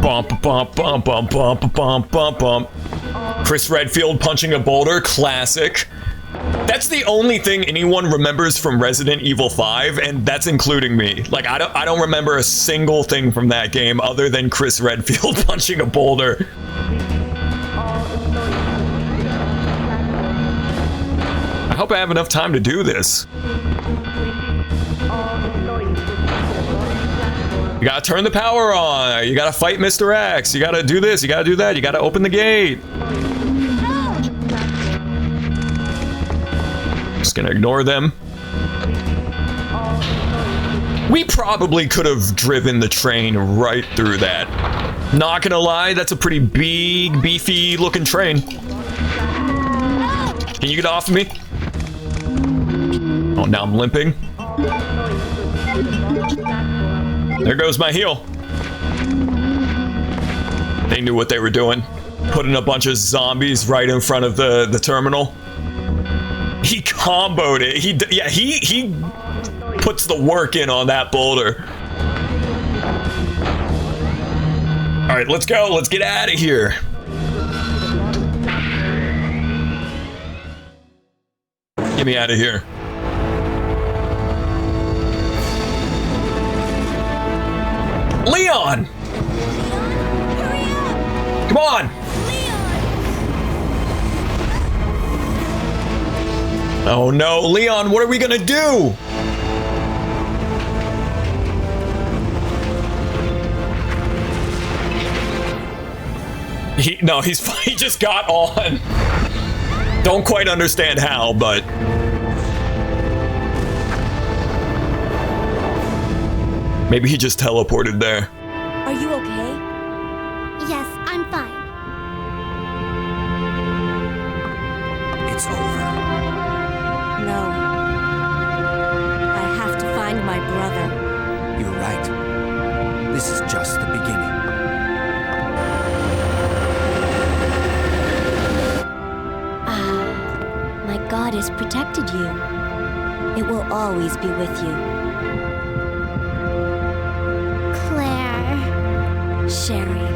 Bump, bump, bump, bump, bump, bump, bump, bump. Chris Redfield punching a boulder, classic. That's the only thing anyone remembers from Resident Evil 5, and that's including me. Like, I don't remember a single thing from that game other than Chris Redfield punching a boulder. I hope I have enough time to do this. You gotta turn the power on. You gotta fight Mr. X. You gotta do this. You gotta do that. You gotta open the gate. Just gonna ignore them. We probably could have driven the train right through that. Not gonna lie, that's a pretty big, beefy looking train. Can you get off of me? Oh, now I'm limping. There goes my heel. They knew what they were doing. Putting a bunch of zombies right in front of the terminal. He comboed it. He puts the work in on that boulder. All right, let's go. Let's get out of here. Get me out of here. Leon! Come on! Oh no, Leon, what are we gonna do? He just got on. Don't quite understand how, but... Maybe he just teleported there. Are you okay? Yes, I'm fine. It's over. No. I have to find my brother. You're right. This is just the beginning. My God has protected you. It will always be with you. Claire. Sherry.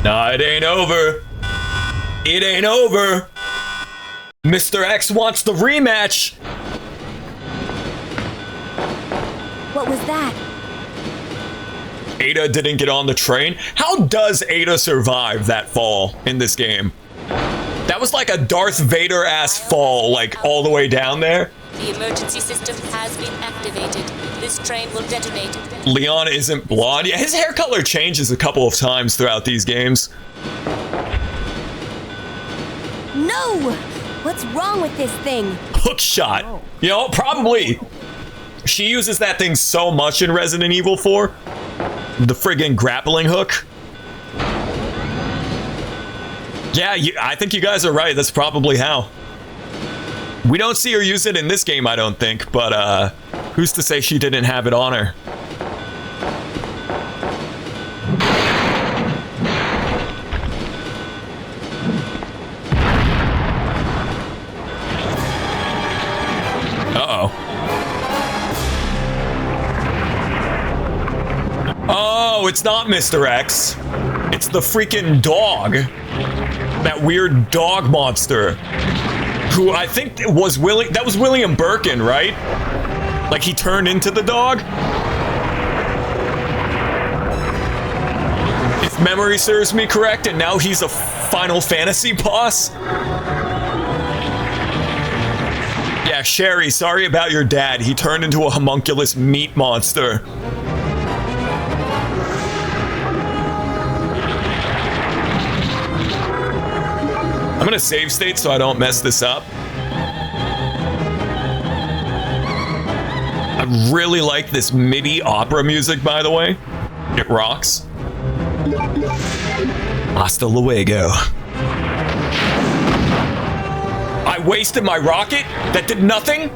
Nah, it ain't over. It ain't over. Mr. X wants the rematch. What was that? Ada didn't get on the train. How does Ada survive that fall in this game? That was like a Darth Vader-ass fall, like all the way down there. The emergency system has been activated. This train will detonate. Leon isn't blonde. Yeah, his hair color changes a couple of times throughout these games. No! What's wrong with this thing? Hook shot. You know, probably. She uses that thing so much in Resident Evil 4. The friggin' grappling hook. Yeah, I think you guys are right. That's probably how. We don't see her use it in this game, I don't think, but who's to say she didn't have it on her? Uh-oh. Oh, it's not Mr. X. It's the freaking dog. That weird dog monster. Who I think was that was William Birkin, right? Like he turned into the dog? If memory serves me correct, and now he's a Final Fantasy boss? Yeah, Sherry, sorry about your dad. He turned into a homunculus meat monster. I'm gonna save state so I don't mess this up. I really like this MIDI opera music, by the way. It rocks. Hasta luego. I wasted my rocket? That did nothing?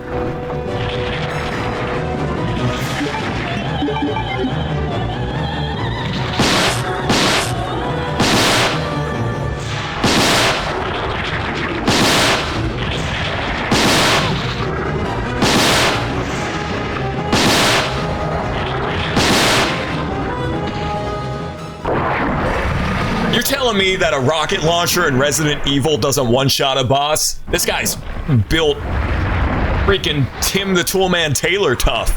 You're telling me that a rocket launcher in Resident Evil doesn't one-shot a boss? This guy's built freaking Tim the Toolman Taylor tough.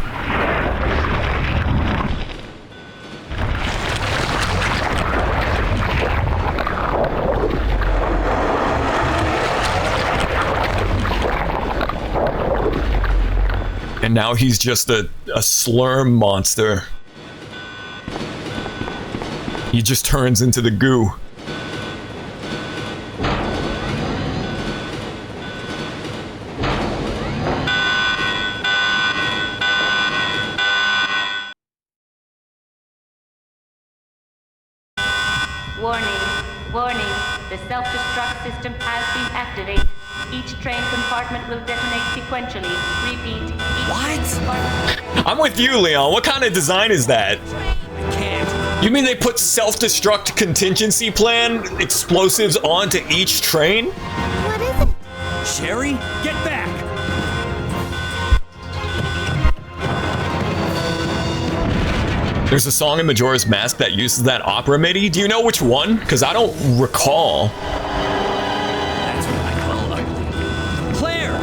And now he's just a slurm monster. He just turns into the goo. Warning, warning. The self-destruct system has been activated. Each train compartment will detonate sequentially. Repeat. What? I'm with you, Leon. What kind of design is that? You mean they put self-destruct contingency plan explosives onto each train? What is it? Sherry, get back! There's a song in Majora's Mask that uses that opera MIDI. Do you know which one? Because I don't recall. That's what I call ugly. Claire!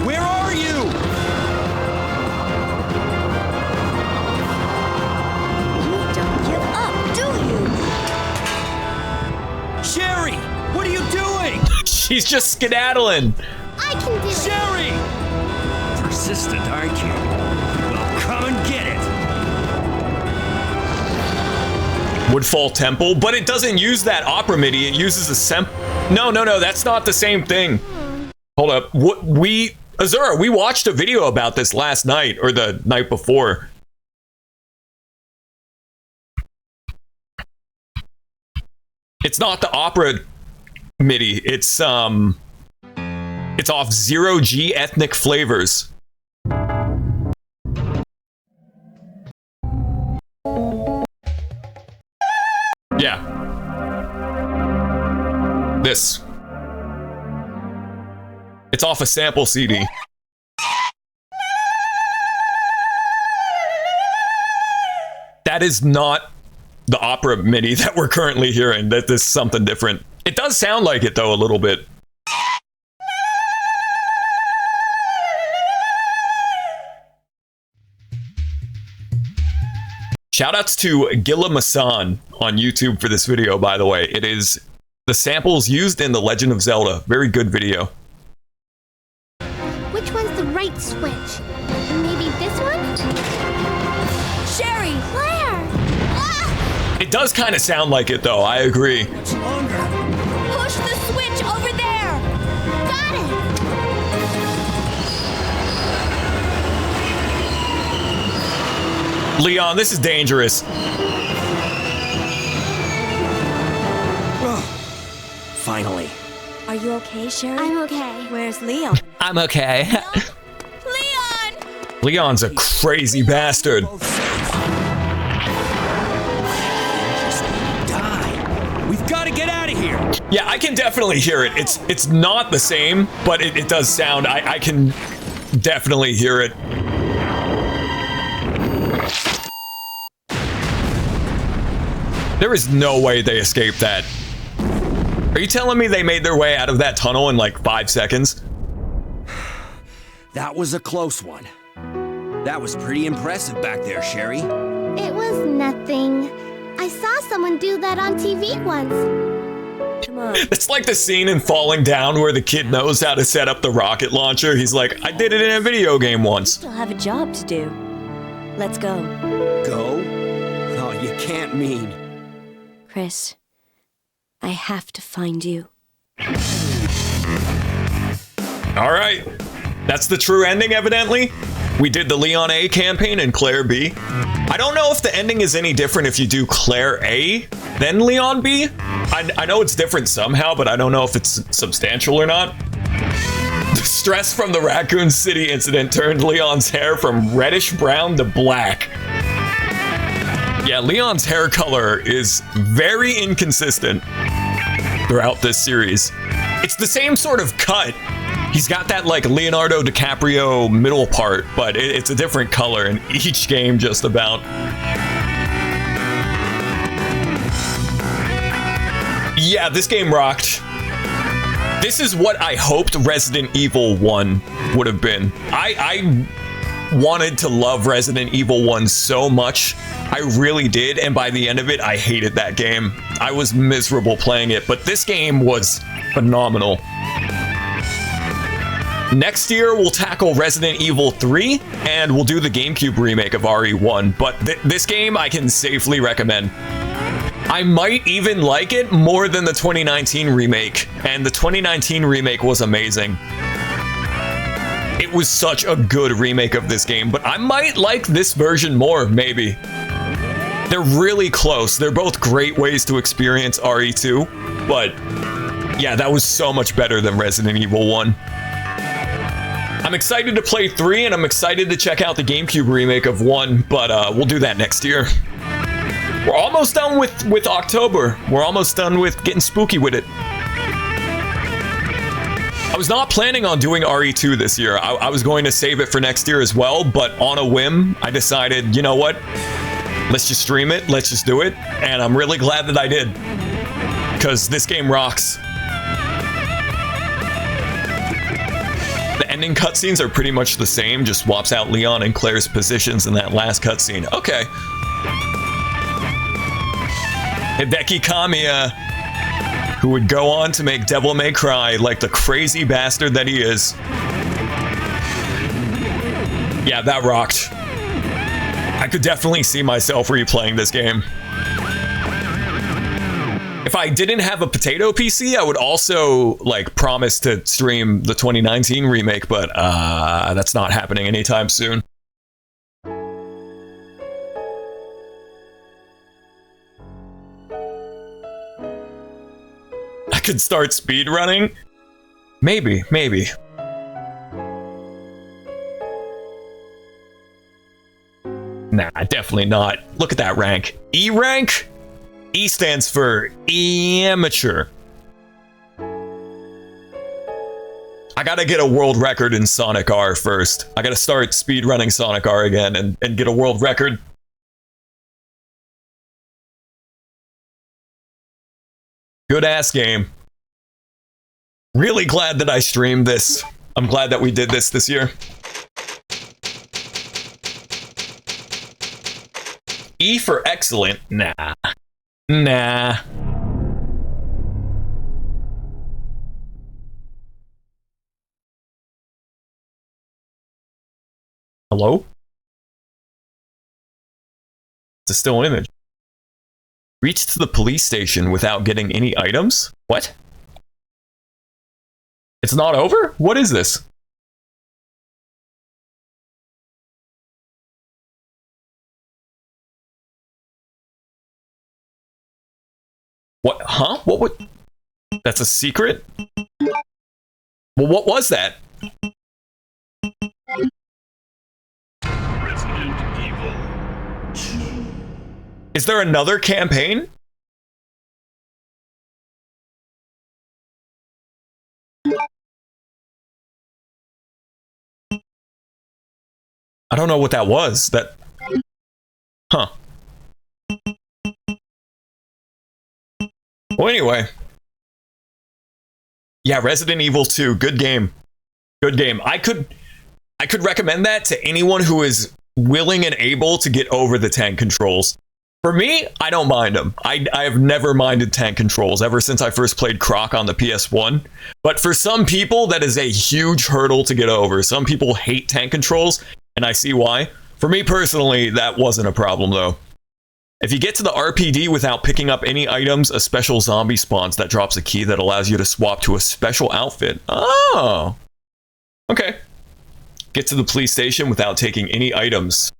Where are you? You don't give up, do you? Sherry! What are you doing? She's just skedaddling. I can do it. Sherry! Persistent, aren't you? Well, come and get it! Woodfall Temple, but it doesn't use that opera MIDI. It uses a No, that's not the same thing. Hold up. Azura, we watched a video about this last night or the night before. It's not the opera MIDI. It's off 0G Ethnic Flavors. Yeah. This. It's off a sample CD. That is not the opera MIDI that we're currently hearing. That this is something different. It does sound like it though a little bit. Shoutouts to Gilla Masan on YouTube for this video, by the way. It is the samples used in The Legend of Zelda. Very good video. Which one one's the right switch? Maybe this one? Sherry! Claire! Ah! It does kind of sound like it, though. I agree. Push the switch over there! Got it! Leon, this is dangerous. Finally. Are you okay, Sherry? I'm okay. Where's Leon? I'm okay. Leon! Leon's a crazy bastard. Die. We've got to get out of here. Yeah, I can definitely hear it. It's not the same, but it does sound. I can definitely hear it. There is no way they escaped that. Are you telling me they made their way out of that tunnel in like 5 seconds? That was a close one. That was pretty impressive back there, Sherry. It was nothing. I saw someone do that on TV once. Come on. It's like the scene in Falling Down where the kid knows how to set up the rocket launcher. He's like, I did it in a video game once. Still have a job to do. Let's go. Go? Oh, you can't mean. Chris, I have to find you. All right. That's the true ending, evidently. We did the Leon A campaign and Claire B. I don't know if the ending is any different if you do Claire A then Leon B. I know it's different somehow, but I don't know if it's substantial or not. The stress from the Raccoon City incident turned Leon's hair from reddish brown to black. Yeah, Leon's hair color is very inconsistent throughout this series. It's the same sort of cut. He's got that like Leonardo DiCaprio middle part, but it's a different color in each game just about. Yeah, this game rocked. This is what I hoped Resident Evil 1 would have been. I wanted to love Resident Evil 1 so much. I really did, and by the end of it, I hated that game. I was miserable playing it, but this game was phenomenal. Next year, we'll tackle Resident Evil 3, and we'll do the GameCube remake of RE1, but this game I can safely recommend. I might even like it more than the 2019 remake, and the 2019 remake was amazing. It was such a good remake of this game, but I might like this version more, maybe. They're really close. They're both great ways to experience RE2, but yeah, that was so much better than Resident Evil 1. I'm excited to play 3, and I'm excited to check out the GameCube remake of 1, but we'll do that next year. We're almost done with October. We're almost done with getting spooky with it. I was not planning on doing RE2 this year. I was going to save it for next year as well, but on a whim, I decided, you know what? Let's just stream it. Let's just do it. And I'm really glad that I did, because this game rocks. The ending cutscenes are pretty much the same, just swaps out Leon and Claire's positions in that last cutscene. Okay. Hideki Kamiya, who would go on to make Devil May Cry like the crazy bastard that he is. Yeah, that rocked. I could definitely see myself replaying this game. If I didn't have a potato PC, I would also like promise to stream the 2019 remake, but that's not happening anytime soon. I could start speedrunning? Maybe. Nah, definitely not. Look at that rank. E rank? E stands for amateur. I gotta get a world record in Sonic R first. I gotta start speedrunning Sonic R again and get a world record. Good ass game. Really glad that I streamed this. I'm glad that we did this year. E for excellent? Nah. Hello? It's a still image. Reached the police station without getting any items? What? It's not over? What is this? What? Huh? What would... That's a secret? Well, what was that? Resident Evil 2. Is there another campaign? I don't know what that was. That... Huh. Well, anyway. Yeah, Resident Evil 2, good game. Good game. I could recommend that to anyone who is willing and able to get over the tank controls. For me, I don't mind them. I have never minded tank controls ever since I first played Croc on the PS1. But for some people, that is a huge hurdle to get over. Some people hate tank controls, and I see why. For me personally, that wasn't a problem though. If you get to the RPD without picking up any items, a special zombie spawns that drops a key that allows you to swap to a special outfit. Oh. Okay. Get to the police station without taking any items.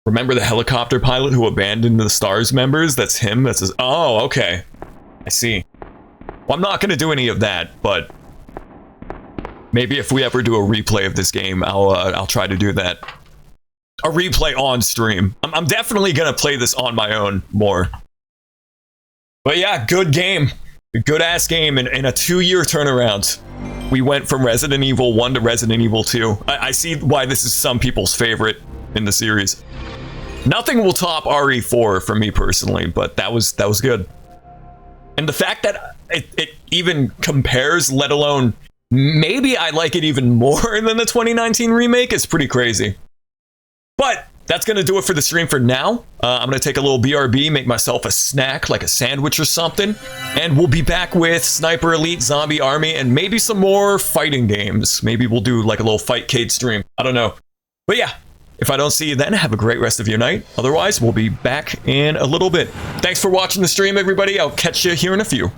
Remember the helicopter pilot who abandoned the STARS members? That's him? That's his... Oh, okay. I see. Well, I'm not going to do any of that, but... maybe if we ever do a replay of this game, I'll try to do that. A replay on stream. I'm definitely gonna play this on my own more. But yeah, good game. Good ass game in a 2-year turnaround. We went from Resident Evil 1 to Resident Evil 2. I see why this is some people's favorite in the series. Nothing will top RE4 for me personally, but that was good. And the fact that it even compares, let alone maybe I like it even more than the 2019 remake, is pretty crazy. But that's going to do it for the stream for now. I'm going to take a little BRB, make myself a snack, like a sandwich or something. And we'll be back with Sniper Elite, Zombie Army, and maybe some more fighting games. Maybe we'll do like a little Fightcade stream. I don't know. But yeah, if I don't see you then, have a great rest of your night. Otherwise, we'll be back in a little bit. Thanks for watching the stream, everybody. I'll catch you here in a few.